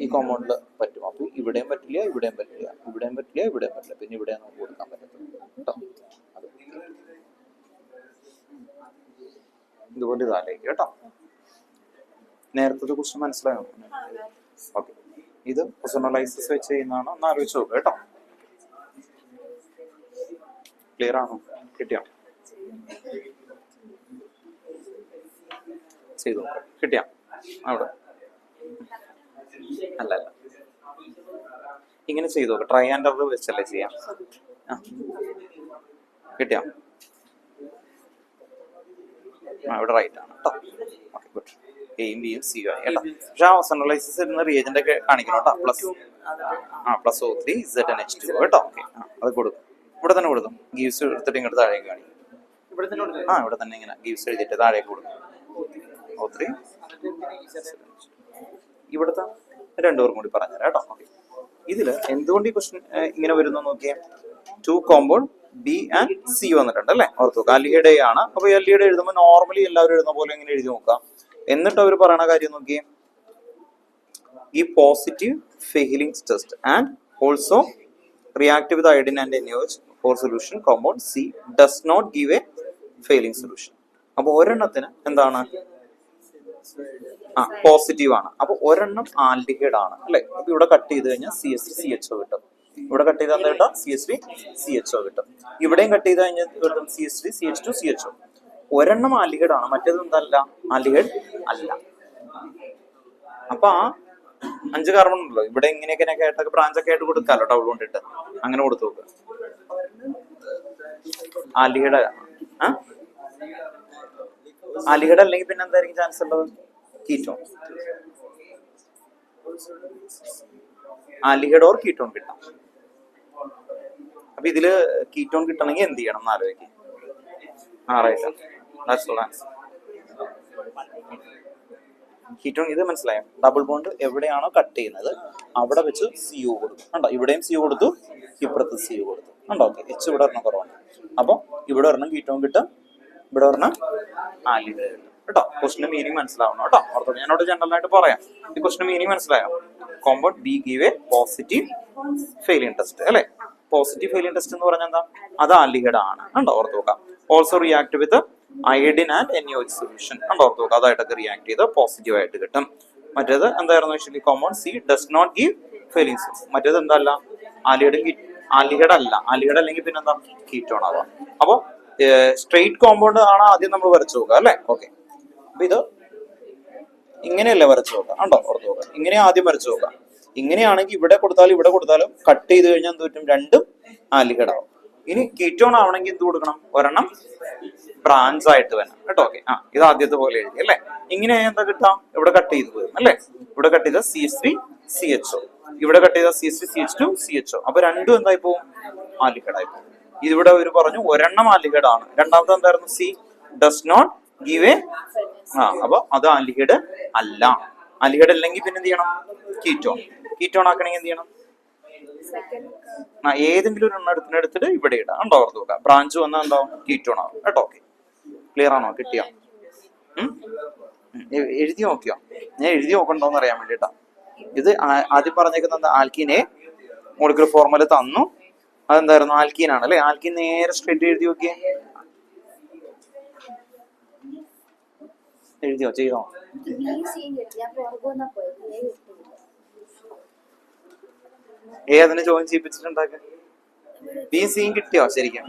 ഈ കോമ്പൗണ്ടിൽ പറ്റും. അപ്പൊ ഇവിടെയും പറ്റില്ല, ഇവിടെയും പറ്റില്ല, ഇവിടെയും പറ്റില്ല, ഇവിടെയും പറ്റില്ല. പിന്നെ ഇവിടെ നമുക്ക് കൊടുക്കാൻ പറ്റത്തില്ല കേട്ടോ. ഇതുപോലെ ഇതാലേക്ക് കേട്ടോ. നേരത്തെ കുറിച്ച് മനസ്സിലായോ? ഓക്കെ, ഇത് ഓസോണലൈസിസ് വെച്ച് ചെയ്യുന്നതാണ്. ഒന്ന് ആലോചിച്ച് നോക്കുക കേട്ടോ. ക്ലിയർ ആണോ? കിട്ടിയോ? ചെയ്തു കിട്ടിയാ അവിടെ? അല്ല, ഇങ്ങനെ ചെയ്തു നോക്കാം. ട്രൈ ആൻഡ് എറർ വെച്ചല്ലേ ചെയ്യാം. കിട്ടിയാ? ഇവിടെ റൈറ്റ് ആണ് കേട്ടോ. Okay, good. എയും ബിയും സിയും ആയി കേട്ടോ. പക്ഷെ ആ ഓസോണലൈസിസ് ഇരുന്ന റിയേജന്റ് ഒക്കെ കാണിക്കണം കേട്ടോ. പ്ലസ് O3 ZnH2 കേട്ടോ. ഓക്കെ, അത് കൊടുക്കും. ഇവിടെ തന്നെ കൊടുക്കും. ഗീവ്സ് എടുത്തിട്ട് ഇങ്ങോട്ട് താഴേക്ക് കാണിക്കും. ഇവിടെ തന്നെ ഇങ്ങനെ ഗീവ്സ് എഴുതിയിട്ട് താഴേക്ക് കൊടുക്കും. O3 ഇവിടുത്തെ രണ്ടുപേർക്കും കൂടി പറഞ്ഞുതരാം കേട്ടോ. ഓക്കെ, ഇതില് എന്തുകൊണ്ട് ഈ ക്വസ്റ്റ്യൻ ഇങ്ങനെ വരുന്നു നോക്കിയേ. 2 കോമ്പൗണ്ട് B and C വന്നിട്ടുണ്ട് അല്ലേ, ഓർത്തു നോക്കുക. അലിഹൈഡ് ആണ്. അപ്പൊ അലിഹൈഡ് എഴുതുമ്പോൾ നോർമലി എല്ലാവരും എഴുതുന്ന പോലെ ഇങ്ങനെ എഴുതി നോക്കാം. എന്നിട്ട് അവർ പറയണ കാര്യം നോക്കിയേ, ഈ positive Fehling test and also react with iodine and NaOH for solution compound C does not give a Fehling solution. അപ്പൊ ഒരെണ്ണത്തിന് എന്താണ്, പോസിറ്റീവ് ആണ്. അപ്പൊ ഒരെണ്ണം ആൽഡിഹൈഡ് ആണ് അല്ലെ. അപ്പൊ ഇവിടെ കട്ട് ചെയ്ത് കഴിഞ്ഞാൽ CH3CHO കിട്ടും. ഇവിടെ കട്ട് ചെയ്താൽ എന്താ കിട്ടും? CH3CHO കിട്ടും. ഇവിടെയും കട്ട് ചെയ്ത് കഴിഞ്ഞാൽ കിട്ടും CH3CH2CHO. ഒരെണ്ണം ആൽഡിഹൈഡ് ആണ്, മറ്റേത് എന്തല്ല, ആൽഡിഹൈഡ് അല്ല. അപ്പൊ ആ 5 കാർബൺ ഉണ്ടല്ലോ, ഇവിടെ ഇങ്ങനെയൊക്കെ ആയിട്ടൊക്കെ ബ്രാഞ്ചൊക്കെ ആയിട്ട് കൊടുക്കാമല്ലോ ഡബിൾ ബോണ്ട് ഇട്ട്. അങ്ങനെ കൊടുത്തു നോക്കുക. ആൽഡിഹൈഡ് ആൽഡിഹൈഡ് അല്ലെങ്കിൽ പിന്നെ എന്തായിരിക്കും ചാൻസ് ഉള്ളത്? കീറ്റോൺ. ആൽഡിഹൈഡ് ഓർ കീറ്റോൺ കിട്ടാം. അപ്പൊ ഇതില് കീറ്റോൺ കിട്ടണമെങ്കിൽ എന്ത് ചെയ്യണം എന്ന് ആലോചിക്കും. കീറ്റോൺ ഇത് മനസ്സിലായോ? ഡബിൾ ബോണ്ട് എവിടെയാണോ കട്ട് ചെയ്യുന്നത് അവിടെ വെച്ച് CO കൊടുക്കും. കണ്ടോ, ഇവിടെയും CO കൊടുത്തു, ഇപ്പുറത്ത് CO കൊടുത്തു. കണ്ടോ, ഓക്കെ. H ഇവിടെ ഒരെണ്ണം കുറവാണ്. അപ്പൊ ഇവിടെ ഒരെണ്ണം കീറ്റോൺ കിട്ടും, ഇവിടെ ഒരെണ്ണം ആൽഡിഹൈഡ് കിട്ടും. കേട്ടോ, ക്വസ്റ്റിന്റെ മീനിങ് മനസ്സിലാവണം കേട്ടോ. ഓർത്തോ, ഞാനോട് ജനറൽ ആയിട്ട് പറയാം. ഈ ക്വസ്റ്റിന്റെ മീനിങ് മനസ്സിലായോ? Compound B give A positive failure test അല്ലെ. പോസിറ്റീവ് ഫെയിലിയർ ടെസ്റ്റ് എന്ന് പറഞ്ഞാൽ എന്താ? അത് ആൽഡിഹൈഡ് ആണ്. കണ്ടോ, ഓർത്ത് നോക്കാം. Also react with iodine and NaOH solution. കണ്ടോ, ഓർത്ത് നോക്കാം. അതായിട്ടൊക്കെ റിയാക്ട് ചെയ്ത് പോസിറ്റീവ് ആയിട്ട് കിട്ടും. മറ്റേത് എന്തായിരുന്നു actually? Compound C does not give failure. മറ്റേത് എന്തല്ല? ആൽഡിഹൈഡ് അല്ല. ആൽഡിഹൈഡ് അല്ലെങ്കിൽ പിന്നെ എന്താ? കീറ്റോൺ ആവാം. അപ്പൊ സ്ട്രെയിറ്റ് കോമ്പൗണ്ട് ആണ് ആദ്യം നമ്മൾ വരച്ചു നോക്കുക അല്ലെ. ഓക്കെ, അപ്പൊ ഇത് ഇങ്ങനെയല്ലേ വരച്ചു നോക്കാം. കണ്ടോ, ഓർത്ത് നോക്കാം. ഇങ്ങനെ ആദ്യം വരച്ചു നോക്കാം. ഇങ്ങനെയാണെങ്കിൽ ഇവിടെ കൊടുത്താലും കട്ട് ചെയ്ത് കഴിഞ്ഞാൽ എന്ത് പറ്റും? രണ്ടും ആൽഡിഹൈഡ് ആവും. ഇനി കീറ്റോൺ ആവണമെങ്കിൽ എന്ത് കൊടുക്കണം? ഒരെണ്ണം ബ്രാഞ്ച് ആയിട്ട് വേണം കേട്ടോ. ഓക്കെ, ഇത് ആദ്യത്തെ പോലെ എഴുതി അല്ലെ. ഇങ്ങനെ എന്താ കിട്ടാം? ഇവിടെ കട്ട് ചെയ്ത് പോരും അല്ലെ. ഇവിടെ കട്ട് ചെയ്ത CH3CHO, ഇവിടെ കട്ട് ചെയ്ത CH2CHO. അപ്പൊ രണ്ടും എന്തായി പോവും? ആൽഡിഹൈഡ് ആയി പോകും. ഇതിവിടെ ഒരു പറഞ്ഞു ഒരെണ്ണം ആൽഡിഹൈഡ് ആണ്. രണ്ടാമത്തെ എന്തായിരുന്നു? C does not give a. അപ്പൊ അത് ആൽഡിഹൈഡ് അല്ല. ആൽഡിഹൈഡ് അല്ലെങ്കിൽ പിന്നെ എന്ത് ചെയ്യണം? കീറ്റോൺ ആക്കണമെങ്കിൽ എന്ത് ചെയ്യണം? ഏതെങ്കിലും ഒരു എണ്ണം എടുത്തിട്ട് ഇവിടെ ഇടാം. ഉണ്ടോ, ഓർത്ത് നോക്കാം. ബ്രാഞ്ച് വന്നാൽ എന്താവും? കീറ്റോൺ ആവും കേട്ടോ. ഓക്കെ, ക്ലിയർ ആണോ? കിട്ടിയോ? എഴുതി നോക്കിയോ? ഞാൻ എഴുതി നോക്കണ്ടോന്ന് അറിയാൻ വേണ്ടിട്ടാ. ഇത് ആദ്യം പറഞ്ഞേക്കുന്ന ആൽക്കീനെ മോളിക്കുലർ ഫോർമുല തന്നു. അതെന്തായിരുന്നു? ആൽക്കീൻ ആണ് അല്ലെ. ആൽക്കീൻ നേരെ സ്ട്രേറ്റ് എഴുതി നോക്കിയേ. എഴുതിയോ? ചെയ്തോ? അതിനെ ജോയിൻ ചെയ്യിപ്പിച്ചിട്ടുണ്ടാക്ക. ബി സിയും കിട്ടിയോ ശരിക്കും?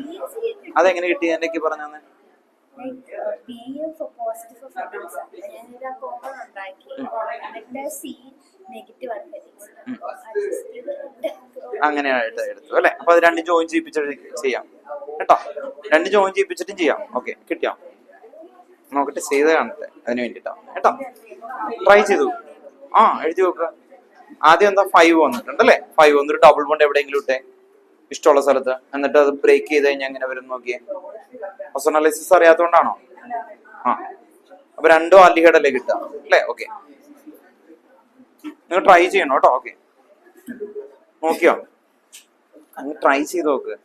അതെങ്ങനെ കിട്ടി? എന്തൊക്കെ പറഞ്ഞു തന്നെ. അങ്ങനെയായിട്ട് എടുത്തു അല്ലെ. അപ്പൊ അത് രണ്ടും ജോയിൻ ചെയ്യിപ്പിച്ചിട്ട് ചെയ്യാം കേട്ടോ. രണ്ടും ജോയിൻ ചെയ്യിപ്പിച്ചിട്ടും ചെയ്യാം. ഓക്കെ, കിട്ടിയോ? നോക്കട്ടെ, ചെയ്ത് കാണട്ടെ. അതിന് വേണ്ടിട്ടാണ് കേട്ടോ. ട്രൈ ചെയ്തു. എഴുതി നോക്കുക. ആദ്യം എന്താ? 5 വന്നിട്ടുണ്ട് അല്ലെ. 5 വന്നിട്ട് ഡബിൾ ബോണ്ട് എവിടെയെങ്കിലും ഇട്ടേ, ഇഷ്ടമുള്ള സ്ഥലത്ത്. എന്നിട്ട് അത് ബ്രേക്ക് ചെയ്ത് കഴിഞ്ഞാൽ എങ്ങനെ വരും നോക്കിയേ. പേഴ്സണലൈസിസ് അറിയാത്തോണ്ടാണോ? അപ്പൊ രണ്ടും ആൽഡിഹൈഡ് അല്ലേ കിട്ടുക അല്ലെ. ഓക്കെ, നിങ്ങൾ ട്രൈ ചെയ്യണം കേട്ടോ. ഓക്കെ, നോക്കിയോ? അങ്ങ് ട്രൈ ചെയ്ത് നോക്ക്.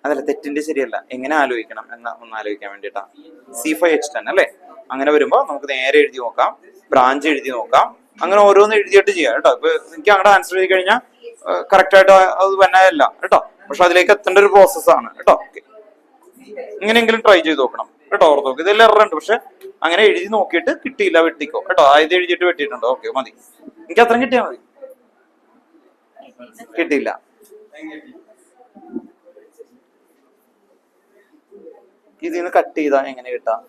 അതല്ല, തെറ്റിന്റെ ശരിയല്ല. എങ്ങനെ ആലോചിക്കണം എന്ന് ഒന്ന് ആലോചിക്കാൻ വേണ്ടിട്ടാ. C5H10 അല്ലെ. അങ്ങനെ വരുമ്പോ നമുക്ക് നേരെ എഴുതി നോക്കാം, ബ്രാഞ്ച് എഴുതി നോക്കാം. അങ്ങനെ ഓരോന്ന് എഴുതിയിട്ട് ചെയ്യാം കേട്ടോ. ഇപ്പൊ എനിക്ക് അങ്ങോട്ട് ആൻസർ ചെയ്ത് കഴിഞ്ഞാൽ കറക്റ്റ് ആയിട്ട് അത് വന്നതല്ല കേട്ടോ. പക്ഷെ അതിലേക്ക് എത്തേണ്ട ഒരു പ്രോസസ്സാണ് കേട്ടോ. ഇങ്ങനെയെങ്കിലും ട്രൈ ചെയ്ത് നോക്കണം കേട്ടോ. ഓർത്ത് നോക്ക്. ഇതെല്ലാം എററുണ്ട്. പക്ഷെ അങ്ങനെ എഴുതി നോക്കിയിട്ട് കിട്ടിയില്ല, വെട്ടിക്കോ കേട്ടോ. ആയത് എഴുതിയിട്ട് വെട്ടിയിട്ടുണ്ടോ? ഓക്കെ, മതി. എനിക്ക് അത്രയും കിട്ടിയാൽ മതി. കിട്ടിയില്ല. ഇതിന്ന് കട്ട് ചെയ്താൽ എങ്ങനെ കിട്ടാം?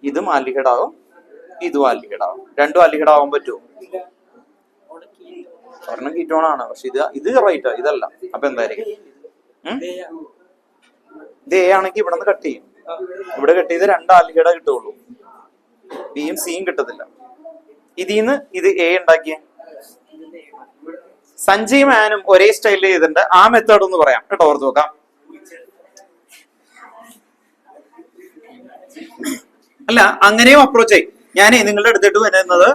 ഇതും ആൽഡിഹൈഡ് ആകും, ഇതും ആൽഡിഹൈഡ് ആകും. രണ്ടും ആൽഡിഹൈഡ് ആവാൻ പറ്റുമോ? ഒരെണ്ണം കീറ്റോൺ ആണ്, പക്ഷെ ഇത് റൈറ്റ്, ഇതല്ല. അപ്പൊ എന്തായിരിക്കും? ഇത് A ആണെങ്കിൽ ഇവിടെ നിന്ന് കട്ട് ചെയ്യും. ഇവിടെ കട്ട് ചെയ്ത് 2 ആൽഡിഹൈഡേ കിട്ടുള്ളൂ. ബിയും സിയും കിട്ടത്തില്ല. ഇതിന്ന് ഇത് A ഉണ്ടാക്കിയ സഞ്ജയും ആനും ഒരേ സ്റ്റൈലിൽ ചെയ്തിട്ടുണ്ട്. ആ മെത്തേഡ് ഒന്ന് പറയാം കേട്ടോ. ഓർത്ത് നോക്കാം. അല്ല, അങ്ങനെയും അപ്രോച്ച് ചെയ്യും. ഞാൻ നിങ്ങളുടെ അടുത്തിട്ട് വരുന്നത്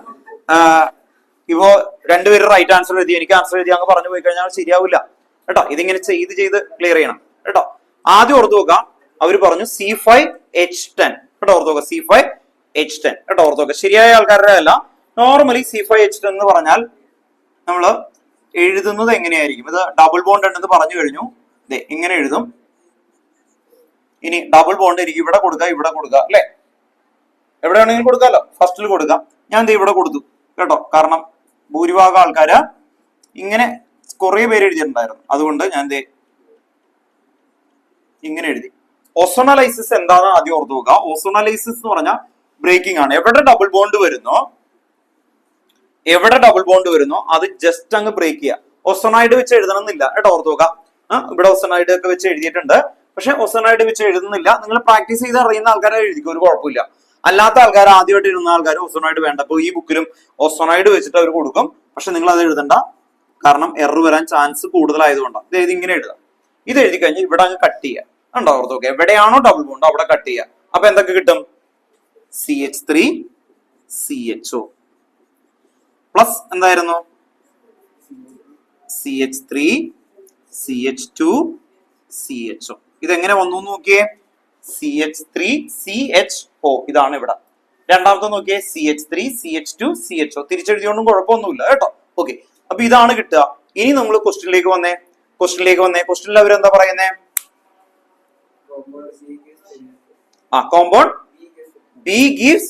ഇപ്പോ രണ്ടുപേരും റൈറ്റ് ആൻസർ എഴുതി, എനിക്ക് ആൻസർ എഴുതി അങ്ങ് പറഞ്ഞു പോയി കഴിഞ്ഞാൽ ശരിയാവില്ല കേട്ടോ. ഇതിങ്ങനെ ചെയ്ത് ക്ലിയർ ചെയ്യണം കേട്ടോ. ആദ്യം ഓർത്ത് നോക്കാം. അവർ പറഞ്ഞു C5H10 കേട്ടോ. ഓർത്ത് നോക്കാം, C5H10 കേട്ടോ. ഓർത്ത് നോക്കാം. ശരിയായ ആൾക്കാരുടെ അല്ല. നോർമലി C5H10 എന്ന് പറഞ്ഞാൽ നമ്മള് എഴുതുന്നത് എങ്ങനെയായിരിക്കും? ഇത് ഡബിൾ ബോണ്ട് ഉണ്ടെന്ന് പറഞ്ഞു കഴിഞ്ഞു. ഇങ്ങനെ എഴുതും. ഇനി ഡബിൾ ബോണ്ട് എനിക്ക് ഇവിടെ കൊടുക്കുക അല്ലെ. എവിടെ വേണമെങ്കിലും കൊടുക്കാമല്ലോ. ഫസ്റ്റിൽ കൊടുക്കാം. ഞാൻ ഇവിടെ കൊടുത്തു കേട്ടോ. കാരണം ഭൂരിഭാഗം ആൾക്കാര് ഇങ്ങനെ കുറെ പേര് എഴുതിയിട്ടുണ്ടായിരുന്നു. അതുകൊണ്ട് ഞാൻ ഇങ്ങനെ എഴുതി. ഓസോണലൈസിസ് എന്താണെന്ന് ആദ്യം ഓർത്ത് നോക്കുക. ഓസോണലൈസിസ് എന്ന് പറഞ്ഞാൽ ബ്രേക്കിംഗ് ആണ്. എവിടെ ഡബിൾ ബോണ്ട് വരുന്നോ അത് ജസ്റ്റ് അങ്ങ് ബ്രേക്ക് ചെയ്യുക. ഓസോണൈഡ് വെച്ച് എഴുതണമെന്നില്ല കേട്ടോ. ഓർത്ത് നോക്കുക. ഇവിടെ ഒസനൈഡ് ഒക്കെ വെച്ച് എഴുതിയിട്ടുണ്ട്. പക്ഷെ ഒസനൈഡ് വെച്ച് എഴുതുന്നില്ല. നിങ്ങൾ പ്രാക്ടീസ് ചെയ്ത് അറിയുന്ന ആൾക്കാരെ എഴുതിക്കും, ഒരു കുഴപ്പമില്ല. അല്ലാത്ത ആൾക്കാർ, ആദ്യമായിട്ട് ഇരുന്ന ആൾക്കാർ ഒസനൈഡ് വേണ്ട. അപ്പൊ ഈ ബുക്കിലും ഒസനൈഡ് വെച്ചിട്ട് അവർ കൊടുക്കും. പക്ഷെ നിങ്ങൾ അത് എഴുതണ്ട, കാരണം എറർ വരാൻ ചാൻസ് കൂടുതലായതുകൊണ്ടാണ്. ഇത് ഇങ്ങനെ എഴുതാം. ഇത് എഴുതി കഴിഞ്ഞാൽ ഇവിടെ അങ്ങ് കട്ട് ചെയ്യാം. ഉണ്ടോ ഓർത്ത് നോക്കുക, എവിടെയാണോ ഡബിൾ ബോണ്ട് അവിടെ കട്ട് ചെയ്യാം. അപ്പൊ എന്തൊക്കെ കിട്ടും? CH3CHO പ്ലസ് എന്തായിരുന്നു? CH3CH2CHO. ഇതെങ്ങനെ വന്നു നോക്കിയേ? CH3CHO ഇതാണ് ഇവിടെ. രണ്ടാമത്തെ നോക്കിയേ, CH3CH2CHO. തിരിച്ചെഴുതിയോണ്ടും കുഴപ്പമൊന്നുമില്ല കേട്ടോ. ഓക്കെ, അപ്പൊ ഇതാണ് കിട്ടുക. ഇനി നമ്മൾ ക്വസ്റ്റ്യനിലേക്ക് വന്നേ. ക്വസ്റ്റ്യനിൽ അവരെന്താ പറയുന്നേ? Compound B gives.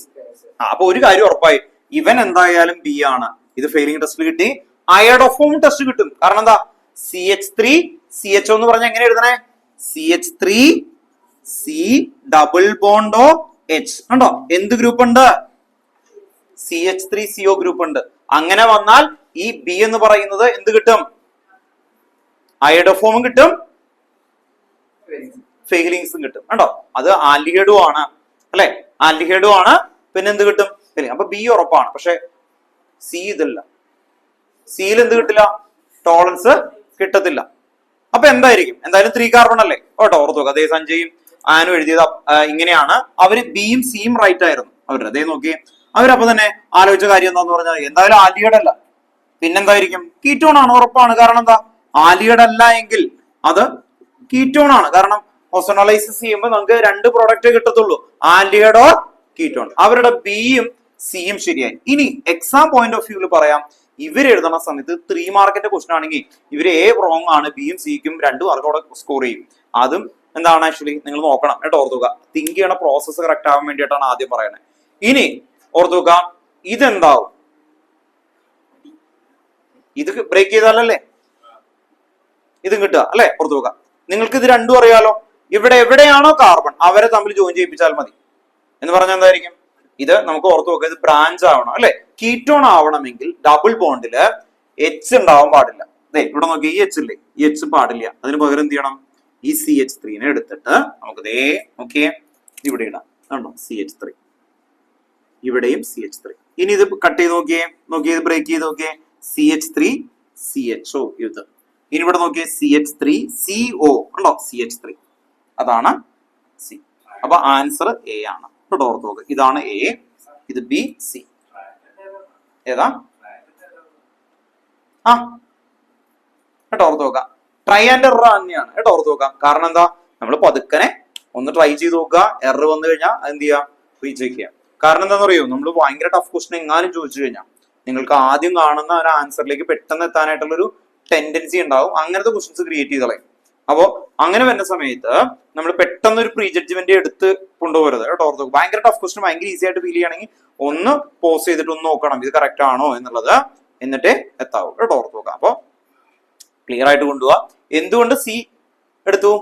അപ്പൊ ഒരു കാര്യം ഉറപ്പായി, ഇവൻ എന്തായാലും ബി ആണ്. ഇത് ഫെയിലിംഗ് ടെസ്റ്റിൽ കിട്ടി. അയഡോഫോം ടെസ്റ്റ് കിട്ടും. കാരണം എന്താ? CH3CHO എന്ന് പറഞ്ഞാൽ എങ്ങനെ എഴുതണേ? CH3C double ബോണ്ടോ H. ഉണ്ടോ? എന്ത് ഗ്രൂപ്പ് ഉണ്ട്? CH3CO ഗ്രൂപ്പ് ഉണ്ട്. അങ്ങനെ വന്നാൽ ഈ ബി എന്ന് പറയുന്നത് എന്ത് കിട്ടും? അയഡോഫോമും കിട്ടും, ഫെയിലിങ്സും കിട്ടും. കണ്ടോ? അത് ആൽഡിഹൈഡും ആണ് അല്ലെ? ആൽഡിഹൈഡും ആണ്. പിന്നെ എന്ത് കിട്ടും? അപ്പൊ ബി ഉറപ്പാണ്. പക്ഷെ സി ഇതില്ല. സിയിൽ എന്ത് കിട്ടില്ല? ടോളൻസ് കിട്ടത്തില്ല. അപ്പൊ എന്തായിരിക്കും? എന്തായാലും 3 കാർബൺ അല്ലേ? കേട്ടോ, ഓർത്ത് നോക്കുക. അതേ സഞ്ജയും ആനും എഴുതിയത് ഇങ്ങനെയാണ്. അവര് ബിയും സിയും റൈറ്റ് ആയിരുന്നു അവരുടെ. അതേ നോക്കിയേ, അവരപ്പൊ തന്നെ ആലോചിച്ച കാര്യം എന്താന്ന് പറഞ്ഞാൽ എന്തായാലും ആൽഡിഹൈഡ് അല്ല, പിന്നെന്തായിരിക്കും? കീറ്റോൺ ആണ്, ഉറപ്പാണ്. കാരണം എന്താ? ആൽഡിഹൈഡ് അല്ല എങ്കിൽ അത് കീറ്റോൺ ആണ്. കാരണം ഓസോണലൈസിസ് ചെയ്യുമ്പോൾ നമുക്ക് 2 പ്രോഡക്റ്റ് കിട്ടത്തുള്ളൂ, ആൽഡിഹൈഡ് ഓർ കീറ്റോൺ. അവരുടെ ബിയും സിയും ശരിയായി. ഇനി എക്സാം പോയിന്റ് ഓഫ് വ്യൂവിൽ പറയാം, ഇവർ എഴുതുന്ന സമയത്ത് 3 മാർക്കിന്റെ ക്വസ്റ്റൻ ആണെങ്കിൽ ഇവര് എ റോങ് ആണ്, ബിയും സിക്കും 2 മാർക്ക് അവിടെ സ്കോർ ചെയ്യും. അതും എന്താണ് ആക്ച്വലി നിങ്ങൾ നോക്കണം കേട്ടോ. ഓർത്തുക, തിങ്ക് ചെയ്യണ പ്രോസസ്സ് കറക്റ്റ് ആവാൻ വേണ്ടിയിട്ടാണ് ആദ്യം പറയുന്നത്. ഇനി ഓർത്തുക, ഇതെന്താവും? ഇത് ബ്രേക്ക് ചെയ്താലല്ലേ ഇതും കിട്ടുക അല്ലെ? ഓർത്തുക, നിങ്ങൾക്ക് ഇത് രണ്ടും അറിയാലോ. ഇവിടെ എവിടെയാണോ കാർബൺ അവരെ തമ്മിൽ ജോയിൻ ചെയ്യിപ്പിച്ചാൽ മതി എന്ന് പറഞ്ഞാൽ എന്തായിരിക്കും? ഇത് നമുക്ക് ഓർത്ത് നോക്കുക, ഇത് ബ്രാഞ്ച് ആവണം അല്ലെ? കീറ്റോൺ ആവണമെങ്കിൽ ഡബിൾ ബോണ്ടില് H ഉണ്ടാവാൻ പാടില്ല. അതെ, ഇവിടെ നോക്കി, ഈ H ഇല്ലേ? ഈ H പാടില്ല. അതിന് പകരം എന്ത് ചെയ്യണം? ഈ CH3 എടുത്തിട്ട് നമുക്ക് ദേ നോക്കിയേ, ഇവിടെ ഇടാം. കണ്ടോ? CH3, ഇവിടെയും CH3. ഇനി ഇത് കട്ട് ചെയ്ത് നോക്കിയേ, ഇത് ബ്രേക്ക് ചെയ്ത് നോക്കിയേ, CH3CHO ഇത്. ഇനി ഇവിടെ നോക്കിയേ, CH3CO ഉണ്ടോ? CH3 അതാണ് C. അപ്പൊ ആൻസർ എ ആണ്. ഓർത്ത് നോക്കുക, ഇതാണ് എ, ഇത് ബി, സി. ഏതാ? കേട്ടോ, ഓർത്ത് നോക്കാം. ട്രൈ ആൻഡ് എറർ തന്നെയാണ് കേട്ടോ. ഓർത്ത് നോക്കാം. കാരണം എന്താ? നമ്മൾ പതുക്കനെ ഒന്ന് ട്രൈ ചെയ്ത് നോക്കുക. എറർ വന്നു കഴിഞ്ഞാൽ എന്ത് ചെയ്യാം? റീചെക്ക് ചെയ്യാം. കാരണം എന്താണെന്ന് അറിയോ? നമ്മൾ ഭയങ്കര ടഫ് ക്വസ്റ്റൻ എങ്ങാനും ചോദിച്ചു കഴിഞ്ഞാൽ നിങ്ങൾക്ക് ആദ്യം കാണുന്ന ഒരു ആൻസറിലേക്ക് പെട്ടെന്ന് എത്താനായിട്ടുള്ള ഒരു ടെൻഡൻസി ഉണ്ടാവും. അങ്ങനത്തെ ക്വസ്റ്റൻസ് ക്രിയേറ്റ് ചെയ്തോളെ. അപ്പോ അങ്ങനെ വരുന്ന സമയത്ത് നമ്മൾ പെട്ടെന്ന് ഒരു പ്രീ ജഡ്ജ്മെന്റ് എടുത്ത് കൊണ്ടുപോകരുത് കേട്ടോ. ഓർത്ത് നോക്കുക, ഭയങ്കര ടഫ് ക്വസ്റ്റൻ ഭയങ്കര ഈസി ആയിട്ട് ഫീൽ ചെയ്യുകയാണെങ്കിൽ ഒന്ന് പോസ് ചെയ്തിട്ട് ഒന്ന് നോക്കണം ഇത് കറക്റ്റ് ആണോ എന്നുള്ളത്, എന്നിട്ടേ എത്താവൂ കേട്ടോ. ഓർത്ത് നോക്കാം. അപ്പൊ ക്ലിയർ ആയിട്ട് കൊണ്ടുപോവാ. എന്തുകൊണ്ട് സി എടുത്തു?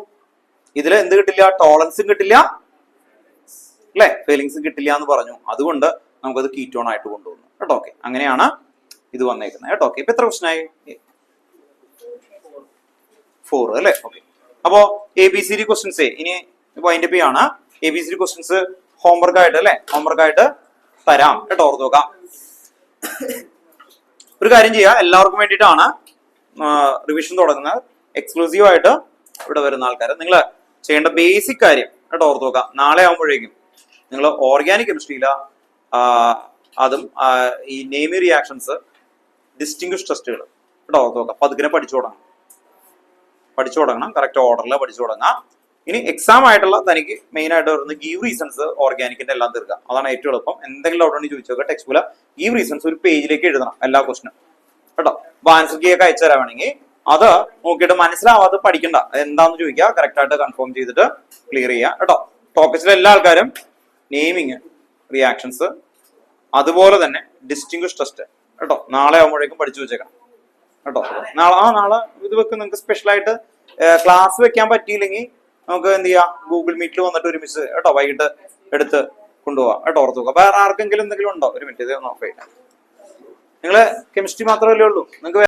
ഇതിൽ എന്ത് കിട്ടില്ല? ടോളൻസും കിട്ടില്ല അല്ലെ? ഫീലിങ്സും കിട്ടില്ല എന്ന് പറഞ്ഞു. അതുകൊണ്ട് നമുക്കത് കീറ്റോൺ ആയിട്ട് കൊണ്ടുവന്നു കേട്ടോ. ഓക്കെ, അങ്ങനെയാണ് ഇത് വന്നേക്കുന്നത് കേട്ടോ. ഓക്കെ, ഇപ്പൊ എത്ര ക്വസ്റ്റൻ ആയി? 4 അല്ലെ? ഓക്കെ, അപ്പോ ABCD ക്വസ്റ്റ്യൻസ് ഇനി വൈൻഡ് അപ്പ് ചെയ്യാണ്. ABCD ക്വസ്റ്റ്യൻസ് ഹോംവർക്ക് ആയിട്ട് അല്ലെ? ഹോംവർക്ക് ആയിട്ട് തരാം കേട്ടോ. ഓർത്ത് നോക്കാം. ഒരു കാര്യം ചെയ്യാം, എല്ലാവർക്കും വേണ്ടിയിട്ടാണ് റിവിഷൻ തുടങ്ങുന്നത്. എക്സ്ക്ലൂസീവ് ആയിട്ട് ഇവിടെ വരുന്ന ആൾക്കാർ നിങ്ങൾ ചെയ്യേണ്ട ബേസിക് കാര്യം കേട്ടോ. ഓർത്ത് നോക്കാം. നാളെ ആകുമ്പോഴേക്കും നിങ്ങൾ ഓർഗാനിക് കെമിസ്ട്രിയില അതും ഈ നെയിമി റിയാക്ഷൻസ്, ഡിസ്റ്റിങ്വിഷ് ടെസ്റ്റുകൾ കേട്ടോ. ഓർത്ത് നോക്കാം. പതുക്കിനെ പഠിച്ചു തുടങ്ങണം. കറക്റ്റ് ഓർഡറിൽ പഠിച്ചു തുടങ്ങാം. ഇനി എക്സാം ആയിട്ടുള്ള തനിക്ക് മെയിൻ ആയിട്ട് വരുന്നത് ഗീവ് റീസൺസ്, ഓർഗാനിക്കിന്റെ എല്ലാം തീർക്കുക. അതാണ് ഏറ്റവും എളുപ്പം. എന്തെങ്കിലും ഡൗട്ട് ഉണ്ടെങ്കിൽ ചോദിച്ചു നോക്കുക. ടെക്സ്റ്റ് ബുക്കിൽ ഗീവ് റീസൺസ് ഒരു പേജിലേക്ക് എഴുതണം എല്ലാ ക്വസ്റ്റിനും കേട്ടോ. അപ്പൊ ആൻസർ കീ ഒക്കെ അയച്ചു തരാണെങ്കിൽ അത് നോക്കിയിട്ട് മനസ്സിലാവാതെ പഠിക്കണ്ട. എന്താന്ന് ചോദിക്കുക, കറക്റ്റ് ആയിട്ട് കൺഫേം ചെയ്തിട്ട് ക്ലിയർ ചെയ്യുക കേട്ടോ. ടോപ്പിക്സിലെ എല്ലാ ആൾക്കാരും നെയിമിങ്, റിയാക്ഷൻസ്, അതുപോലെ തന്നെ ഡിസ്റ്റിങ്വിഷ് ടെസ്റ്റ് കേട്ടോ. നാളെ ആകുമ്പോഴേക്കും പഠിച്ചു വെച്ചേക്കണം കേട്ടോ. നാളെ ഇത് വെക്ക്. നിങ്ങൾക്ക് സ്പെഷ്യൽ ആയിട്ട് ക്ലാസ് വെക്കാൻ പറ്റിയില്ലെങ്കിൽ നമുക്ക് എന്ത് ചെയ്യാം, ഗൂഗിൾ മീറ്റിൽ വന്നിട്ട് ഒരുമിച്ച് കേട്ടോ വൈകിട്ട് എടുത്ത് കൊണ്ടുപോകാം കേട്ടോ. ഓർത്ത് നോക്കാം. വേറെ ആർക്കെങ്കിലും എന്തെങ്കിലും ഉണ്ടോ? ഒരു മിനിറ്റ് ഇത് നോക്കാം. നിങ്ങള് കെമിസ്ട്രി മാത്രമല്ലേ ഉള്ളൂ? നിങ്ങൾക്ക്